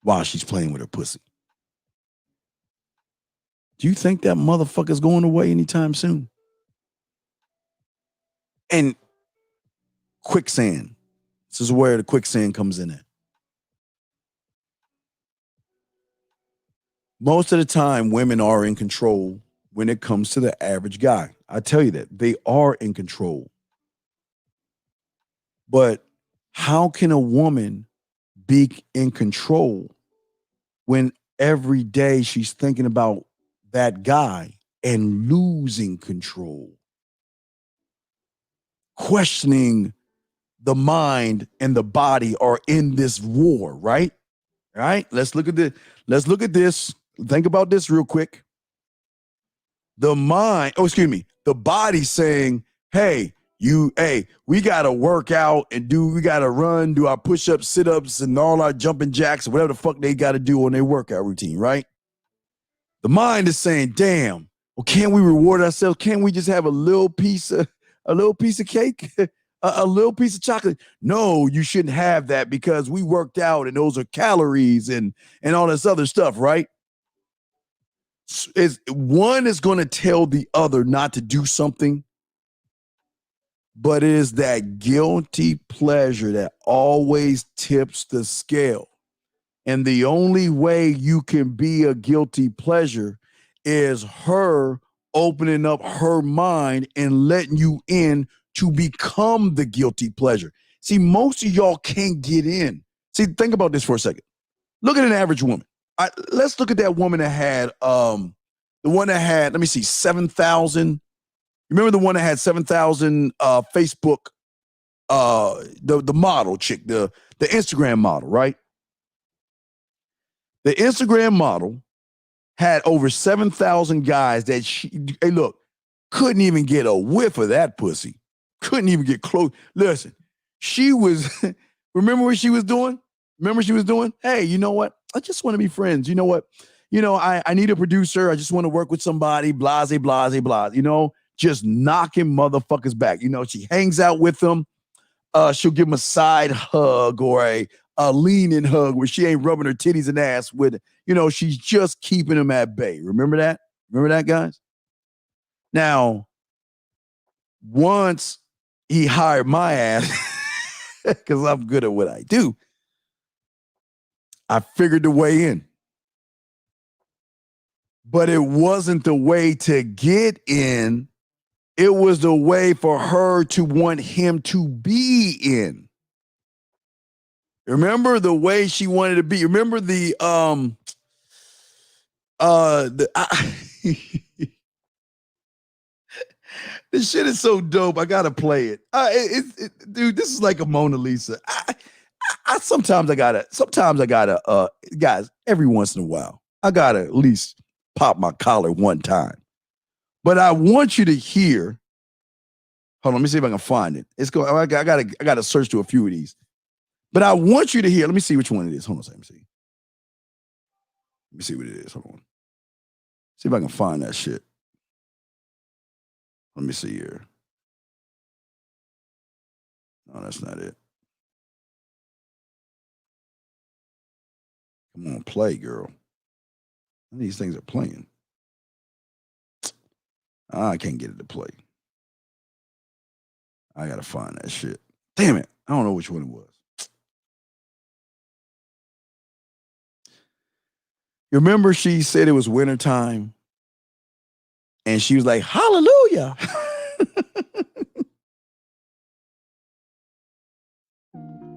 while she's playing with her pussy? Do you think that motherfucker's going away anytime soon? And quicksand. This is where the quicksand comes in at. Most of the time, women are in control when it comes to the average guy. I tell you that. They are in control. But how can a woman be in control when every day she's thinking about that guy and losing control? Questioning the mind and the body are in this war, right? All right, let's look at this. Think about this real quick. The body saying, hey, We got to work out and we got to run, do our push-ups, sit-ups, and all our jumping jacks, whatever the fuck they got to do on their workout routine, right? The mind is saying, damn, well, can't we reward ourselves? Can't we just have a little piece of cake, a little piece of chocolate? No, you shouldn't have that because we worked out and those are calories and all this other stuff, right? One is going to tell the other not to do something, but it is that guilty pleasure that always tips the scale. And the only way you can be a guilty pleasure is her opening up her mind and letting you in to become the guilty pleasure. See, most of y'all can't get in. See, think about this for a second. Look at an average woman. Let's look at that woman that had, the one that had, let me see, 7,000. Remember the one that had 7,000 Facebook, the model chick, the Instagram model, right? The Instagram model had over 7,000 guys that couldn't even get a whiff of that pussy. Couldn't even get close. Listen, she was, remember what she was doing? Hey, you know what? I just want to be friends. You know what? I need a producer. I just want to work with somebody, blase, just knocking motherfuckers back. She hangs out with them. She'll give them a side hug or a lean-in hug where she ain't rubbing her titties and ass with, she's just keeping them at bay. Remember that? Guys? Now, once he hired my ass, because I'm good at what I do, I figured the way in. But it wasn't the way to get in. It was the way for her to want him to be in. Remember the way she wanted to be. Remember the this shit is so dope. I gotta play it. Dude, this is like a Mona Lisa. Sometimes I gotta, guys, every once in a while, I gotta at least pop my collar one time. But I want you to hear. Hold on, let me see if I can find it. I gotta search through a few of these. But I want you to hear. Let me see which one it is. Hold on a second. Let me see what it is. Hold on. See if I can find that shit. Let me see here. No, that's not it. Come on, play, girl. These things are playing. I can't get it to play. I gotta find that shit. Damn it. I don't know which one it was. You remember she said it was wintertime? And she was like, hallelujah.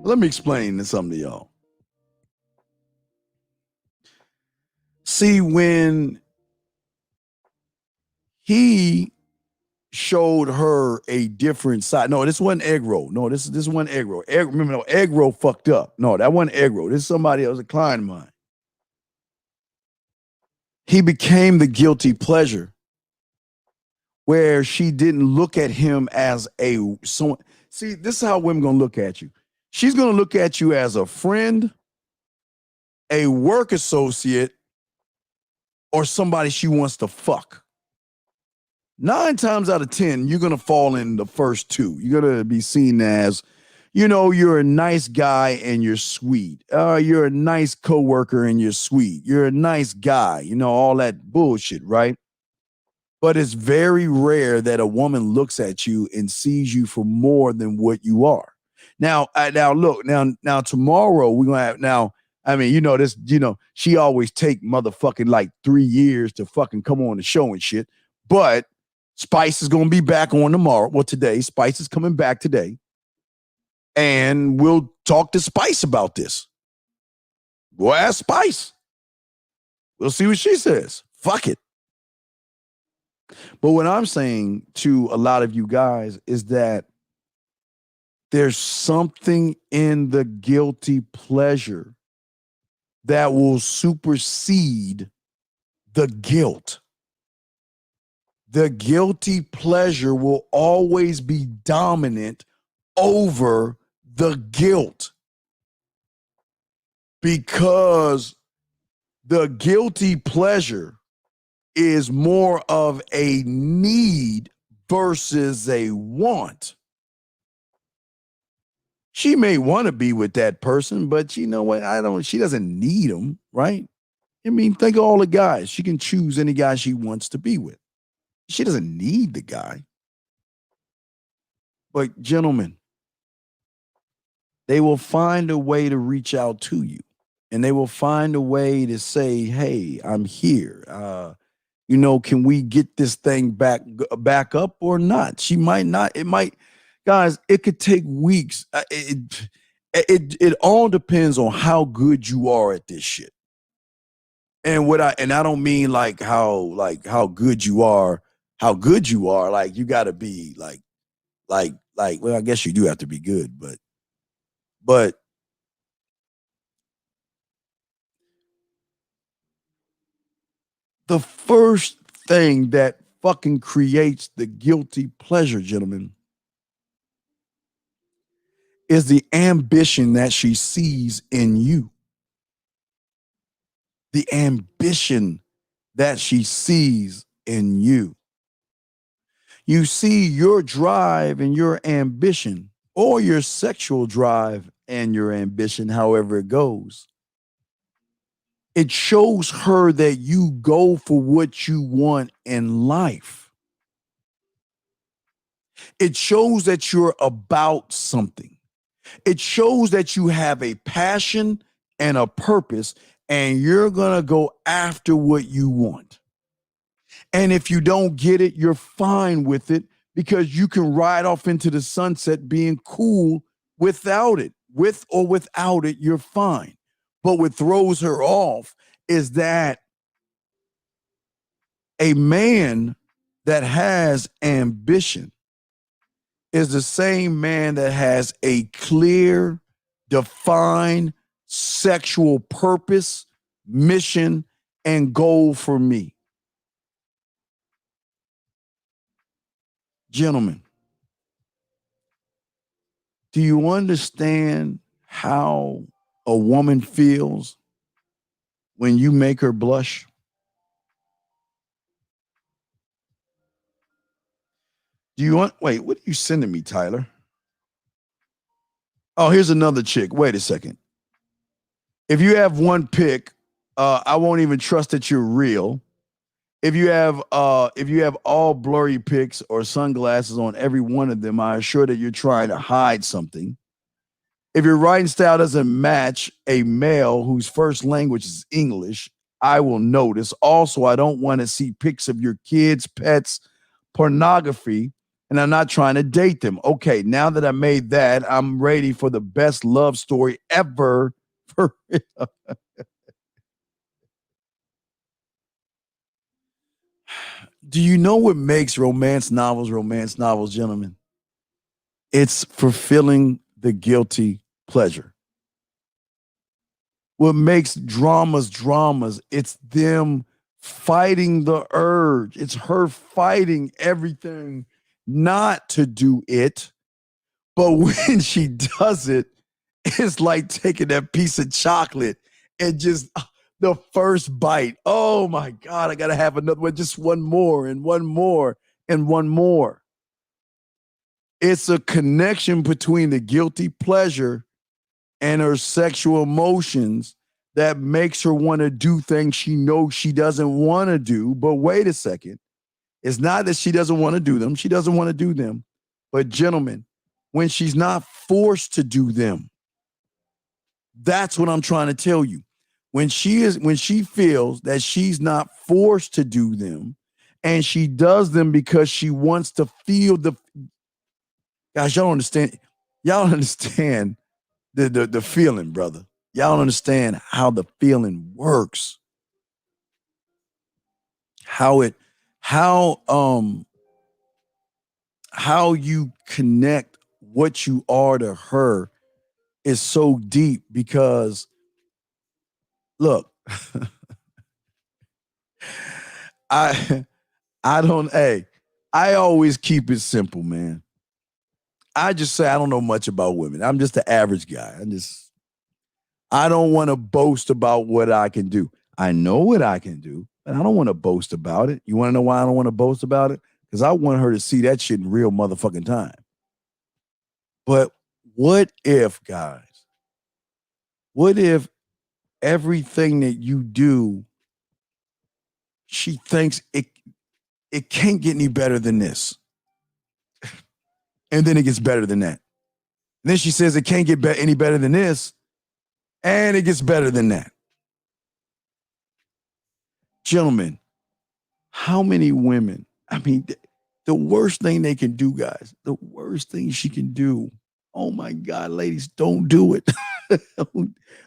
Let me explain something to y'all. See, when he showed her a different side. No, this wasn't egg roll. No, this wasn't egg roll. Egg roll fucked up. No, that wasn't egg roll. This is somebody else, a client of mine. He became the guilty pleasure where she didn't look at him as someone. See, this is how women gonna look at you. She's gonna look at you as a friend, a work associate, or somebody she wants to fuck. 9 times out of 10, you're gonna fall in the first two. You're gonna be seen as, you're a nice guy and you're sweet. You're a nice coworker and you're sweet. You're a nice guy. All that bullshit, right? But it's very rare that a woman looks at you and sees you for more than what you are. Now look, now tomorrow we're gonna have she always take motherfucking like 3 years to fucking come on the show and shit. But Spice is gonna be back on tomorrow. Well, today, Spice is coming back today. And we'll talk to Spice about this. Go ask Spice. We'll see what she says. Fuck it. But what I'm saying to a lot of you guys is that there's something in the guilty pleasure that will supersede the guilt. the guilty pleasure will always be dominant over the guilt, because the guilty pleasure is more of a need versus a want. She may want to be with that person, but you know what? She doesn't need him, right? I mean, think of all the guys. She can choose any guy she wants to be with. She doesn't need the guy. But gentlemen, they will find a way to reach out to you, and they will find a way to say, hey, I'm here. Can we get this thing back up or not? She might not. It might, guys, it could take weeks. It all depends on how good you are at this shit. And I don't mean like how good you are, like you got to be like, well, I guess you do have to be good, but the first thing that fucking creates the guilty pleasure, gentlemen, is the ambition that she sees in you. The ambition that she sees in you. You see your drive and your ambition, or your sexual drive and your ambition, however it goes. It shows her that you go for what you want in life. It shows that you're about something. It shows that you have a passion and a purpose, and you're going to go after what you want. And if you don't get it, you're fine with it, because you can ride off into the sunset being cool without it. With or without it, you're fine. But what throws her off is that a man that has ambition is the same man that has a clear, defined sexual purpose, mission, and goal for me. Gentlemen, do you understand how a woman feels when you make her blush? Wait, what are you sending me, Tyler? Oh, here's another chick. Wait a second. If you have one pic, I won't even trust that you're real. If you have all blurry pics or sunglasses on every one of them, I assure that you're trying to hide something. If your writing style doesn't match a male whose first language is English, I will notice. Also, I don't want to see pics of your kids, pets, pornography, and I'm not trying to date them. Okay, now that I made that, I'm ready for the best love story ever. For real. Do you know what makes romance novels, gentlemen? It's fulfilling the guilty pleasure. What makes dramas, it's them fighting the urge. It's her fighting everything not to do it. But when she does it, it's like taking that piece of chocolate and just the first bite. Oh my God, I got to have another one, just one more and one more and one more. It's a connection between the guilty pleasure and her sexual emotions that makes her want to do things she knows she doesn't want to do. But wait a second. It's not that she doesn't want to do them. She doesn't want to do them. But gentlemen, when she's not forced to do them, that's what I'm trying to tell you. When she feels that she's not forced to do them and she does them because she wants to feel guys, y'all understand the feeling, brother. Y'all don't understand how the feeling works. How you connect what you are to her is so deep, because look, I I always keep it simple, man. I just say I don't know much about women. I'm just the average guy. I don't want to boast about what I can do. I know what I can do, but I don't want to boast about it. You want to know why I don't want to boast about it? Because I want her to see that shit in real motherfucking time. But what if, guys? What if everything that you do, she thinks it can't get any better than this? And then it gets better than that. And then she says it can't get any better than this, and it gets better than that. Gentlemen, how many women, I mean, the worst thing they can do, guys, the worst thing she can do, oh my God, ladies, don't do it.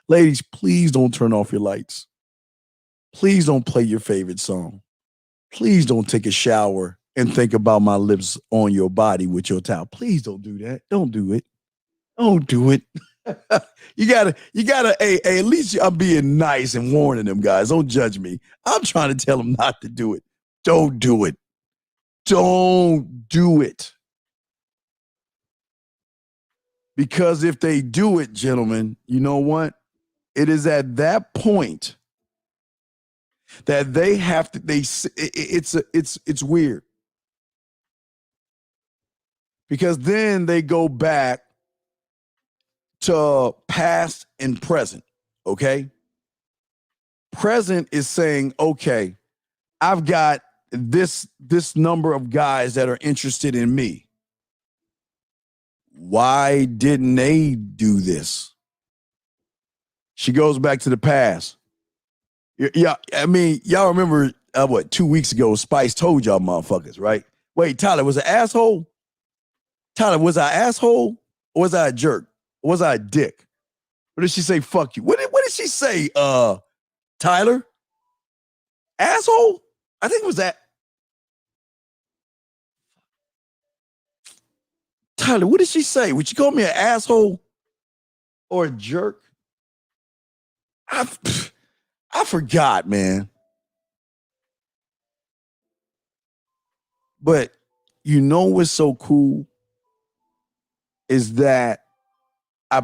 Ladies, please don't turn off your lights. Please don't play your favorite song. Please don't take a shower and think about my lips on your body with your towel. Please don't do that. Don't do it. Don't do it. You gotta, hey, at least I'm being nice and warning them guys. Don't judge me. I'm trying to tell them not to do it. Don't do it. Don't do it. Because if they do it, gentlemen, you know what? It is at that point that they have to, it's weird. Because then they go back to past and present, okay? Present is saying, okay, I've got this number of guys that are interested in me. Why didn't they do this? She goes back to the past. Yeah, I mean, y'all remember 2 weeks ago, Spice told y'all motherfuckers, right? Wait, Tyler, was an asshole? Tyler, was I an asshole? Or was I a jerk? Or was I a dick? Or did she say, fuck you? What did she say, Tyler? Asshole? I think it was that. Tyler, what did she say? Would you call me an asshole or a jerk? I forgot, man. But you know what's so cool is that I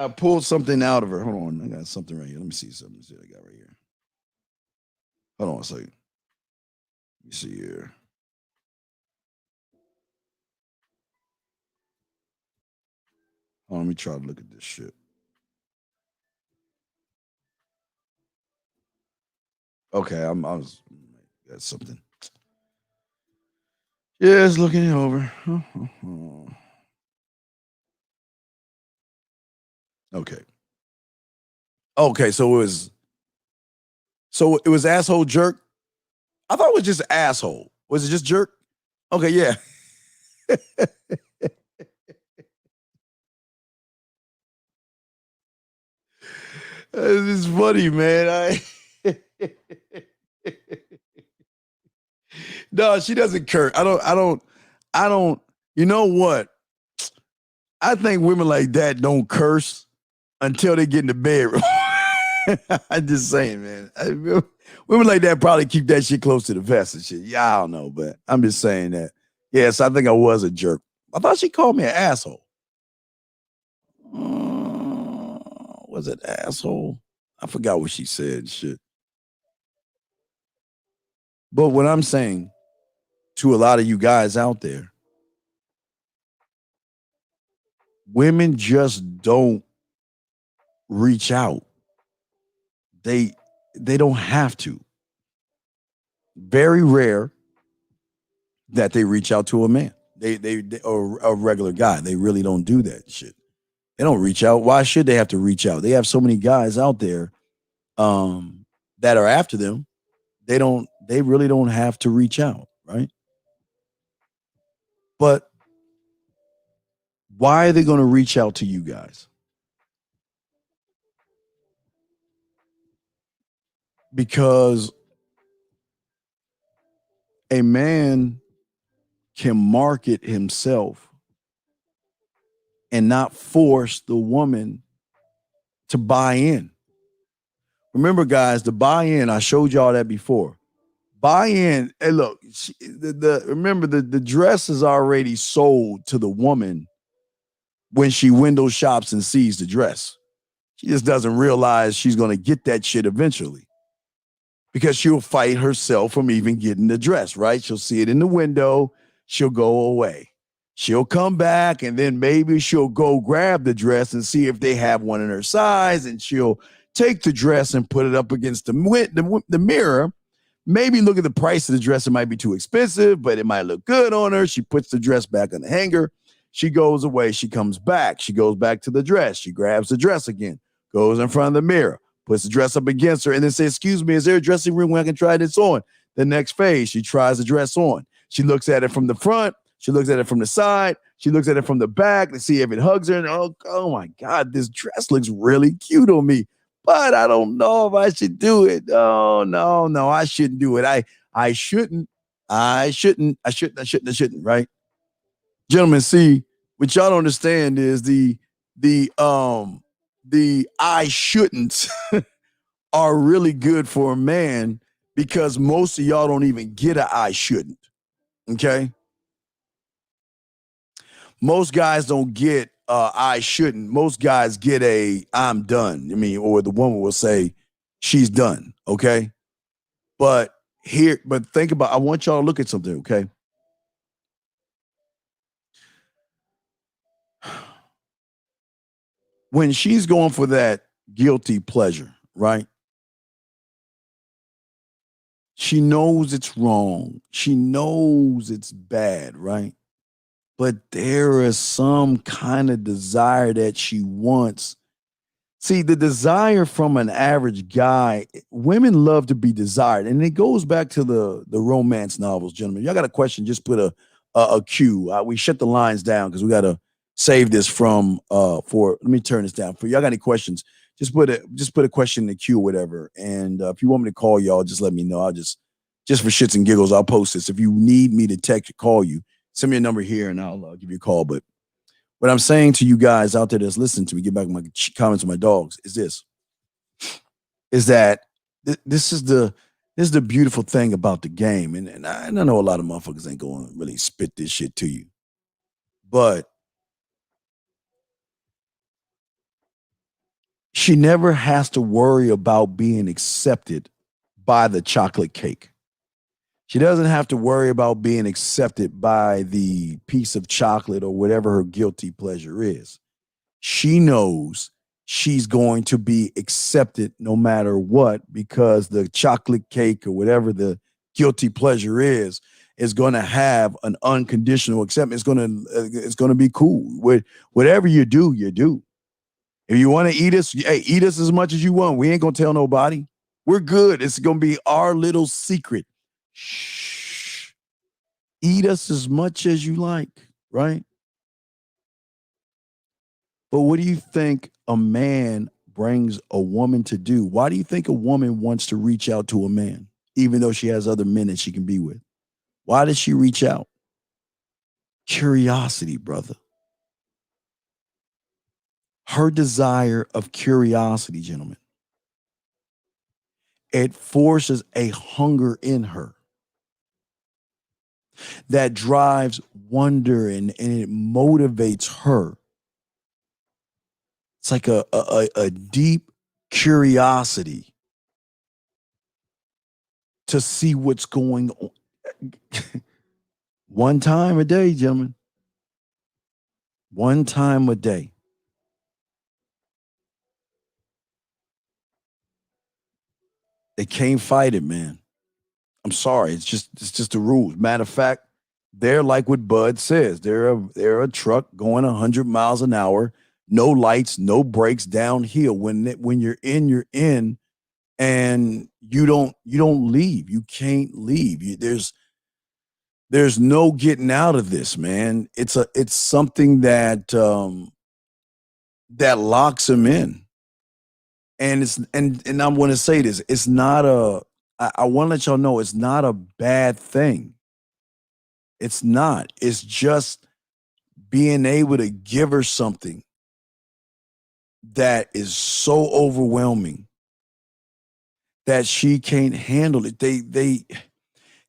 pulled something out of her. Hold on, I got something right here. Let me see something. Let's see what I got right here. Hold on a second. Let me see here. Oh, let me try to look at this shit. Okay, I was got something. Yeah, it's looking it over. Okay. Okay, so it was asshole jerk. I thought it was just asshole. Was it just jerk? Okay, yeah. It's funny, man. No, she doesn't curse. I don't. You know what? I think women like that don't curse until they get in the bedroom. I'm just saying, man. Women like that probably keep that shit close to the vest and shit. Yeah, I don't know, but I'm just saying that. Yes, I think I was a jerk. I thought she called me an asshole. Was it asshole? I forgot what she said. Shit. But what I'm saying to a lot of you guys out there, women just don't reach out. They don't have to. Very rare that they reach out to a man. They or a regular guy. They really don't do that shit. They don't reach out. Why should they have to reach out? They have so many guys out there that are after them. They really don't have to reach out, right? But why are they going to reach out to you guys? Because a man can market himself and not force the woman to buy in. Remember, guys, the buy in, I showed y'all that before. Buy in. Hey, look, remember the dress is already sold to the woman when she window shops and sees the dress. She just doesn't realize she's going to get that shit eventually because she'll fight herself from even getting the dress, right? She'll see it in the window. She'll go away. She'll come back and then maybe she'll go grab the dress and see if they have one in her size, and she'll take the dress and put it up against the mirror. Maybe look at the price of the dress. It might be too expensive, but it might look good on her. She puts the dress back on the hanger. She goes away. She comes back. She goes back to the dress. She grabs the dress again, goes in front of the mirror, puts the dress up against her, and then says, excuse me, is there a dressing room where I can try this on? The next phase, she tries the dress on. She looks at it from the front. She looks at it from the side. She looks at it from the back to see if it hugs her. And oh my God, this dress looks really cute on me. But I don't know if I should do it. Oh, no, I shouldn't do it. I shouldn't, right? Gentlemen, see, what y'all don't understand is the I shouldn't are really good for a man because most of y'all don't even get a I shouldn't. Okay? Most guys don't get I shouldn't. Most guys get a I'm done. I mean, or the woman will say she's done. Okay. But think about, I want y'all to look at something. Okay. When she's going for that guilty pleasure, right? She knows it's wrong. She knows it's bad, right? But there is some kind of desire that she wants. See, the desire from an average guy, women love to be desired. And it goes back to the romance novels, gentlemen. Y'all got a question, just put a Q. We shut the lines down because we got to save this for, let me turn this down. For y'all got any questions, just put a question in the queue or whatever. And if you want me to call y'all, just let me know. I'll just for shits and giggles, I'll post this. If you need me to text or call you, send me a number here and I'll give you a call. But what I'm saying to you guys out there that's listening to me, get back my comments on my dogs, is that this is the beautiful thing about the game. And I know a lot of motherfuckers ain't going to really spit this shit to you. But she never has to worry about being accepted by the chocolate cake. She doesn't have to worry about being accepted by the piece of chocolate or whatever her guilty pleasure is. She knows she's going to be accepted no matter what, because the chocolate cake or whatever the guilty pleasure is going to have an unconditional acceptance. It's going to be cool. Whatever you do, you do. If you want to eat us, hey, eat us as much as you want. We ain't going to tell nobody. We're good. It's going to be our little secret. Shh. Eat us as much as you like, right? But what do you think a man brings a woman to do? Why do you think a woman wants to reach out to a man, even though she has other men that she can be with? Why does she reach out? Curiosity, brother. Her desire of curiosity, gentlemen. It forces a hunger in her that drives wonder and it motivates her. It's like a deep curiosity to see what's going on. One time a day, gentlemen. One time a day. They can't fight it, man. I'm sorry. It's just the rules. Matter of fact, they're like what Bud says. They're a truck going 100 miles an hour, no lights, no brakes, downhill. When you're in, and you don't leave. You can't leave. There's no getting out of this, man. It's something that that locks them in. And I want to say this. It's not I want to let y'all know it's not a bad thing. It's not. It's just being able to give her something that is so overwhelming that she can't handle it.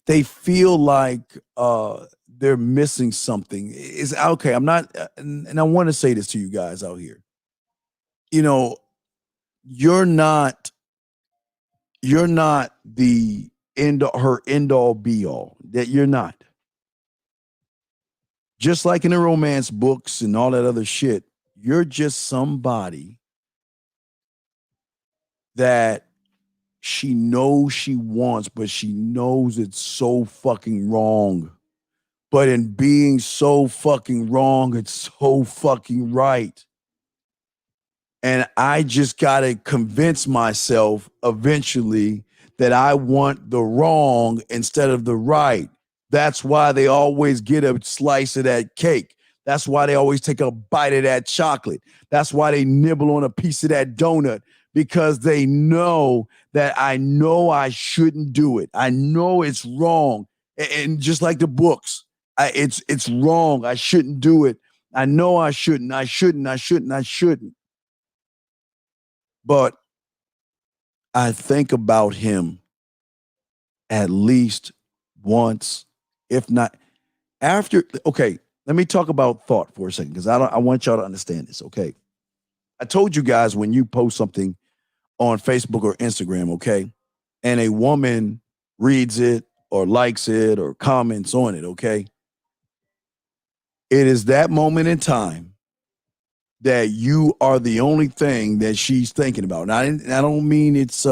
they feel like they're missing something. Is okay. I'm not, and I want to say this to you guys out here. You know, you're not the her end all be all. That you're not. Just like in the romance books and all that other shit, you're just somebody that she knows she wants, but she knows it's so fucking wrong. But in being so fucking wrong, it's so fucking right. And I just got to convince myself eventually that I want the wrong instead of the right. That's why they always get a slice of that cake. That's why they always take a bite of that chocolate. That's why they nibble on a piece of that donut, because they know that I know I shouldn't do it. I know it's wrong. And just like the books, it's wrong. I shouldn't do it. I know I shouldn't. But I think about him at least once, if not after. Okay, let me talk about thought for a second, because I want y'all to understand this. Okay, I told you guys, when you post something on Facebook or Instagram, okay, and a woman reads it or likes it or comments on it, okay, it is that moment in time that you are the only thing that she's thinking about. Now, I don't mean it's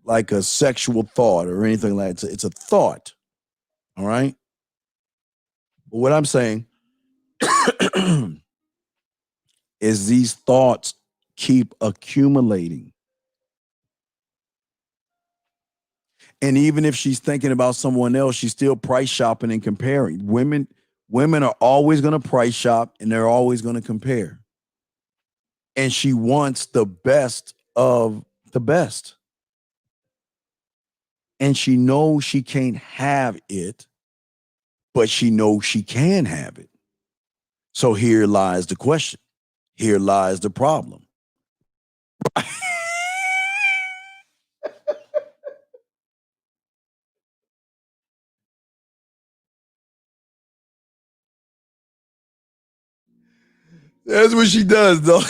like a sexual thought or anything like that. It's a thought, all right? But what I'm saying is these thoughts keep accumulating. And even if she's thinking about someone else, she's still price shopping and comparing. Women are always going to price shop, and they're always going to compare. And she wants the best of the best. And she knows she can't have it, but she knows she can have it. So here lies the question. Here lies the problem. That's what she does, though.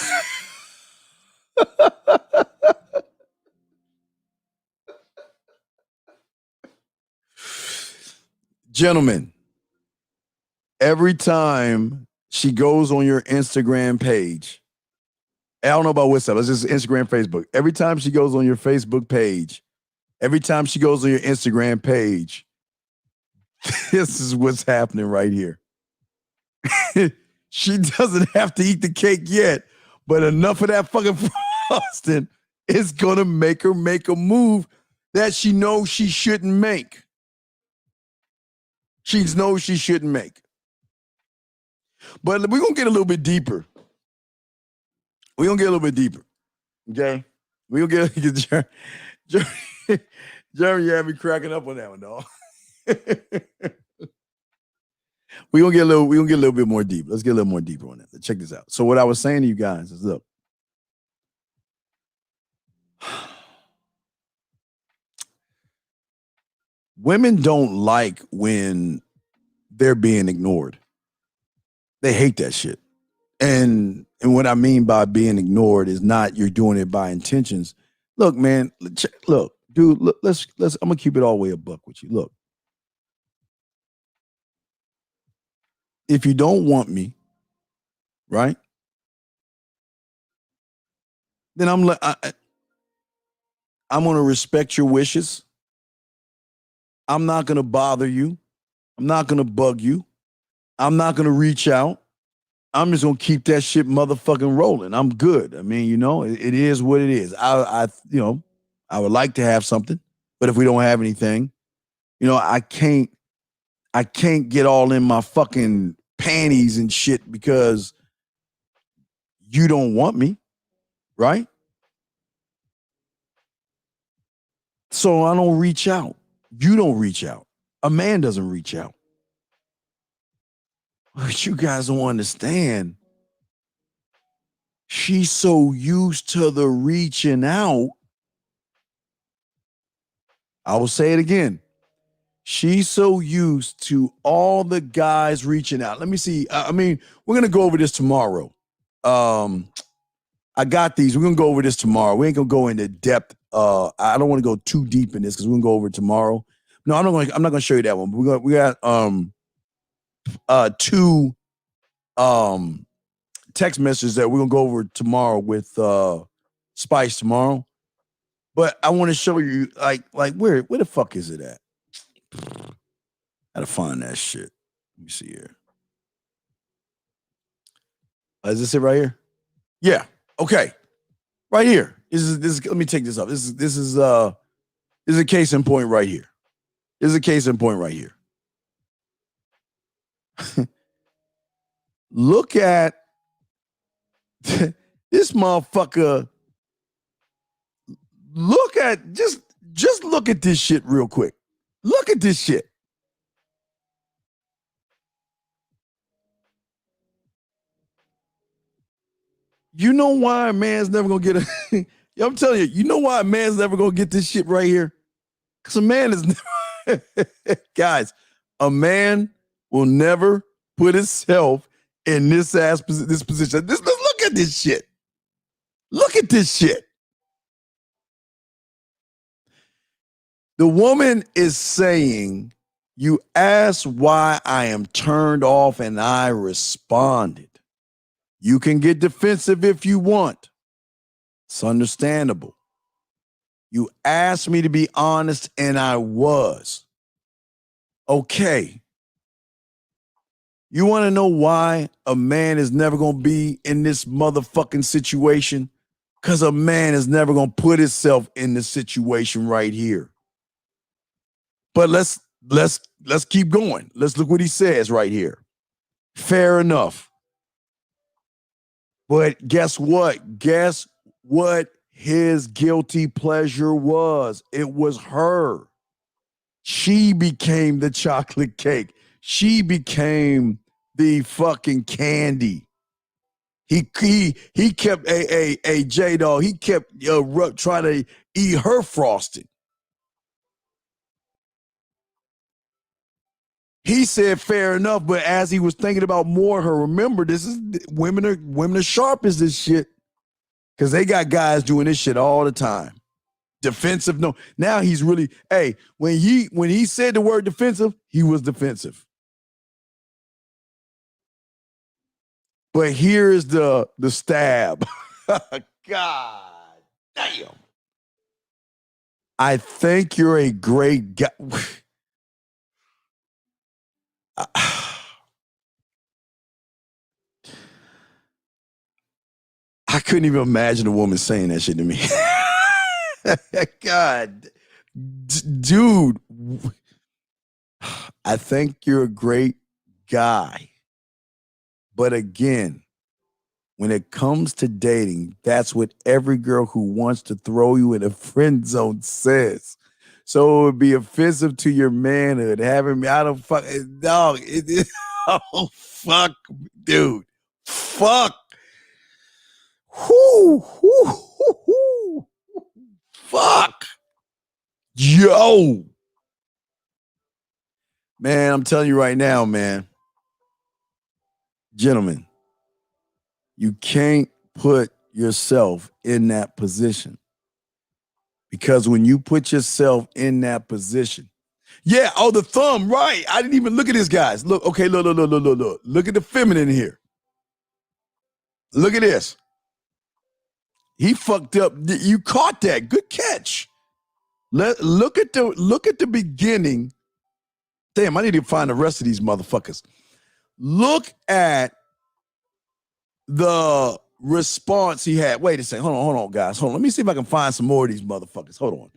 Gentlemen, every time she goes on your Instagram page, I don't know about WhatsApp, it's just Instagram, Facebook. Every time she goes on your Facebook page, every time she goes on your Instagram page, this is what's happening right here. She doesn't have to eat the cake yet, but enough of that fucking frosting is going to make her make a move that she knows she shouldn't make. She knows she shouldn't make. But we're going to get a little bit deeper. We're going to get a little bit deeper. Okay? We're going to get Jeremy, you had me cracking up on that one, dog. We're gonna get a little bit more deep. Let's get a little more deeper on that. Let's check this out. So what I was saying to you guys is, look, women don't like when they're being ignored. They hate that shit. And what I mean by being ignored is not you're doing it by intentions. Look, man, look, dude, look, let's I'm gonna keep it all the way a buck with you. Look. If you don't want me, right? Then I'm going to respect your wishes. I'm not going to bother you. I'm not going to bug you. I'm not going to reach out. I'm just going to keep that shit motherfucking rolling. I'm good. I mean, it is what it is. I would like to have something, but if we don't have anything, I can't get all in my fucking panties and shit because you don't want me, right? So I don't reach out. You don't reach out. A man doesn't reach out. But you guys don't understand. She's so used to the reaching out. I will say it again. She's so used to all the guys reaching out. Let me see. I mean, we're gonna go over this tomorrow. I got these. We're gonna go over this tomorrow. We ain't gonna go into depth. I don't want to go too deep in this because we're gonna go over it tomorrow. No, I'm not gonna show you that one. But we got two text messages that we're gonna go over tomorrow with Spice tomorrow. But I want to show you like where the fuck is it at? Gotta find that shit. Let me see here. Is this it right here? Yeah. Okay. Right here. This is let me take this up. This is a case in point right here. This is a case in point right here. Look at this motherfucker. Look at just look at this shit real quick. Look at this shit. You know why a man's never gonna get a I'm telling you, you know why a man's never gonna get this shit right here? Because a man is never guys, a man will never put himself in this position. Look at this shit. Look at this shit. The woman is saying, you asked why I am turned off, and I responded. You can get defensive if you want. It's understandable. You asked me to be honest, and I was. Okay. You want to know why a man is never going to be in this motherfucking situation? Because a man is never going to put himself in this situation right here. But let's keep going. Let's look what he says right here. Fair enough. But guess what? Guess what his guilty pleasure was? It was her. She became the chocolate cake. She became the fucking candy. He kept a J-Dog. He kept trying to eat her frosting. He said fair enough, but as he was thinking about more her, remember, this is women are sharp as this shit. Because they got guys doing this shit all the time. Defensive, no. Now he's really, when he said the word defensive, he was defensive. But here is the stab. God damn. I think you're a great guy. I couldn't even imagine a woman saying that shit to me. God, dude, I think you're a great guy. But again, when it comes to dating, that's what every girl who wants to throw you in a friend zone says. So it would be offensive to your manhood having me. I don't fuck dog. Oh fuck, dude. Fuck. Whoo. Fuck. Yo. Man, I'm telling you right now, man. Gentlemen, you can't put yourself in that position. Because when you put yourself in that position, the thumb, right. I didn't even look at this, guys. Look, okay, look. Look at the feminine here. Look at this. He fucked up. You caught that. Good catch. Look at the beginning. Damn, I need to find the rest of these motherfuckers. Look at the response he had. Wait a second. Hold on, guys. Hold on. Let me see if I can find some more of these motherfuckers. Hold on.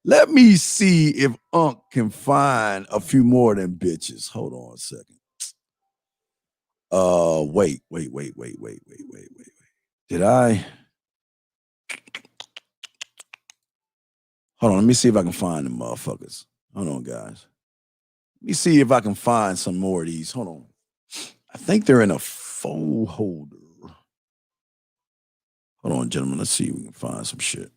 Let me see if Unc can find a few more of them bitches. Hold on a second. Wait. Did I? Hold on. Let me see if I can find them motherfuckers. Hold on, guys. Let me see if I can find some more of these. Hold on. I think they're in a phone holder. Hold on, gentlemen. Let's see if we can find some shit.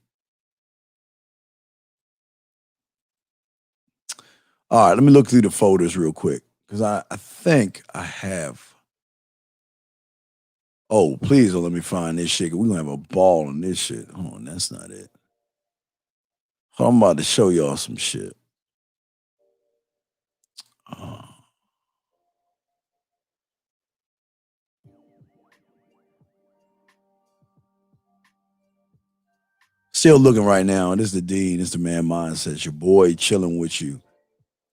All right, let me look through the folders real quick because I think I have. Oh, please don't let me find this shit. We're going to have a ball in this shit. Hold on, that's not it. I'm about to show y'all some shit. Still looking right now. This is the Dean. This is the Man Mindset. It's your boy chilling with you.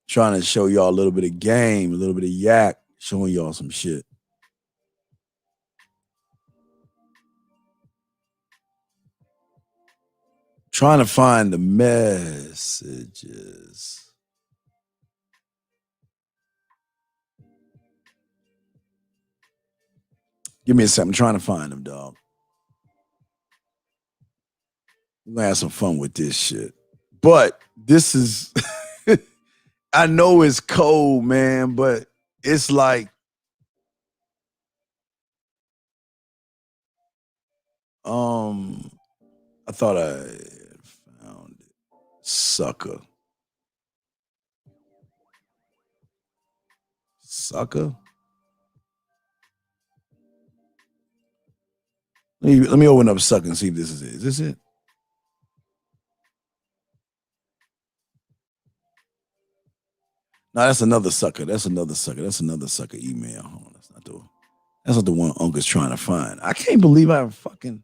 Trying to show y'all a little bit of game, a little bit of yak, showing y'all some shit. Trying to find the messages. Give me a second. I'm trying to find them, dog. We're going to have some fun with this shit. But this is, I know it's cold, man, but it's like, I thought I found it. Sucker. Let me open up Sucker and see if this is it. Is this it? No, that's another Sucker. That's another Sucker email. Hold on, that's not the one Uncle's trying to find. I can't believe I fucking.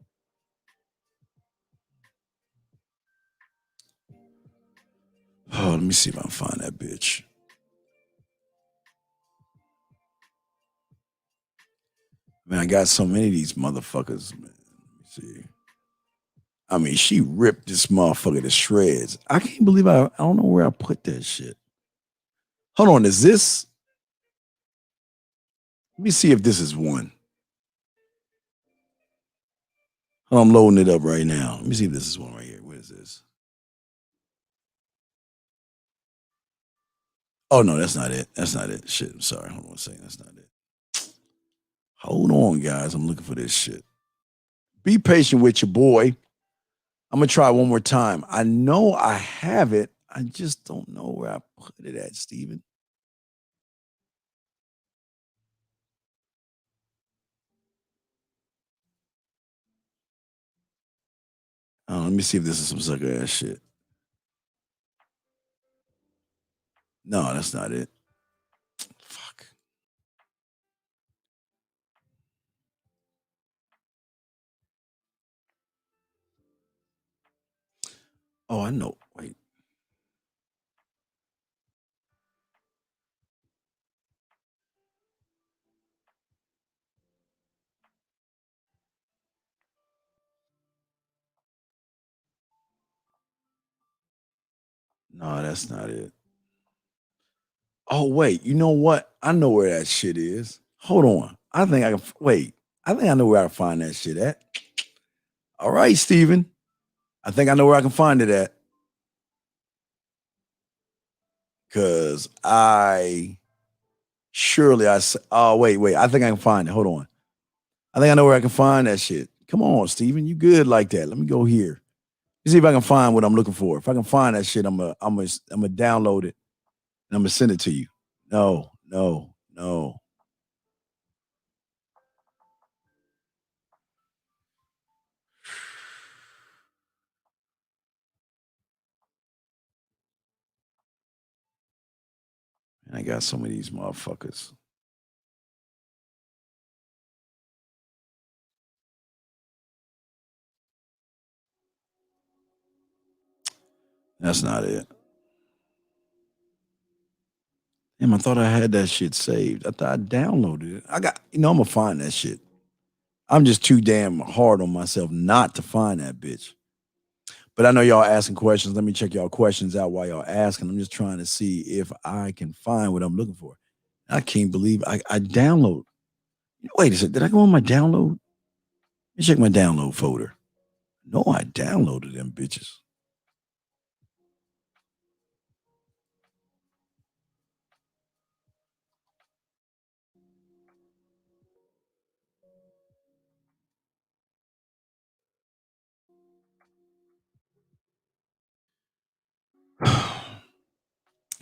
Oh, let me see if I can find that bitch. Man, I got so many of these motherfuckers, man. Let me see. I mean, she ripped this motherfucker to shreds. I can't believe I don't know where I put that shit. Hold on, is this? Let me see if this is one. I'm loading it up right now. Let me see if this is one right here. Where is this? Oh, no, that's not it. That's not it. Shit, I'm sorry. Hold on a second. That's not it. Hold on, guys. I'm looking for this shit. Be patient with your boy. I'm going to try one more time. I know I have it. I just don't know where I put it at, Steven. Let me see if this is some sucker ass shit. No, that's not it. Fuck. Oh, I know. Wait. No, that's not it. Oh, wait. You know what? I know where that shit is. Hold on. I think I can. Wait. I think I know where I can find that shit at. All right, Steven. I think I know where I can find it at. Because oh, wait. I think I can find it. Hold on. I think I know where I can find that shit. Come on, Steven. You good like that. Let me go here. Let's see if I can find what I'm looking for. If I can find that shit, I'm gonna download it and I'm gonna send it to you. No. And I got some of these motherfuckers. That's not it. Damn, I thought I had that shit saved. I thought I downloaded it. I'm gonna find that shit. I'm just too damn hard on myself not to find that bitch. But I know y'all asking questions. Let me check y'all questions out while y'all asking. I'm just trying to see if I can find what I'm looking for. I can't believe I download. Wait a second. Did I go on my download? Let me check my download folder. No, I downloaded them bitches.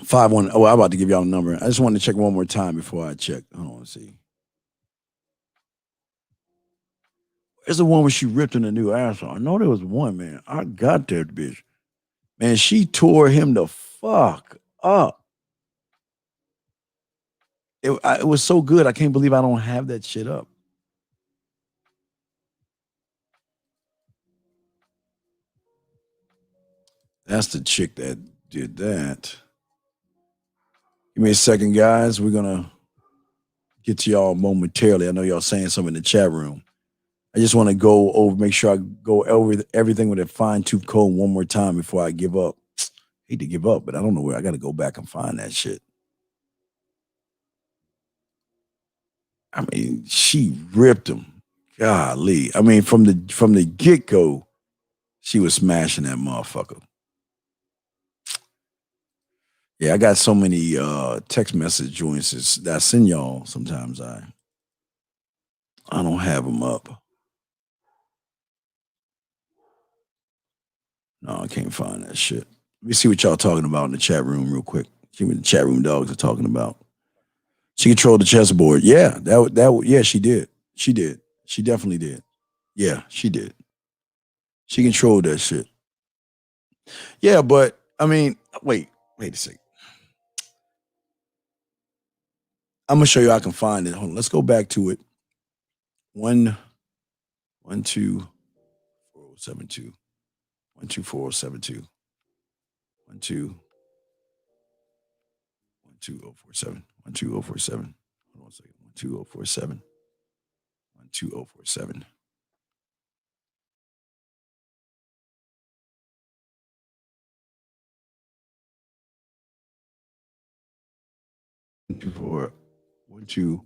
51. Oh, I'm about to give y'all a number. I just wanted to check one more time before I check. Hold on, let's see. Where's the one where she ripped in the new asshole? I know there was one, man. I got that bitch. Man, she tore him the fuck up. It was so good. I can't believe I don't have that shit up. That's the chick that did that. Give me a second, guys. We're going to get to y'all momentarily. I know y'all saying something in the chat room. I just want to go over, make sure I go over everything with a fine-tooth comb one more time before I give up. Hate to give up, but I don't know where. I got to go back and find that shit. I mean, she ripped him. Golly. I mean, from the get-go, she was smashing that motherfucker. Yeah, I got so many text message joints that I send y'all. Sometimes I don't have them up. No, I can't find that shit. Let me see what y'all talking about in the chat room real quick. See what the chat room dogs are talking about. She controlled the chessboard. Yeah, yeah, she did. She did. She definitely did. Yeah, she did. She controlled that shit. Yeah, but I mean, wait a second. I'm gonna show you how I can find it. Hold on, let's go back to it. 12407 12407 12047 12047. Hold on a second. 12047 12047. One two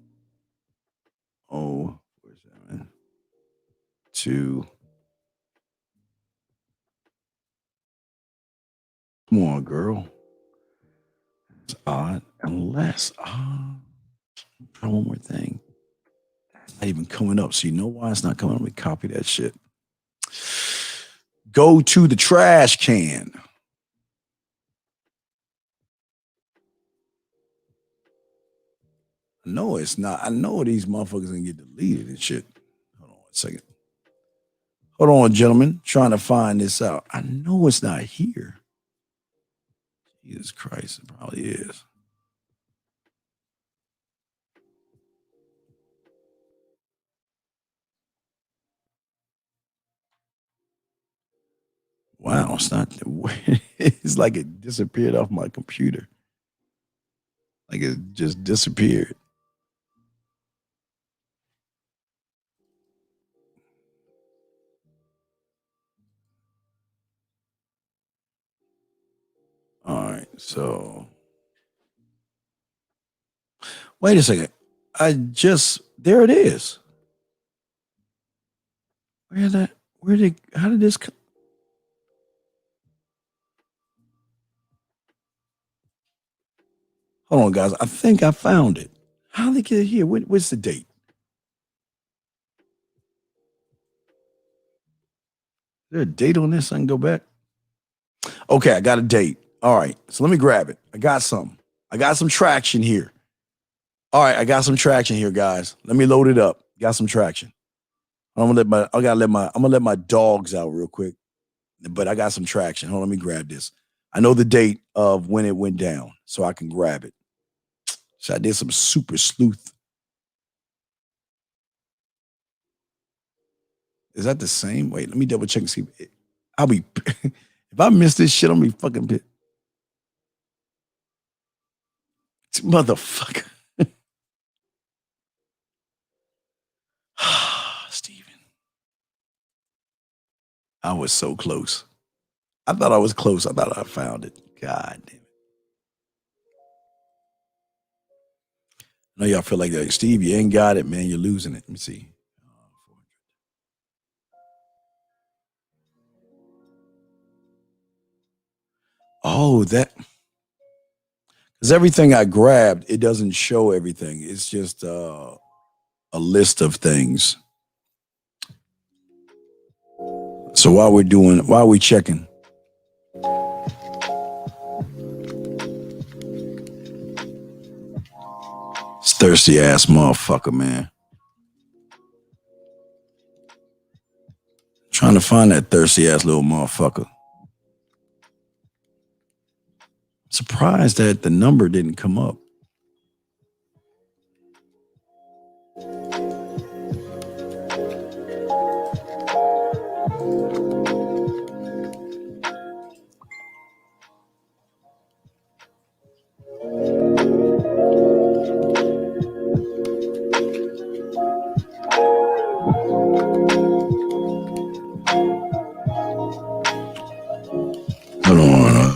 oh 47 2. Come on, girl. It's odd. Unless try one more thing. It's not even coming up. So you know why it's not coming up? Let me copy that shit. Go to the trash can. No, it's not. I know these motherfuckers gonna get deleted and shit. Hold on a second. Hold on, gentlemen. Trying to find this out. I know it's not here. Jesus Christ, it probably is. Wow, it's not. It's like it disappeared off my computer. Like it just disappeared. All right, so wait a second. There it is. How did this come? Hold on, guys. I think I found it. How did they get it here? What's the date? Is there a date on this? I can go back. Okay, I got a date. All right, so let me grab it. I got some traction here. All right, I got some traction here, guys. Let me load it up. Got some traction. I'm gonna let my dogs out real quick, but I got some traction. Hold on, let me grab this. I know the date of when it went down, so I can grab it. So I did some super sleuth. Is that the same? Wait, let me double check and see. I'll be if I miss this shit, I'm gonna be fucking pissed. Motherfucker. Steven. I was so close. I thought I was close. I thought I found it. God damn it. I know y'all feel like that. Steve, you ain't got it, man. You're losing it. Let me see. Oh, that. Because everything I grabbed, it doesn't show everything. It's just a list of things. So while we're checking. thirsty ass motherfucker, man. Trying to find that thirsty ass little motherfucker. Surprised that the number didn't come up. Hold on.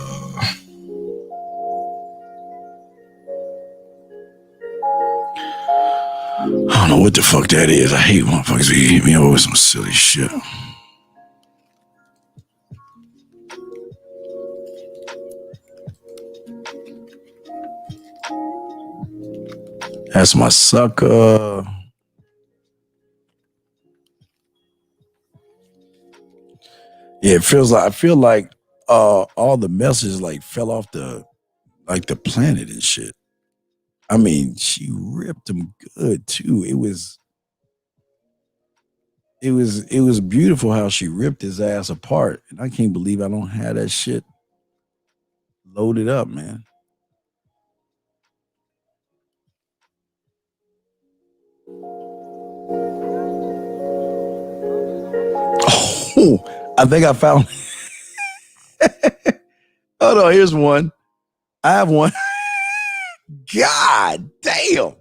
I don't know what the fuck that is. I hate motherfuckers be hitting me over with some silly shit. That's my sucker. Yeah, it feels like I feel like all the messages like fell off the planet and shit. I mean, she ripped him good too. It was beautiful how she ripped his ass apart. And I can't believe I don't have that shit loaded up, man. Oh, I think I found. Oh no, here's one. I have one. God damn.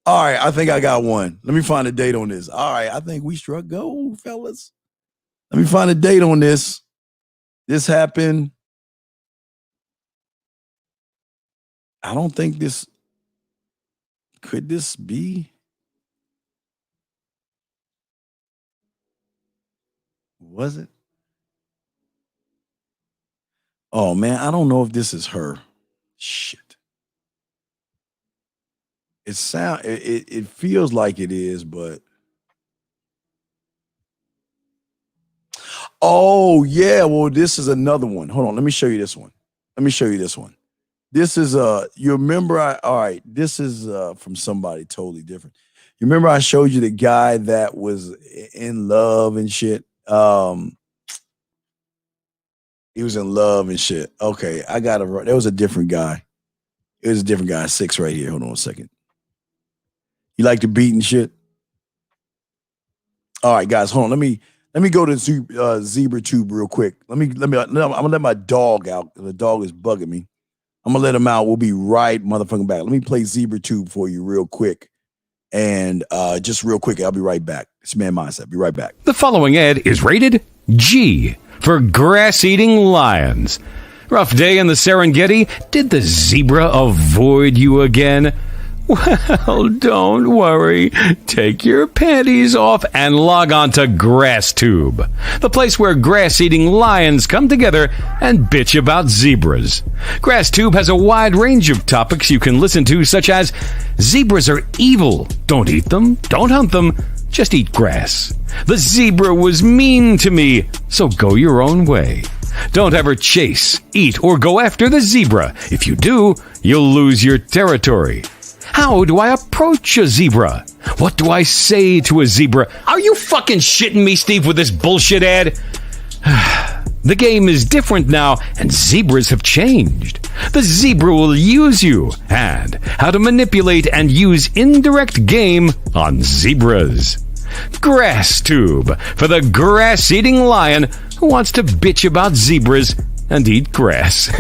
All right, I think I got one. Let me find a date on this. All right, I think we struck gold, fellas. Let me find a date on this. This happened. I don't think this. Could this be? Was it? Oh man, I don't know if this is her. Shit. It feels like it is, but oh yeah, well, this is another one. Hold on, let me show you this one. This is you remember all right, this is from somebody totally different. You remember I showed you the guy that was in love and shit? He was in love and shit. Okay, I got it. There was a different guy. It was a different guy. 6 right here. Hold on a second. You like the beat and shit? All right, guys, hold on. Let me go to Zebra Tube real quick. I'm gonna let my dog out. The dog is bugging me. I'm gonna let him out. We'll be right motherfucking back. Let me play Zebra Tube for you real quick. And just real quick, I'll be right back. It's Man Mindset. Be right back. The following ad is rated G for grass-eating lions. Rough day in the Serengeti? Did the zebra avoid you again? Well, don't worry. Take your panties off and log on to GrassTube, the place where grass-eating lions come together and bitch about zebras. GrassTube has a wide range of topics you can listen to, such as zebras are evil. Don't eat them. Don't hunt them. Just eat grass. The zebra was mean to me, so go your own way. Don't ever chase, eat, or go after the zebra. If you do, you'll lose your territory. How do I approach a zebra? What do I say to a zebra? Are you fucking shitting me, Steve, with this bullshit ad? The game is different now, and zebras have changed. The zebra will use you, and how to manipulate and use indirect game on zebras. GrassTube, for the grass-eating lion who wants to bitch about zebras and eat grass.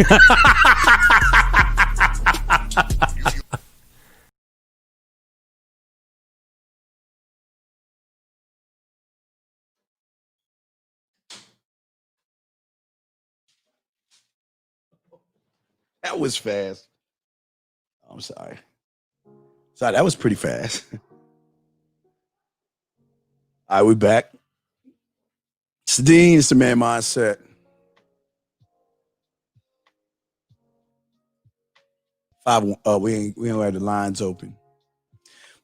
That was fast. I'm sorry. Sorry, that was pretty fast. All right, we're back. It's the Dean. It's the Man Mindset. We don't have the lines open.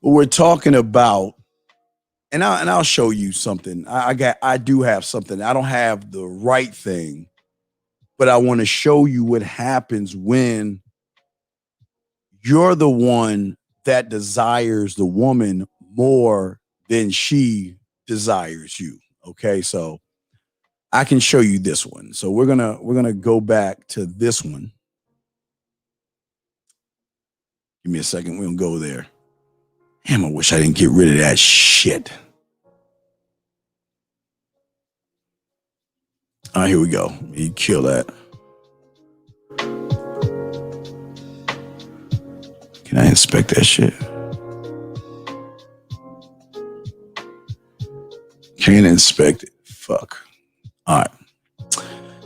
But we're talking about, and I'll show you something. I do have something. I don't have the right thing, but I want to show you what happens when you're the one that desires the woman more than she desires you. Okay, so I can show you this one. So we're gonna go back to this one. Give me a second. We're gonna go there. Damn, I wish I didn't get rid of that shit. All right, here we go. You kill that. Can I inspect that shit? Can't inspect it. Fuck. All right.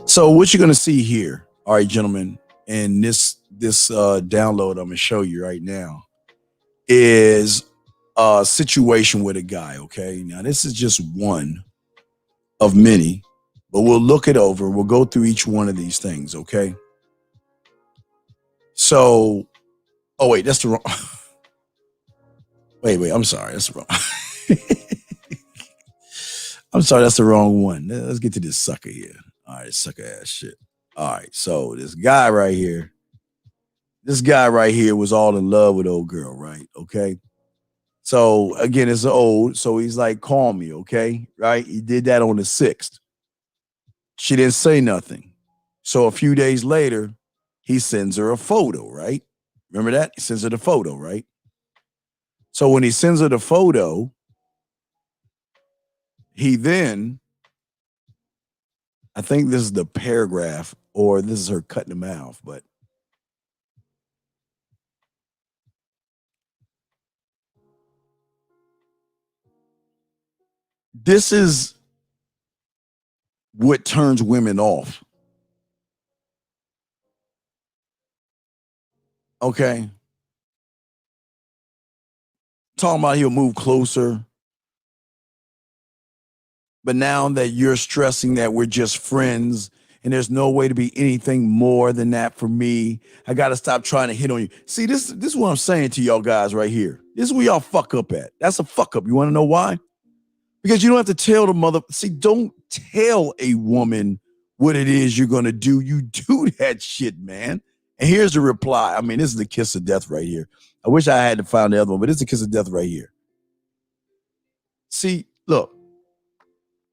So what you're gonna see here, all right, gentlemen, and this download I'm gonna show you right now is a situation with a guy. Okay, now this is just one of many, but we'll look it over. We'll go through each one of these things. Okay. So, oh wait, that's the wrong. Wait, I'm sorry, that's the wrong. I'm sorry, that's the wrong one. Let's get to this sucker here. All right, sucker ass shit. All right, so this guy right here was all in love with old girl, right? Okay. So again, it's old. So he's like, call me, okay? Right? He did that on the 6th. She didn't say nothing. So a few days later, he sends her a photo, right? Remember that? He sends her the photo, right? So when he sends her the photo, he then, I think this is the paragraph, or this is her cutting the mouth, but this is what turns women off. Okay. Talking about he'll move closer. But now that you're stressing that we're just friends and there's no way to be anything more than that for me, I got to stop trying to hit on you. See, this is what I'm saying to y'all guys right here. This is where y'all fuck up at. That's a fuck up. You want to know why? Because you don't have to tell the mother. See, don't tell a woman what it is you're going to do. You do that shit, man. And here's the reply. I mean, this is the kiss of death right here. I wish I had to find the other one, but it's the kiss of death right here. See, look.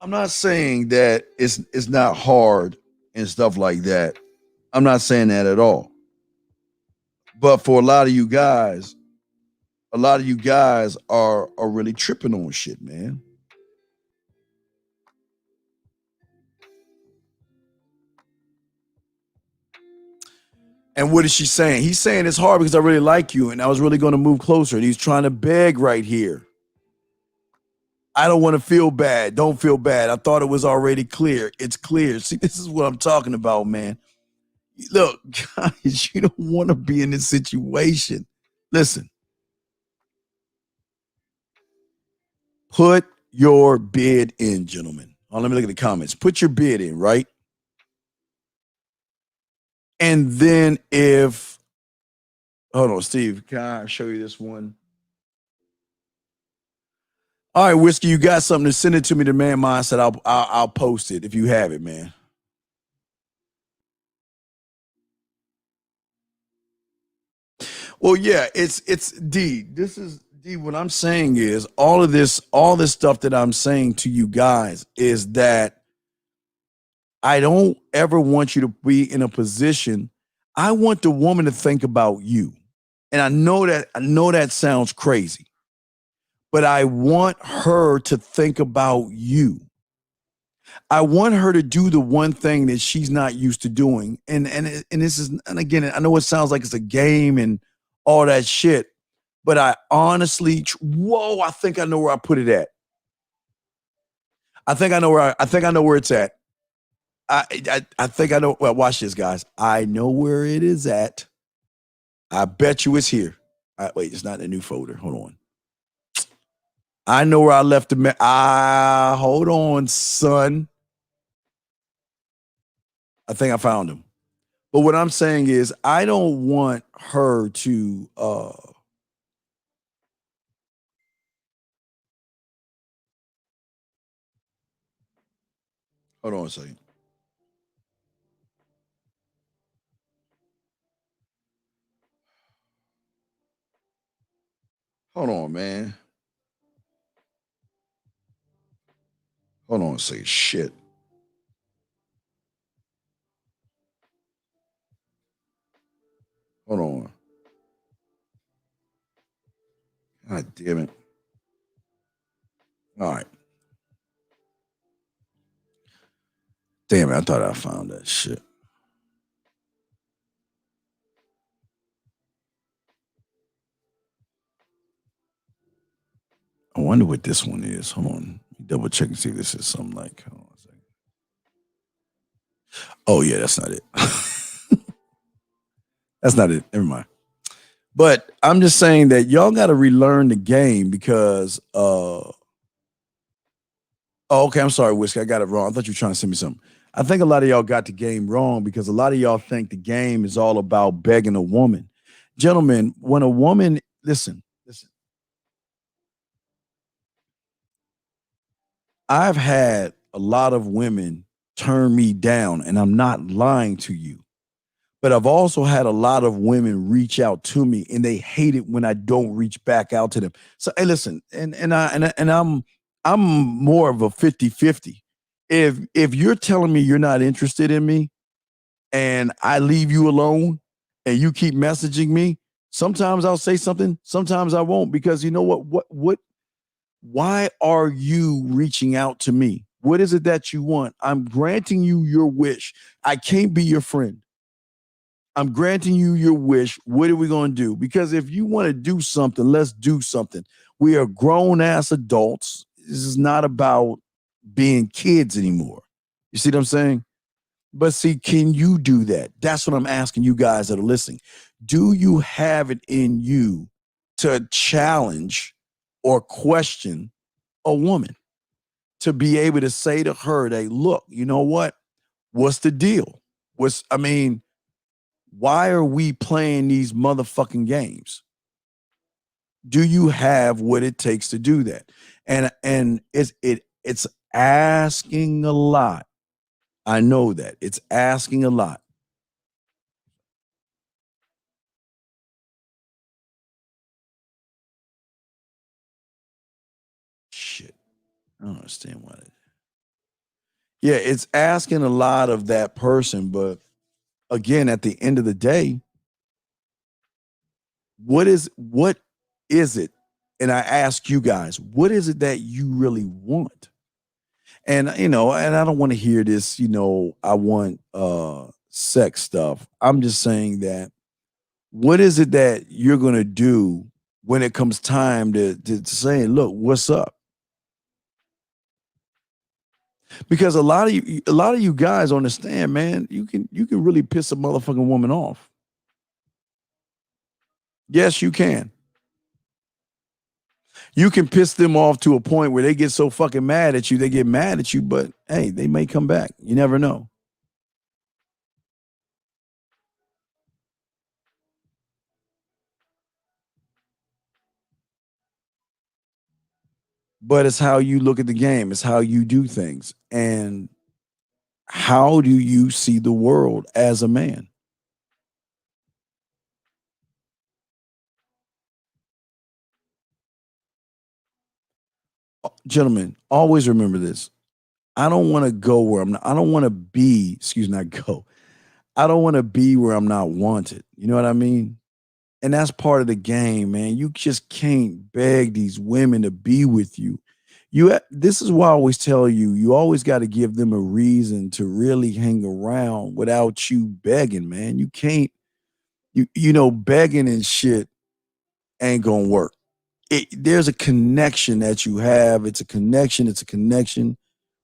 I'm not saying that it's not hard and stuff like that. I'm not saying that at all. But for a lot of you guys are really tripping on shit, man. And what is she saying? He's saying it's hard because I really like you and I was really going to move closer. And he's trying to beg right here. I don't want to feel bad. Don't feel bad. I thought it was already clear. It's clear. See, this is what I'm talking about, man. Look, guys, you don't want to be in this situation. Listen. Put your bid in, gentlemen. Oh, let me look at the comments. Put your bid in, right? And then hold on, Steve, can I show you this one? All right, Whiskey, you got something to send it to me, the man mindset. I'll post it if you have it, man. Well, yeah, it's D. This is D. What I'm saying is all this stuff that I'm saying to you guys is that I don't ever want you to be in a position. I want the woman to think about you. And I know that sounds crazy, but I want her to think about you. I want her to do the one thing that she's not used to doing. And this is, and again, I know it sounds like it's a game and all that shit, but I honestly, I think I know where I put it at. I think I know where it's at. I think I know. Well, watch this, guys. I know where it is at. I bet you it's here. Wait, it's not in a new folder. Hold on. I know where I left the. Hold on, son. I think I found him. But what I'm saying is, I don't want her to. Hold on a second. Hold on, man. Hold on a second. Shit. Hold on. God damn it. All right. Damn it, I thought I found that shit. I wonder what this one is. Hold on. Double check and see if this is something like. Hold on a second. Oh, yeah, that's not it. That's not it. Never mind. But I'm just saying that y'all got to relearn the game because oh, okay, I'm sorry, Whiskey. I got it wrong. I thought you were trying to send me something. I think a lot of y'all got the game wrong because a lot of y'all think the game is all about begging a woman. Gentlemen, when a woman, listen. I've had a lot of women turn me down, and I'm not lying to you. But I've also had a lot of women reach out to me, and they hate it when I don't reach back out to them. So, hey, listen, I'm more of a 50-50. If you're telling me you're not interested in me, and I leave you alone, and you keep messaging me, sometimes I'll say something, sometimes I won't, because you know what? Why are you reaching out to me? What is it that you want? I'm granting you your wish. I can't be your friend. I'm granting you your wish. What are we going to do? Because if you want to do something, let's do something. We are grown-ass adults. This is not about being kids anymore. You see what I'm saying? But see, can you do that? That's what I'm asking you guys that are listening. Do you have it in you to challenge or question a woman, to be able to say to her, "Hey, look, you know what? What's the deal? Why are we playing these motherfucking games?" Do you have what it takes to do that? And it's asking a lot. I know that. It's asking a lot. Shit. I don't understand why. Yeah, it's asking a lot of that person, but again, at the end of the day, what is it? And I ask you guys, what is it that you really want? And and I don't want to hear this, I want sex stuff. I'm just saying that what is it that you're gonna do when it comes time to say, look, what's up? Because a lot of you guys understand, man, you can really piss a motherfucking woman off. Yes, you can. You can piss them off to a point where they get so fucking mad at you, they get mad at you, but hey, they may come back. You never know. But it's how you look at the game, it's how you do things. And how do you see the world as a man? Gentlemen, always remember this. I don't want to go where I'm not. I don't want to be, not go. I don't want to be where I'm not wanted. You know what I mean? And that's part of the game, man. You just can't beg these women to be with you. This is why I always tell you, you always got to give them a reason to really hang around without you begging, man. You can't, begging and shit ain't gonna work. There's a connection that you have. It's a connection.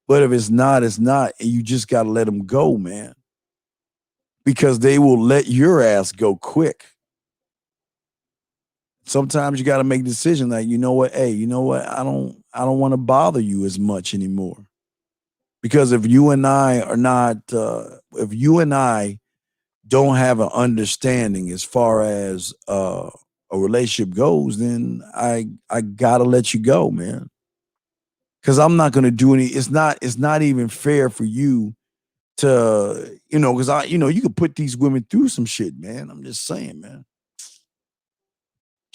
But if it's not, it's not. And you just got to let them go, man. Because they will let your ass go quick. Sometimes you got to make a decision like, you know what? Hey, you know what? I don't want to bother you as much anymore. Because if you and I are not, if you and I don't have an understanding as far as a relationship goes, then I gotta let you go, man. Because I'm not gonna do any. It's not even fair for you to, because you could put these women through some shit, man. I'm just saying, man.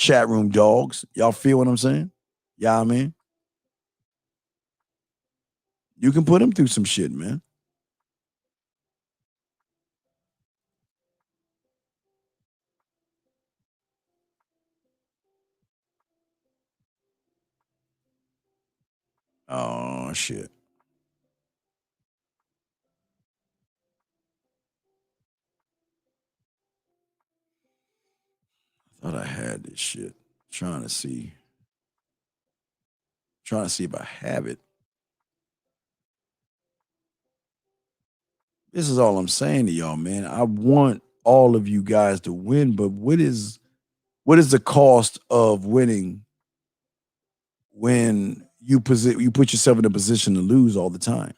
Chat room dogs. Y'all feel what I'm saying? Yeah, I mean, you can put them through some shit, man. Oh shit. Thought I had this shit. Trying to see if I have it. This is all I'm saying to y'all, man. I want all of you guys to win, but what is the cost of winning when you put yourself in a position to lose all the time?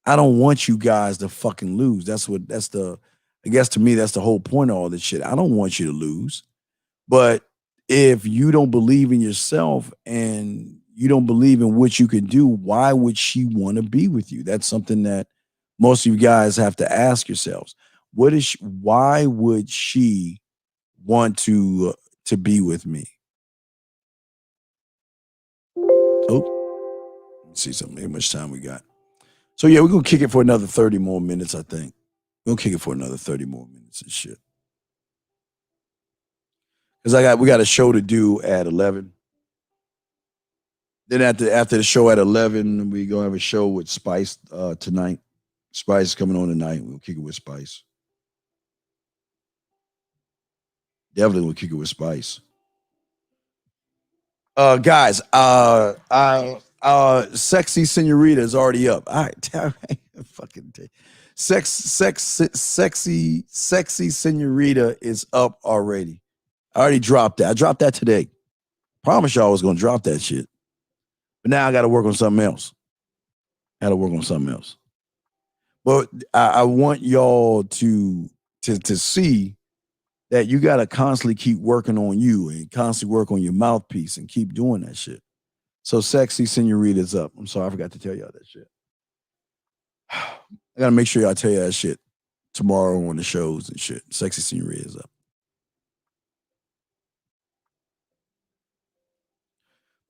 I don't want you guys to fucking lose. I guess to me, that's the whole point of all this shit. I don't want you to lose. But if you don't believe in yourself and you don't believe in what you can do, why would she want to be with you? That's something that most of you guys have to ask yourselves. Why would she want to be with me? Oh, let's see something. How much time we got? So yeah, we're gonna kick it for another 30 more minutes, I think. We'll kick it for another 30 more minutes and shit. Because we got a show to do at 11. Then after the show at 11, we're gonna have a show with Spice tonight. Spice is coming on tonight. We'll kick it with Spice. Definitely we'll kick it with Spice. Guys, Sexy Senorita is already up. All right, fucking sexy Senorita is up already. I already dropped that. I dropped that today. Promise y'all I was gonna drop that shit. But now I gotta work on something else. But I want y'all to see that you gotta constantly keep working on you and constantly work on your mouthpiece and keep doing that shit. So Sexy Senorita's up. I'm sorry, I forgot to tell y'all that shit. I gotta make sure y'all tell y'all that shit tomorrow on the shows and shit. Sexy Senorita's up.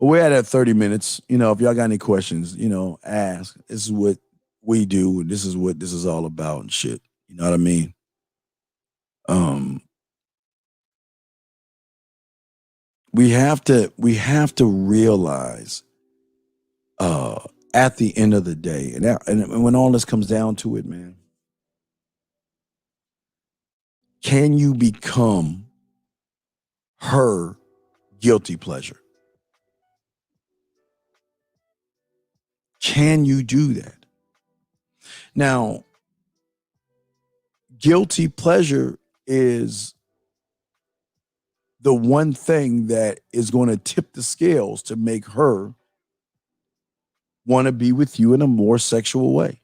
But we're at 30 minutes. You know, if y'all got any questions, you know, ask. This is what we do. This is what this is all about and shit. You know what I mean? We have to realize at the end of the day, and when all this comes down to it, man, can you become her guilty pleasure? Can you do that? Now, guilty pleasure is the one thing that is going to tip the scales to make her want to be with you in a more sexual way.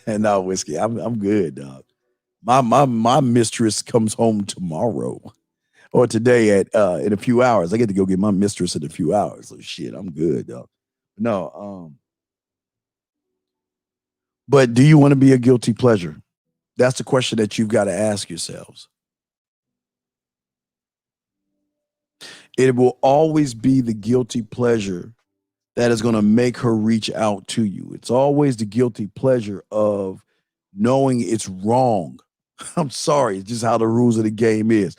No, Whiskey, I'm good, dog. My mistress comes home tomorrow or today at in a few hours. I get to go get my mistress in a few hours. So shit, I'm good, dog. No, but do you want to be a guilty pleasure? That's the question that you've got to ask yourselves. It will always be the guilty pleasure that is going to make her reach out to you. It's always the guilty pleasure of knowing it's wrong. I'm sorry, it's just how the rules of the game is.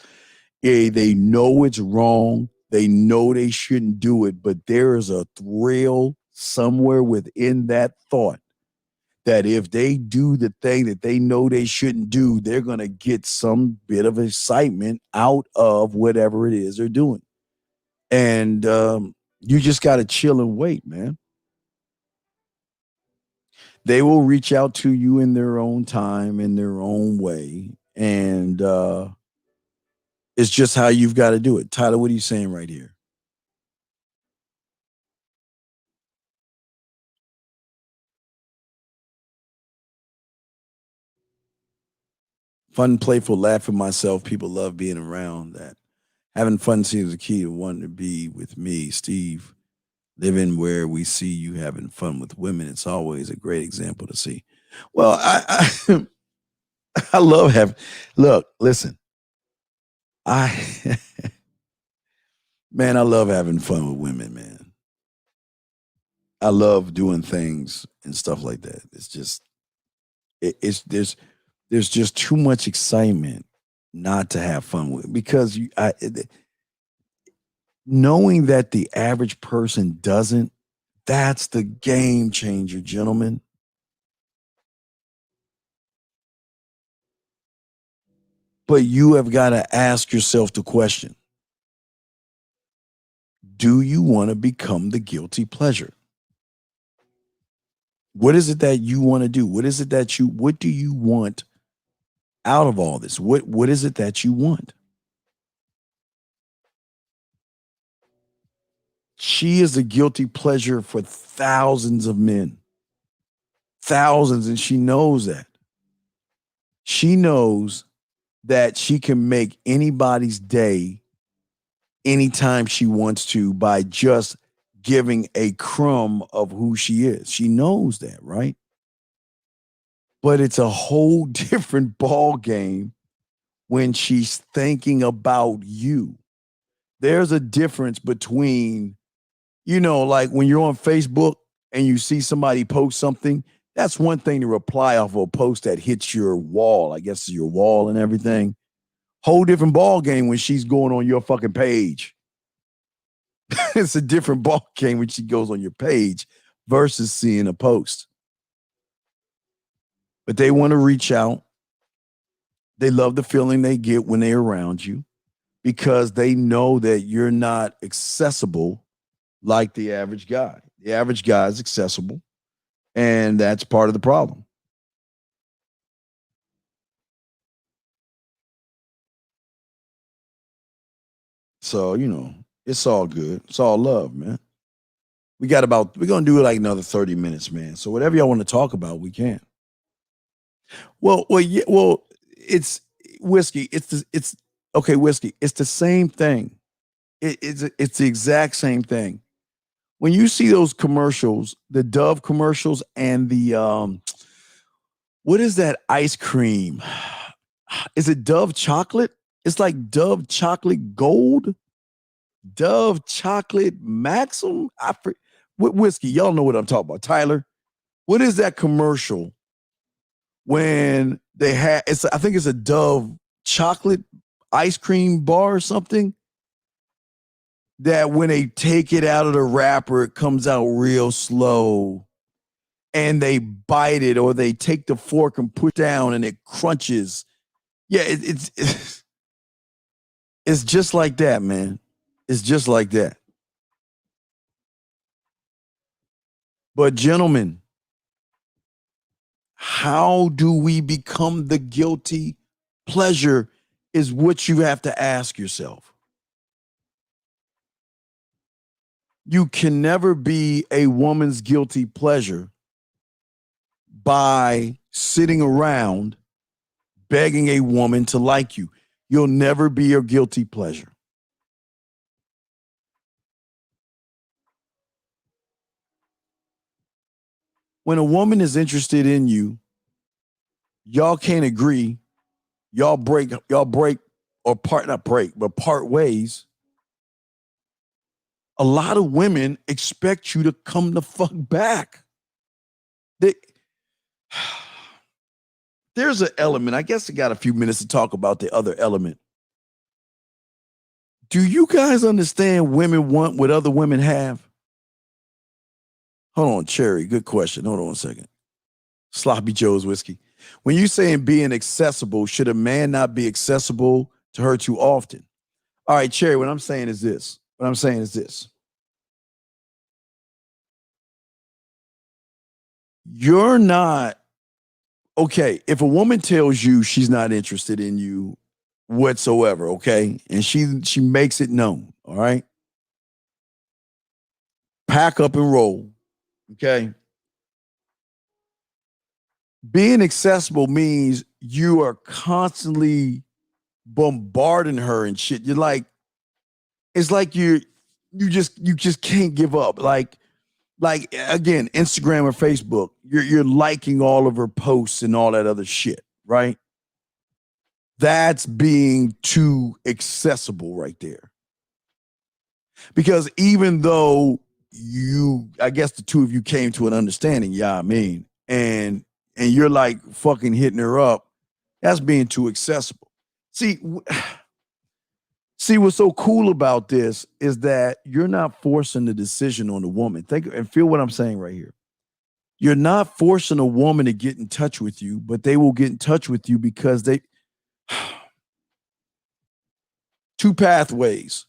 They know it's wrong. They know they shouldn't do it, but there is a thrill somewhere within that thought that if they do the thing that they know they shouldn't do, they're going to get some bit of excitement out of whatever it is they're doing. And you just got to chill and wait, man. They will reach out to you in their own time, in their own way. And it's just how you've got to do it. Tyler, what are you saying right here? Fun, playful, laughing myself. People love being around that. Having fun seems the key to wanting to be with me, Steve. Living where we see you having fun with women, it's always a great example to see. Well, I love having, look, listen, I, man, I love having fun with women, man. I love doing things and stuff like that. It's just, there's just too much excitement not to have fun with, because knowing that the average person doesn't, that's the game changer, gentlemen. But you have got to ask yourself the question, do you want to become the guilty pleasure? What is it that you want to do? What do you want out of all this? What is it that you want? She is a guilty pleasure for thousands of men. Thousands, and she knows that. She knows that she can make anybody's day anytime she wants to by just giving a crumb of who she is. She knows that, right? But it's a whole different ball game when she's thinking about you. There's a difference between, like when you're on Facebook and you see somebody post something, that's one thing to reply off of a post that hits your wall, I guess your wall and everything. Whole different ball game when she's going on your fucking page. It's a different ball game when she goes on your page versus seeing a post. But they want to reach out. They love the feeling they get when they're around you because they know that you're not accessible like the average guy. The average guy is accessible, and that's part of the problem. So, it's all good. It's all love, man. We're going to do it like another 30 minutes, man. So whatever y'all want to talk about, we can. Well, it's whiskey. It's okay, whiskey. It's the same thing. It's the exact same thing. When you see those commercials, the Dove commercials and the what is that ice cream? Is it Dove chocolate? It's like Dove chocolate gold, Dove chocolate maximum. What whiskey? Y'all know what I'm talking about. Tyler, what is that commercial when they have? I think it's a Dove chocolate ice cream bar or something. That when they take it out of the wrapper, it comes out real slow, and they bite it or they take the fork and put down, and it crunches. Yeah, it's just like that, man. It's just like that. But gentlemen, how do we become the guilty pleasure is what you have to ask yourself. You can never be a woman's guilty pleasure by sitting around begging a woman to like you. You'll never be your guilty pleasure. When a woman is interested in you, y'all can't agree. Y'all break or part ways. A lot of women expect you to come the fuck back. There's an element. I guess I got a few minutes to talk about the other element. Do you guys understand women want what other women have? Hold on, Cherry. Good question. Hold on a second. Sloppy Joe's whiskey. When you saying being accessible, should a man not be accessible to her too often? All right, Cherry, what I'm saying is this. You're not, okay, if a woman tells you she's not interested in you whatsoever, okay, and she makes it known, all right? Pack up and roll, okay? Being accessible means you are constantly bombarding her and shit. You're like, it's like you just can't give up. Like again, Instagram or Facebook, you're liking all of her posts and all that other shit, right? That's being too accessible right there. Because even though I guess the two of you came to an understanding, and you're like fucking hitting her up, that's being too accessible. See, what's so cool about this is that you're not forcing the decision on the woman. Think and feel what I'm saying right here. You're not forcing a woman to get in touch with you, but they will get in touch with you because they two pathways.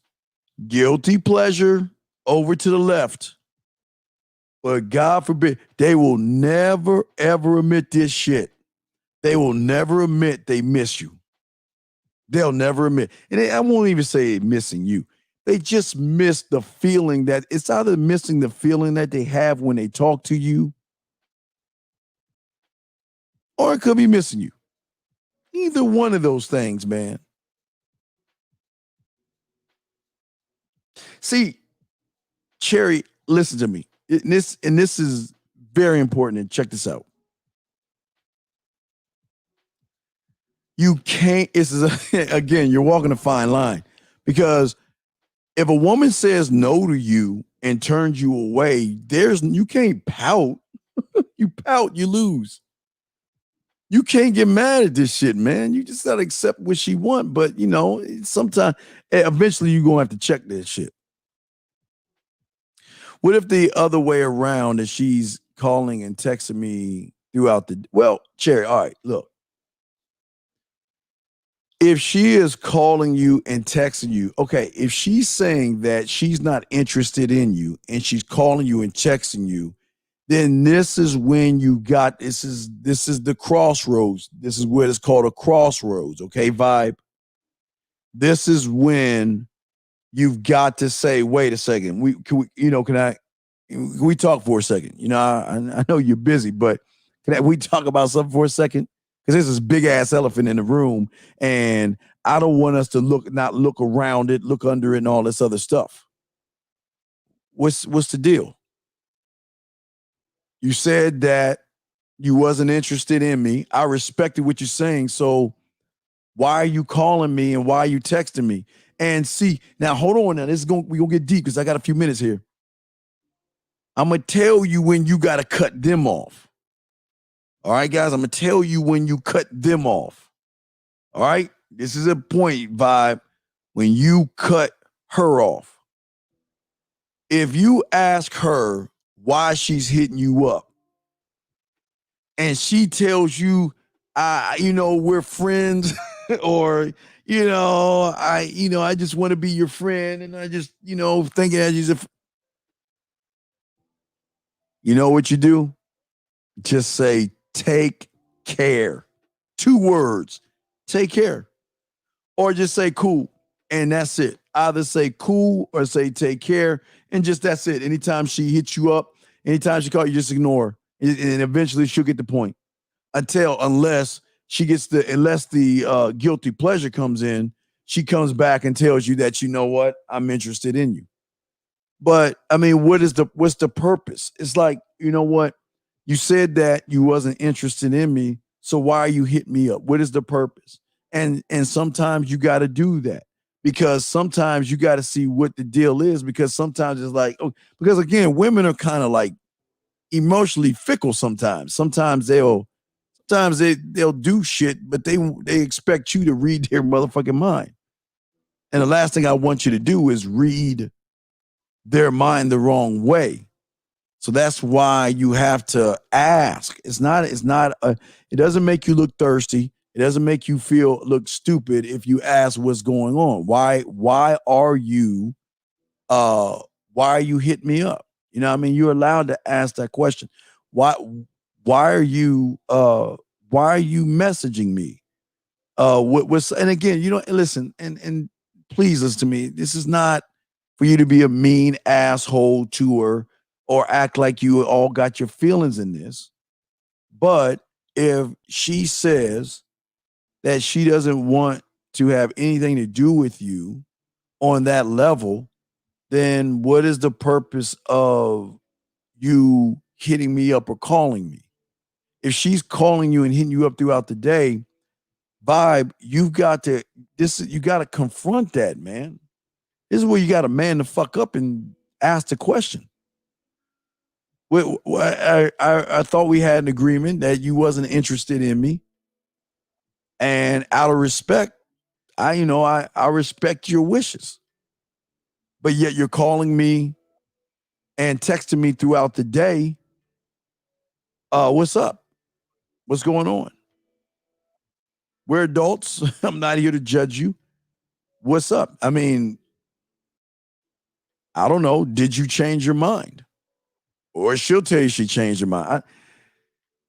Guilty pleasure over to the left. But God forbid, they will never, ever admit this shit. They will never admit they miss you. They'll never admit. And I won't even say missing you. They just miss the feeling that it's either missing the feeling that they have when they talk to you, or it could be missing you. Either one of those things, man. See, Cherry, listen to me. This is very important. And check this out. You can't. Again, you're walking a fine line, because if a woman says no to you and turns you away, you can't pout. You pout, you lose. You can't get mad at this shit, man. You just gotta accept what she want. But sometimes, eventually, you're gonna have to check this shit. What if the other way around is she's calling and texting me throughout Cherry, all right, look. If she is calling you and texting you, okay, if she's saying that she's not interested in you and she's calling you and texting you, then this is when this is the crossroads. This is what it's called, a crossroads, okay, vibe? This is when you've got to say, wait a second, can we talk for a second? I know you're busy, but we talk about something for a second? Because there's this big ass elephant in the room, and I don't want us to not look around it, look under it, and all this other stuff. What's the deal? You said that you wasn't interested in me. I respected what you're saying. So why are you calling me and why are you texting me? And see, now hold on. Now we're gonna get deep because I got a few minutes here. I'm gonna tell you when you gotta cut them off. All right, guys, I'm going to tell you when you cut them off. All right? This is a point, vibe, when you cut her off. If you ask her why she's hitting you up and she tells you, we're friends or, I just want to be your friend and I just, thinking that she's you know what you do? Just say, take care. 2 words. Take care. Or just say cool. And that's it. Either say cool or say take care. And just that's it. Anytime she hits you up, anytime she calls you, just ignore her. And eventually she'll get the point. Unless the guilty pleasure comes in, she comes back and tells you that, you know what, I'm interested in you. But I mean, what's the purpose? It's like, you know what? You said that you wasn't interested in me, so why are you hitting me up? What is the purpose? And sometimes you got to do that, because sometimes you got to see what the deal is, because sometimes it's like, because again, women are kind of like emotionally fickle sometimes. Sometimes they'll do shit, but they expect you to read their motherfucking mind. And the last thing I want you to do is read their mind the wrong way. So that's why you have to ask. It doesn't make you look thirsty. It doesn't make you look stupid if you ask what's going on. Why are you hitting me up? You know what I mean? You're allowed to ask that question. Why are you messaging me? And again, listen, and please listen to me. This is not for you to be a mean asshole to her or act like you all got your feelings in this. But if she says that she doesn't want to have anything to do with you on that level, then what is the purpose of you hitting me up or calling me? If she's calling you and hitting you up throughout the day, Vibe, you got to confront that, man. This is where you got to man the fuck up and ask the question. I thought we had an agreement that you wasn't interested in me. And out of respect, I respect your wishes. But yet you're calling me and texting me throughout the day. What's up? What's going on? We're adults. I'm not here to judge you. What's up? I mean, I don't know. Did you change your mind? Or she'll tell you she changed her mind.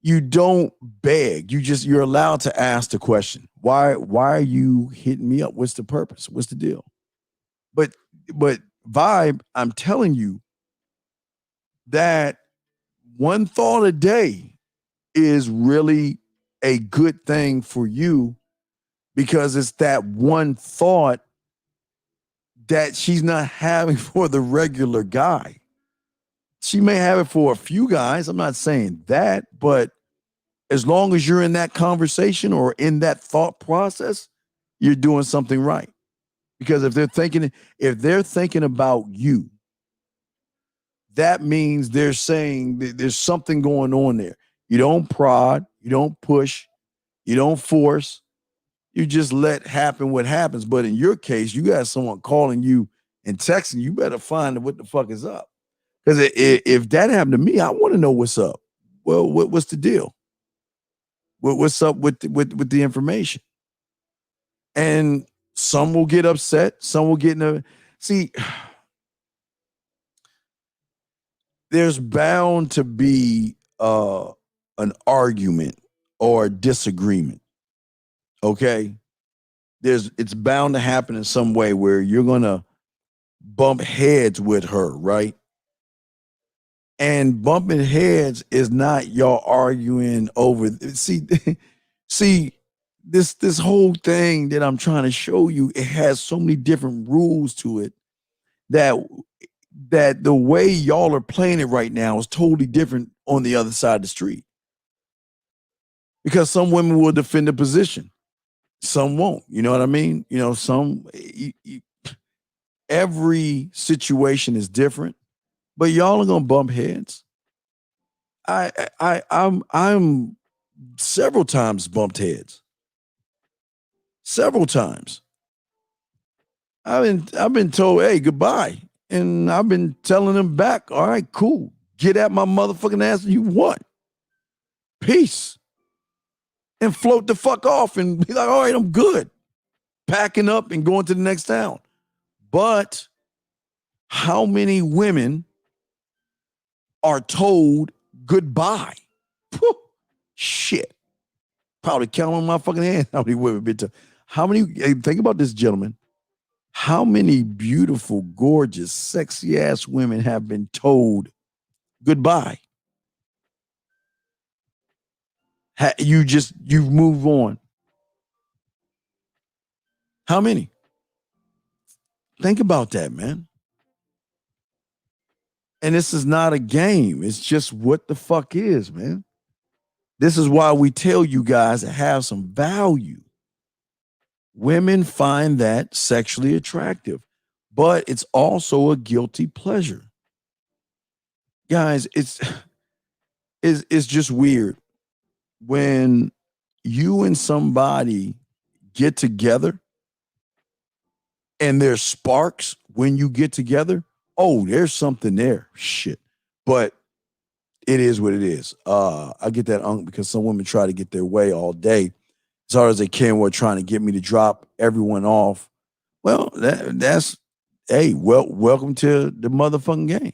You don't beg. You're allowed to ask the question. Why are you hitting me up? What's the purpose? What's the deal? But Vibe, I'm telling you that one thought a day is really a good thing for you, because it's that one thought that she's not having for the regular guy. She may have it for a few guys. I'm not saying that, but as long as you're in that conversation or in that thought process, you're doing something right. Because if they're thinking about you, that means they're saying that there's something going on there. You don't prod, you don't push, you don't force. You just let happen what happens. But in your case, you got someone calling you and texting, you better find what the fuck is up. Because if that happened to me, I want to know what's up. Well, what's the deal? What's up with the information? And some will get upset. Some will get see. There's bound to be an argument or a disagreement. Okay, it's bound to happen in some way where you're gonna bump heads with her, right? And bumping heads is not y'all arguing over. See, this whole thing that I'm trying to show you, it has so many different rules to it that the way y'all are playing it right now is totally different on the other side of the street. Because some women will defend a position, some won't. You know what I mean? Every situation is different. But y'all are gonna bump heads. I'm several times bumped heads. Several times. I've been told, hey, goodbye. And I've been telling them back, all right, cool. Get at my motherfucking ass you want. Peace. And float the fuck off and be like, all right, I'm good. Packing up and going to the next town. But how many women are told goodbye? Whew, shit. Probably count on my fucking hand how many women been told. Think about this, gentlemen. How many beautiful, gorgeous, sexy ass women have been told goodbye? You've moved on. How many? Think about that, man. And this is not a game. It's just what the fuck is, man. This is why we tell you guys to have some value. Women find that sexually attractive, but it's also a guilty pleasure. Guys, it's just weird when you and somebody get together and there's sparks when you get together. Oh, there's something there. Shit. But it is what it is. I get that because some women try to get their way all day as hard as they can while trying to get me to drop everyone off. Well, that's welcome to the motherfucking game.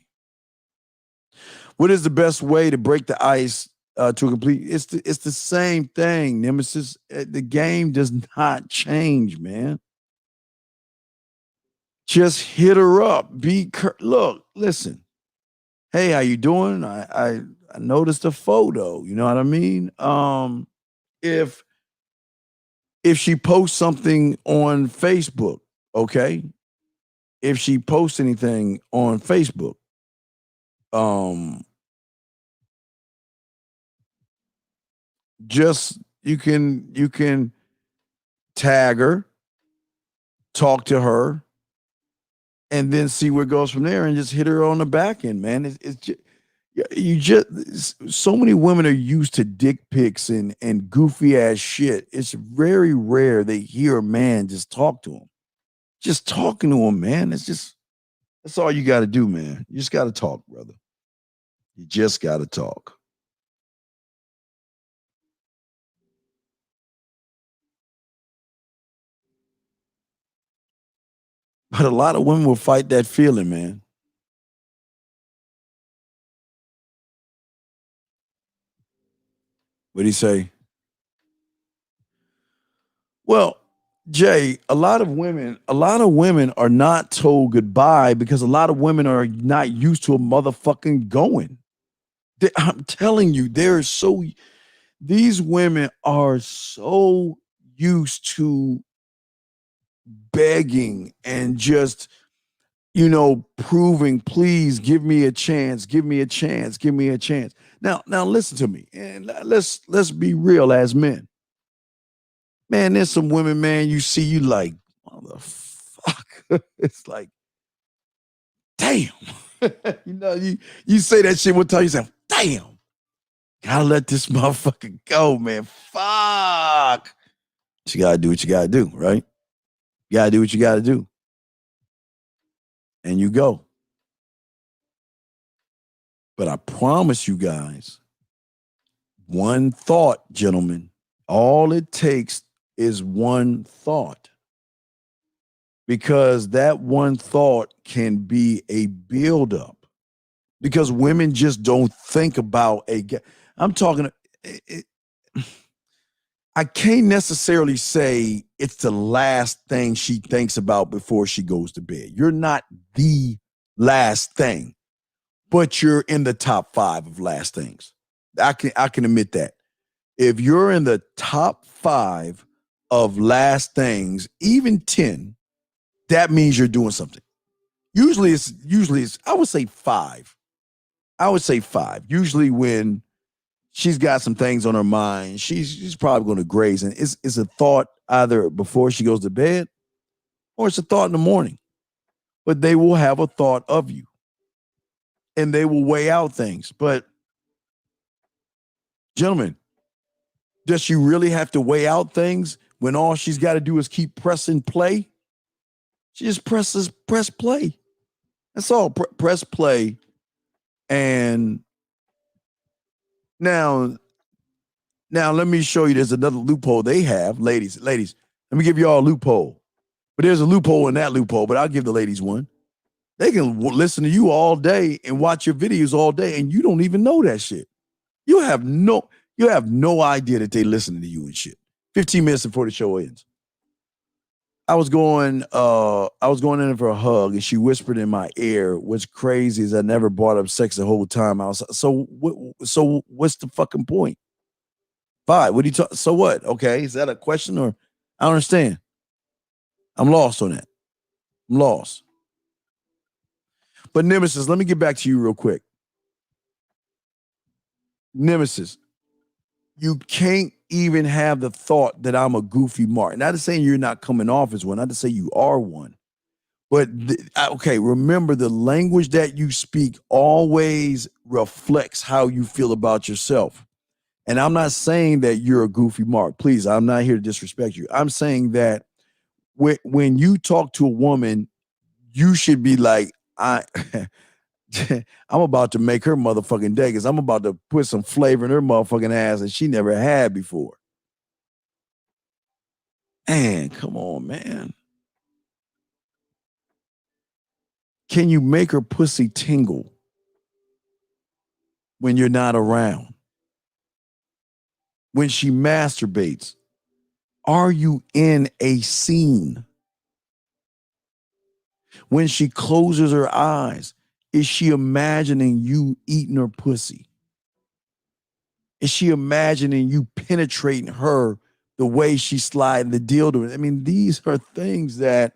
What is the best way to break the ice to a complete? It's the same thing, Nemesis. The game does not change, man. Just hit her up. Look, listen. Hey, how you doing? I noticed a photo. You know what I mean? If she posts something on Facebook, okay? If she posts anything on Facebook, just you can tag her, talk to her, and then see where it goes from there and just hit her on the back end, man. It's just so many women are used to dick pics and goofy ass shit. It's very rare they hear a man just talk to them. Just talking to him, man. That's all you got to do, man. You just got to talk, brother. You just got to talk. But a lot of women will fight that feeling, man. What'd he say? Well, Jay, a lot of women are not told goodbye because a lot of women are not used to a motherfucking going. I'm telling you, these women are so used to begging and just, proving, please give me a chance, give me a chance, give me a chance. Now listen to me, and let's be real as men. Man, there's some women, man, you see, you like, motherfucker. It's like, damn. You say that shit one time, you say, damn. Gotta let this motherfucker go, man. Fuck. But you gotta do what you gotta do, right? You gotta do what you gotta do. And you go. But I promise you guys, one thought, gentlemen, all it takes is one thought. Because that one thought can be a buildup. Because women just don't think about I'm talking, I can't necessarily say it's the last thing she thinks about before she goes to bed. You're not the last thing, but you're in the top 5 of last things. I can admit that. If you're in the top 5 of last things, even 10, that means you're doing something. Usually it's I would say 5. Usually when she's got some things on her mind, she's probably going to graze. And it's a thought either before she goes to bed or it's a thought in the morning. But they will have a thought of you. And they will weigh out things. But gentlemen, does she really have to weigh out things when all she's got to do is keep pressing play? She just press play. That's all. Press play. And now let me show you. There's another loophole they have, ladies. Let me give you all a loophole. But there's a loophole in that loophole. But I'll give the ladies one. They can listen to you all day and watch your videos all day, and you don't even know that shit. You have no idea that they listening to you and shit. 15 minutes before the show ends. I was going in for a hug, and she whispered in my ear, "What's crazy is I never brought up sex the whole time." I was so what's the fucking point? Fine. What do you talk? So what? Okay, is that a question or I don't understand? I'm lost on that. I'm lost. But Nemesis, let me get back to you real quick. Nemesis, you can't even have the thought that I'm a goofy mark. Not to say you're not coming off as one, not to say you are one. But, okay, remember the language that you speak always reflects how you feel about yourself. And I'm not saying that you're a goofy mark. Please, I'm not here to disrespect you. I'm saying that when you talk to a woman, you should be like, I'm about to make her motherfucking day because I'm about to put some flavor in her motherfucking ass that she never had before. Man, come on, man. Can you make her pussy tingle when you're not around? When she masturbates, are you in a scene? When she closes her eyes, is she imagining you eating her pussy? Is she imagining you penetrating her the way she's sliding the dildo? I mean, these are things that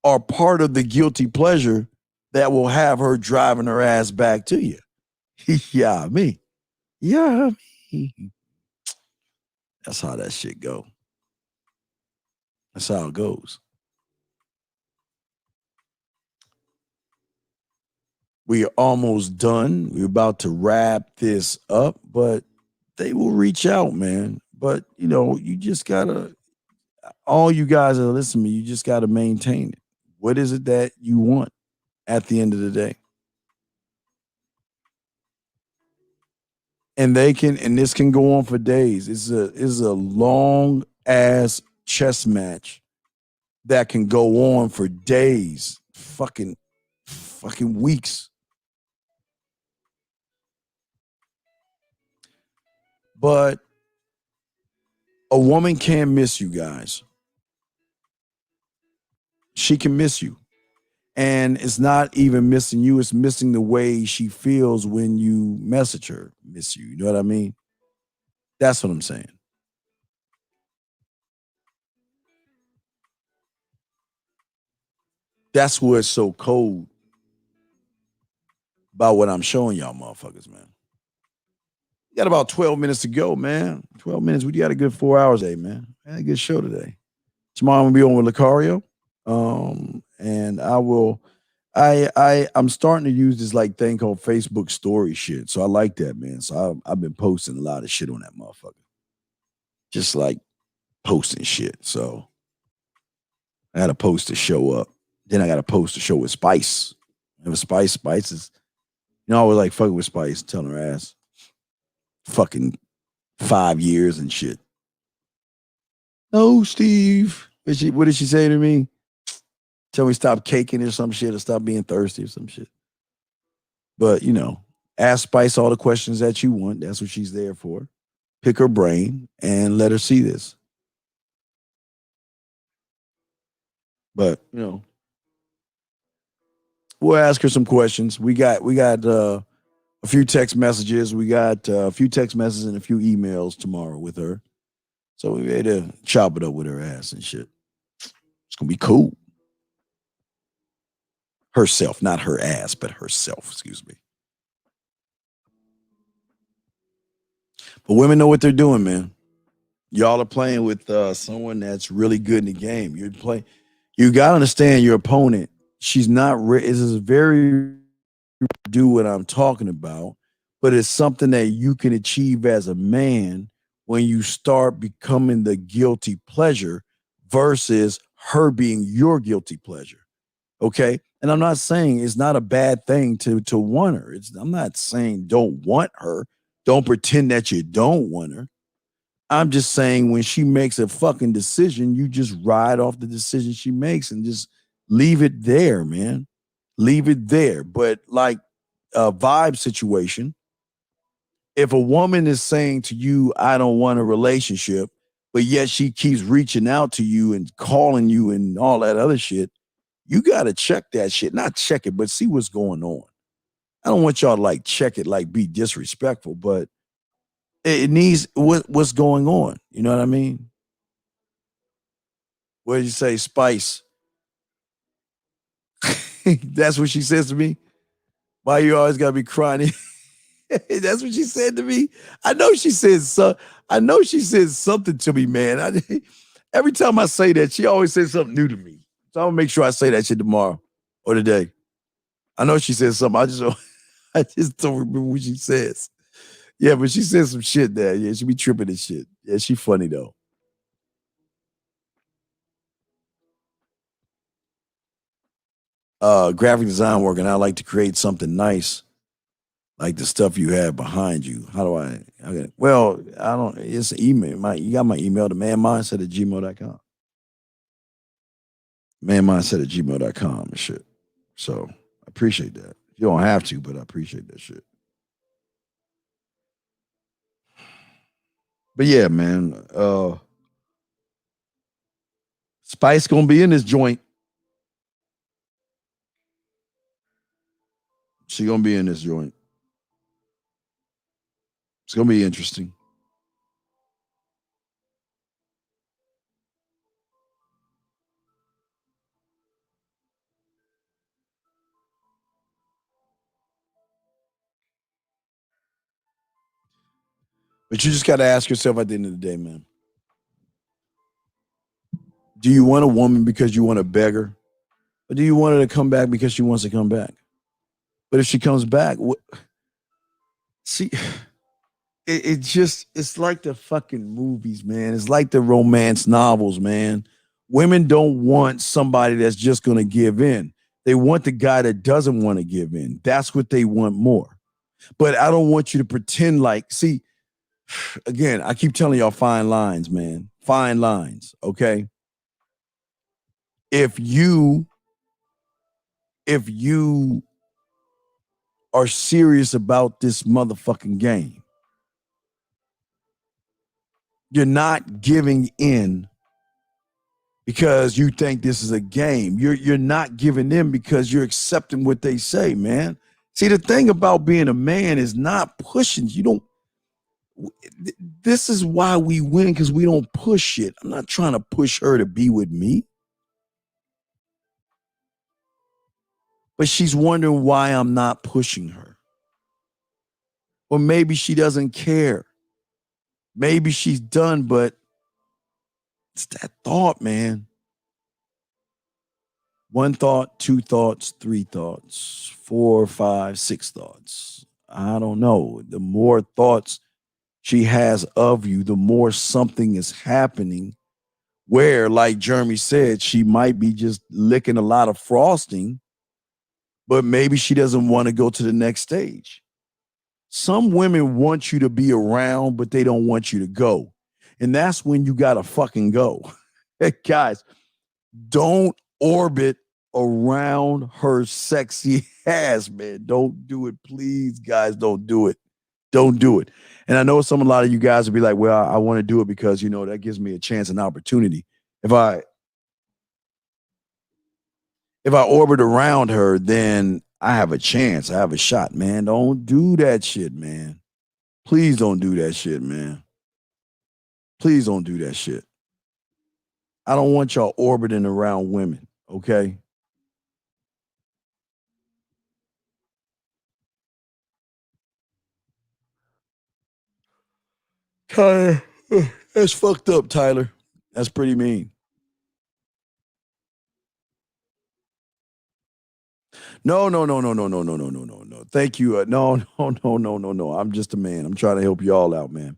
are part of the guilty pleasure that will have her driving her ass back to you. Yeah, me. Yeah, me. That's how that shit go. That's how it goes. We are almost done. We're about to wrap this up, but they will reach out, man. But you just gotta. All you guys that listen to me, you just gotta maintain it. What is it that you want at the end of the day? And this can go on for days. It's a long ass chess match that can go on for days, fucking weeks. But a woman can't miss you guys. She can miss you. And it's not even missing you, it's missing the way she feels when you message her, miss you. You know what I mean? That's what I'm saying. That's what's so cold about what I'm showing y'all motherfuckers, man. You got about 12 minutes to go, man. 12 minutes. We got a good 4 hours, man. Had a good show today. Tomorrow I'm gonna be on with Lucario. And I'm starting to use this like thing called Facebook story shit. So I like that, man. So I've been posting a lot of shit on that motherfucker. Just like posting shit. So I had a post to show up. Then I got a post to show with Spice. Remember Spice? Spice is, I was like fucking with Spice, telling her ass. Fucking 5 years and shit. Oh, Steve. What did she say to me? Tell me stop caking or some shit, or stop being thirsty or some shit. But, ask Spice all the questions that you want. That's what she's there for. Pick her brain and let her see this. But, we'll ask her some questions. We got a few text messages. We got a few text messages and a few emails tomorrow with her. So we made to chop it up with her ass and shit. It's going to be cool. Herself, not her ass, but herself, excuse me. But women know what they're doing, man. Y'all are playing with someone that's really good in the game. You got to understand your opponent. She's not, this is very do what I'm talking about, but it's something that you can achieve as a man when you start becoming the guilty pleasure versus her being your guilty pleasure. Okay. And I'm not saying it's not a bad thing to want her. I'm not saying don't want her. Don't pretend that you don't want her. I'm just saying when she makes a fucking decision, you just ride off the decision she makes and just leave it there, man. Leave it there. But like a vibe situation, if a woman is saying to you, I don't want a relationship, but yet she keeps reaching out to you and calling you and all that other shit, you got to check that shit. Not check it, but see what's going on. I don't want y'all to like check it, like be disrespectful, but it needs what's going on. You know what I mean? What did you say, Spice? That's what she says to me. Why you always gotta be crying? That's what she said to me. I know she says something to me, man. Every time I say that, she always says something new to me. So I'm gonna make sure I say that shit tomorrow or today. I know she says something. I just don't remember what she says. Yeah, but she says some shit there. Yeah, she be tripping and shit. Yeah, she funny though. Graphic design work, and I like to create something nice, like the stuff you have behind you. How do I don't. It's an email. You got my email, the manmindset@gmail.com. Manmindset@gmail.com and shit. So I appreciate that. You don't have to, but I appreciate that shit. But yeah, man. Spice gonna be in this joint. She gonna be in this joint. It's gonna be interesting. But you just gotta ask yourself at the end of the day, man. Do you want a woman because you want to beg her? Or do you want her to come back because she wants to come back? But if she comes back, see, it's like the fucking movies, man. It's like the romance novels, man. Women don't want somebody that's just going to give in. They want the guy that doesn't want to give in. That's what they want more. But I don't want you to pretend like, see, again, I keep telling y'all fine lines, man. Fine lines, okay? If you are serious about this motherfucking game, you're not giving in because you think this is a game. You're not giving in because you're accepting what they say, man. See, the thing about being a man is not pushing. You don't. This is why we win, because we don't push shit. I'm not trying to push her to be with me. But she's wondering why I'm not pushing her. Or maybe she doesn't care. Maybe she's done, but it's that thought, man. 1 thought, 2 thoughts, 3 thoughts, 4, 5, 6 thoughts. I don't know. The more thoughts she has of you, the more something is happening where, like Jeremy said, she might be just licking a lot of frosting, but maybe she doesn't want to go to the next stage. Some women want you to be around, but they don't want you to go. And that's when you got to fucking go. Hey, guys, don't orbit around her sexy ass, man. Don't do it. Please, guys, don't do it. Don't do it. And I know a lot of you guys will be like, well, I want to do it because, that gives me a chance and opportunity. If I orbit around her, then I have a chance. I have a shot, man. Don't do that shit, man. Please don't do that shit, man. Please don't do that shit. I don't want y'all orbiting around women, okay? Tyler, that's fucked up, Tyler. That's pretty mean. No. Thank you. No. I'm just a man. I'm trying to help y'all out, man.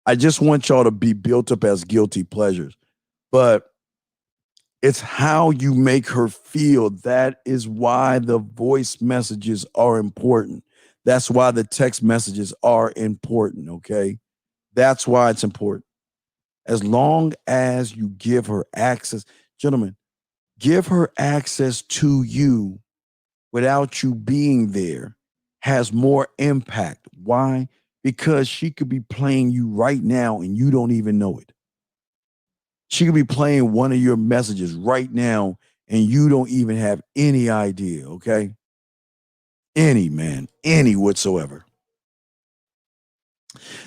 I just want y'all to be built up as guilty pleasures. But it's how you make her feel. That is why the voice messages are important. That's why the text messages are important, okay? That's why it's important. As long as you give her access, gentlemen, give her access to you without you being there has more impact. Why? Because she could be playing you right now and you don't even know it. She could be playing one of your messages right now and you don't even have any idea, okay? Any whatsoever.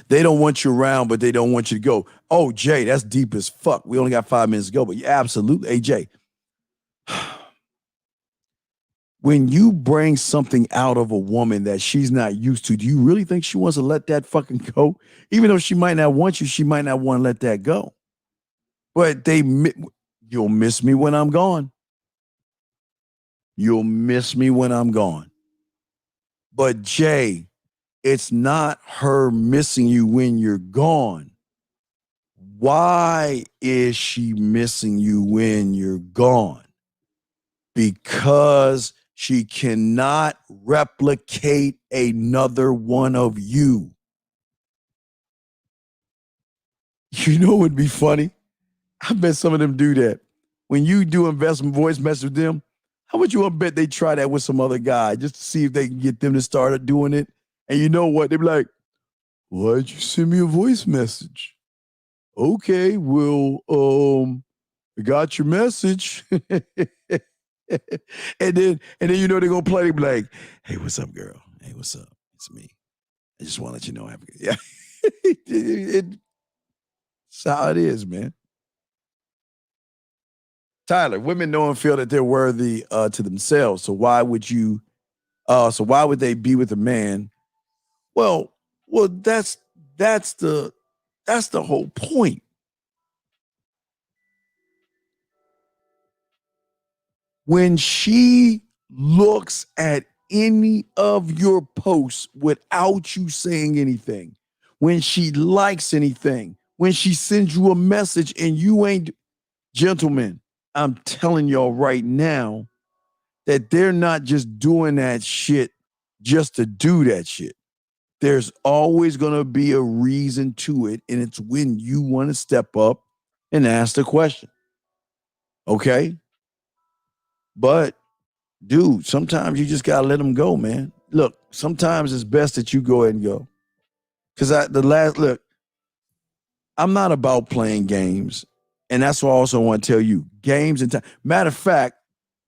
They don't want you around, but they don't want you to go. Oh, Jay, that's deep as fuck. We only got 5 minutes to go, but yeah, absolutely. Hey, Jay, when you bring something out of a woman that she's not used to, do you really think she wants to let that fucking go? Even though she might not want you, she might not want to let that go. But you'll miss me when I'm gone. You'll miss me when I'm gone. But Jay, it's not her missing you when you're gone. Why is she missing you when you're gone? Because she cannot replicate another one of you. You know what would be funny? I bet some of them do that. When you do investment voice message with them, how much you want to bet they try that with some other guy just to see if they can get them to start doing it? And you know what? They'd be like, why'd you send me a voice message? Okay, well, I got your message. and then they're gonna play. They be like, hey, what's up, girl? Hey, what's up? It's me. I just want to let you know I have a good. Yeah. It's how it is, man. Tyler, women know and feel that they're worthy to themselves. So why would they be with a man? Well, that's the whole point. When she looks at any of your posts without you saying anything, when she likes anything, when she sends you a message and you ain't, gentlemen, I'm telling y'all right now that they're not just doing that shit just to do that shit. There's always going to be a reason to it, and it's when you want to step up and ask the question. Okay? But, dude, sometimes you just got to let them go, man. Look, sometimes it's best that you go ahead and go. Because I'm not about playing games. And that's what I also want to tell you. Games and time. Matter of fact,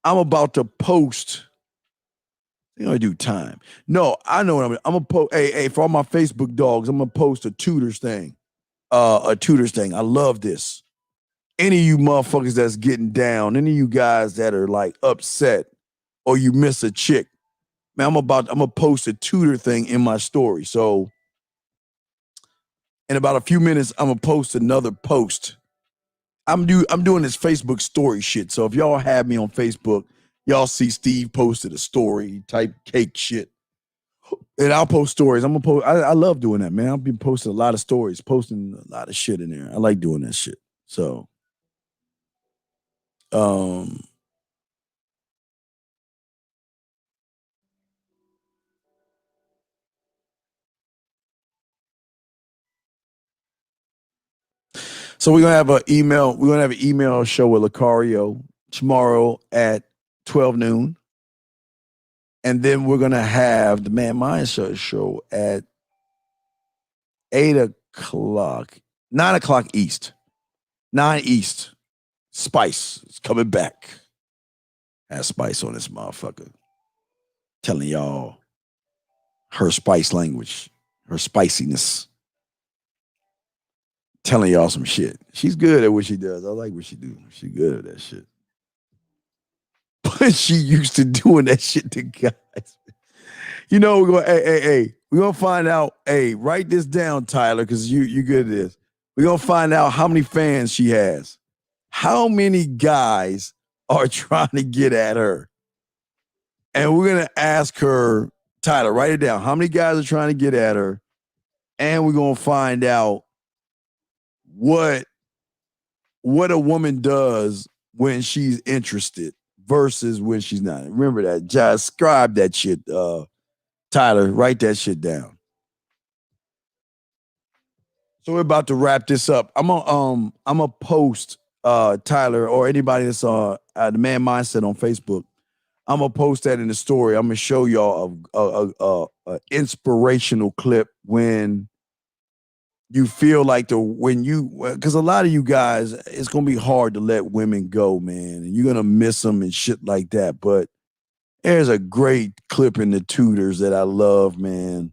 I'm about to post. You know, I do time. No, I know what I'm gonna post. Hey, for all my Facebook dogs, I'm gonna post a tutors thing. I love this. Any of you motherfuckers that's getting down, any of you guys that are like upset or you miss a chick, man, I'm gonna post a tutor thing in my story. So in about a few minutes, I'm gonna post another post. I'm doing this Facebook story shit. So if y'all have me on Facebook, y'all see Steve posted a story type cake shit. And I'll post stories. I'm gonna post. I love doing that, man. I've been posting a lot of stories, posting a lot of shit in there. I like doing that shit. So, so we're gonna have an email. We're gonna have an email show with Lucario tomorrow at 12 noon, and then we're gonna have the Man Mindset show at 8 o'clock, 9 o'clock East, 9 East. Spice is coming back. Has Spice on this motherfucker. Telling y'all her spice language, her spiciness. Telling y'all some shit. She's good at what she does. I like what she do. She good at that shit. But she used to doing that shit to guys. You know, we're going, hey. We're gonna find out. Hey, write this down, Tyler, because you good at this. We're gonna find out how many fans she has. How many guys are trying to get at her? And we're gonna ask her, Tyler, write it down. How many guys are trying to get at her? And we're gonna find out what a woman does when she's interested versus when she's not. Remember that. Just scribe that shit, Tyler. Write that shit down. So we're about to wrap this up. I'm gonna post Tyler or anybody that's on the Man Mindset on Facebook. I'm gonna post that in the story. I'm gonna show y'all a inspirational clip when you feel like because a lot of you guys, it's gonna be hard to let women go, man, and you're gonna miss them and shit like that. But there's a great clip in the tutors that I love, man,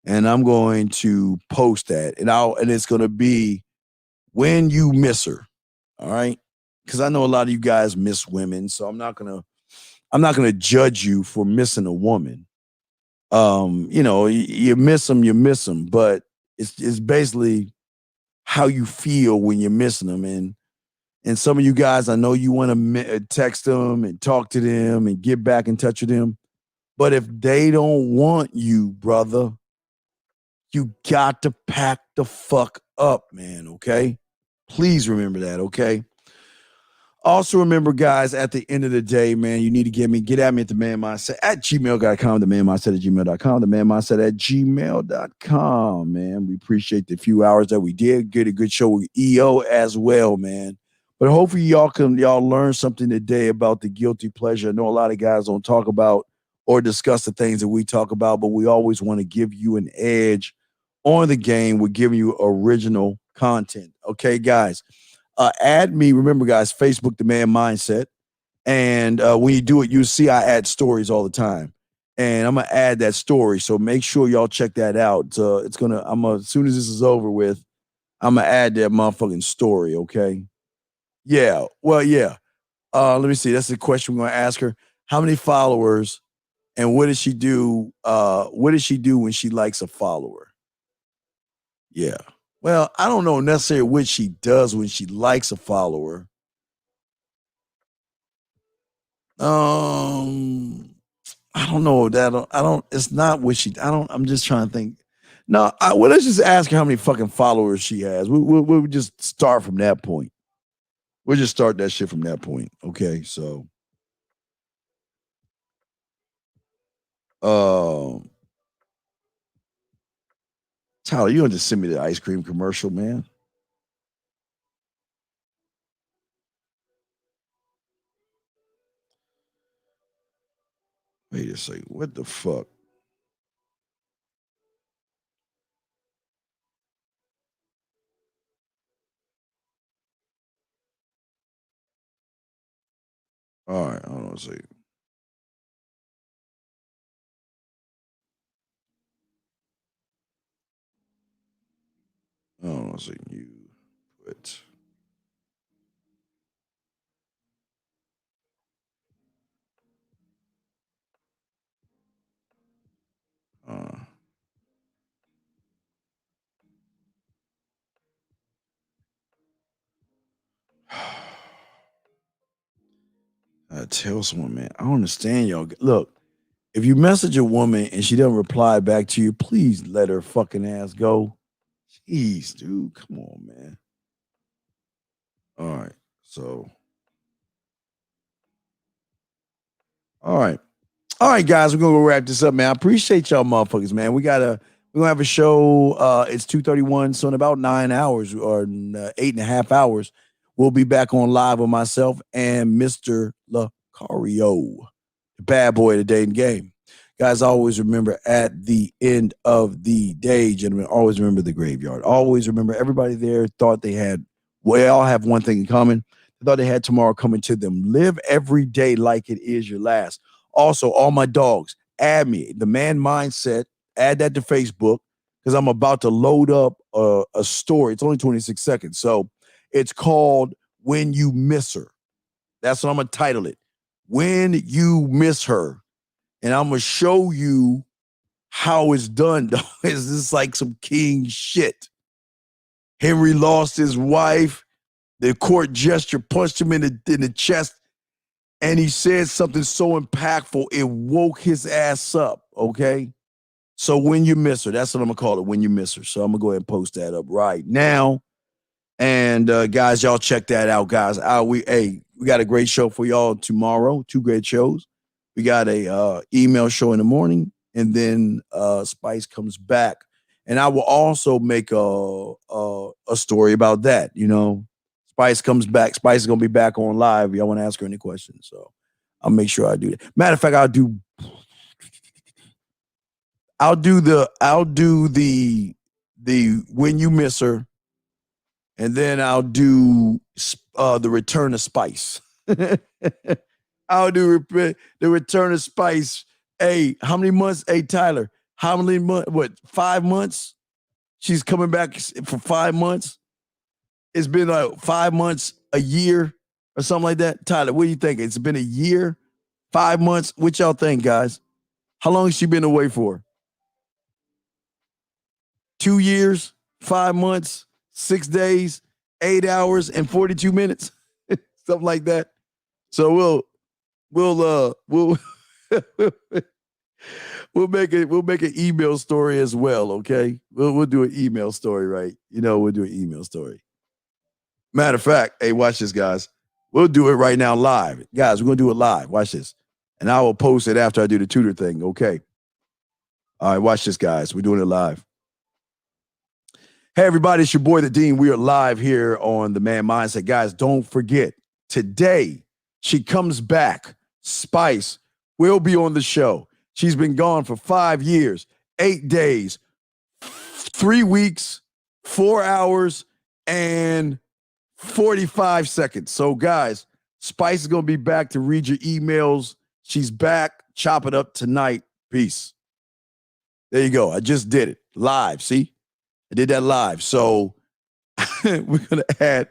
and I'm going to post that, and it's gonna be when you miss her, all right? Because I know a lot of you guys miss women, so I'm not gonna judge you for missing a woman. You know, you miss them, but it's basically how you feel when you're missing them. And some of you guys, I know you want to text them and talk to them and get back in touch with them. But if they don't want you, brother, you got to pack the fuck up, man, okay? Please remember that, okay? Also remember, guys, at the end of the day, man, you need to get at me at the Man Mindset at gmail.com, the Man Mindset at gmail.com, the Man Mindset at gmail.com, man. We appreciate the few hours that we did. Get a good show with EO as well, man. But hopefully y'all learn something today about the guilty pleasure. I know a lot of guys don't talk about or discuss the things that we talk about, but we always want to give you an edge on the game. We're giving you original content. Okay, guys. Add me. Remember, guys, Facebook, The Man Mindset. And when you do it, you see I add stories all the time. And I'm going to add that story. So make sure y'all check that out. As soon as this is over with, I'm going to add that motherfucking story, okay? Yeah. Well, yeah. Let me see. That's the question we're going to ask her. How many followers and what does she do? What does she do when she likes a follower? Yeah. Well, I don't know necessarily what she does when she likes a follower. I don't know that. I don't. It's not what she. I don't. I'm just trying to think. No. Well, let's just ask her how many fucking followers she has. We'll just start from that point. We'll just start that shit from that point. Okay. So, Tyler, you want to send me the ice cream commercial, man? Wait a second. What the fuck? All right, hold on a second. Hold on a second. You put. I tell someone, man, I don't understand y'all. Look, if you message a woman and she doesn't reply back to you, please let her fucking ass go. Jeez, dude, come on, man. All right, so. All right, guys, we're gonna go wrap this up, man. I appreciate y'all, motherfuckers, man. We're gonna have a show. It's 2:31, so in about 9 hours or 8.5 hours, we'll be back on live with myself and Mr. Lucario, the bad boy of the dating game. Guys, always remember at the end of the day, gentlemen, always remember the graveyard. Always remember everybody there thought they had, well, they all have one thing in common. They thought they had tomorrow coming to them. Live every day like it is your last. Also, all my dogs, add me, the man mindset, add that to Facebook because I'm about to load up a story. It's only 26 seconds. So it's called When You Miss Her. That's what I'm going to title it. When You Miss Her. And I'm going to show you how it's done. It's just like some king shit. Henry lost his wife. The court gesture punched him in the chest. And he said something so impactful, it woke his ass up, okay? So When You Miss Her, that's what I'm going to call it, When You Miss Her. So I'm going to go ahead and post that up right now. And guys, y'all check that out, guys. We got a great show for y'all tomorrow, 2 great shows. We got a email show in the morning, and then Spice comes back. And I will also make a story about that, you know. Spice comes back. Spice is going to be back on live. Y'all want to ask her any questions. So I'll make sure I do that. Matter of fact, I'll do the When You Miss Her, and then I'll do the Return of Spice. I'll do the Return of Spice. Hey, how many months? Hey, Tyler, how many months? What, 5 months? She's coming back for 5 months. It's been like 5 months, a year, or something like that. Tyler, what do you think? It's been a year, 5 months. What y'all think, guys? How long has she been away for? 2 years, 5 months, 6 days, 8 hours, and 42 minutes, something like that. So we'll make an email story as well. Okay, we'll do an email story, right? You know, we'll do an email story. Matter of fact, hey, watch this, guys. We'll do it right now live. Guys, we're going to do it live. Watch this. And I will post it after I do the tutor thing, okay? All right, watch this, guys. We're doing it live. Hey, everybody, it's your boy, The Dean. We are live here on The Man Mindset. Guys, don't forget, today, she comes back. Spice will be on the show. She's been gone for 5 years, 8 days, 3 weeks, 4 hours, and 45 seconds. So, guys, Spice is going to be back to read your emails. She's back. Chop it up tonight. Peace. There you go. I just did it live. See, I did that live. So we're gonna add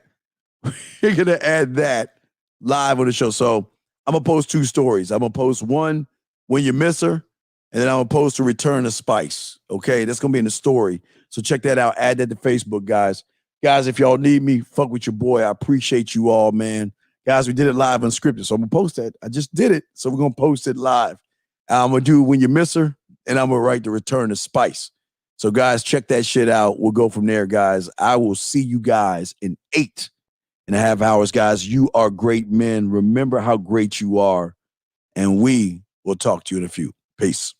that live on the show. So I'm gonna post 2 stories. I'm gonna post one When You Miss Her, and then I'm gonna post a Return of Spice. Okay, that's gonna be in the story. So check that out. Add that to Facebook, guys. Guys, if y'all need me, fuck with your boy. I appreciate you all, man. Guys, we did it live unscripted, so I'm going to post that. I just did it, so we're going to post it live. I'm going to do When You Miss Her, and I'm going to write The Return of Spice. So, guys, check that shit out. We'll go from there, guys. I will see you guys in 8.5 hours, guys. You are great men. Remember how great you are, and we will talk to you in a few. Peace.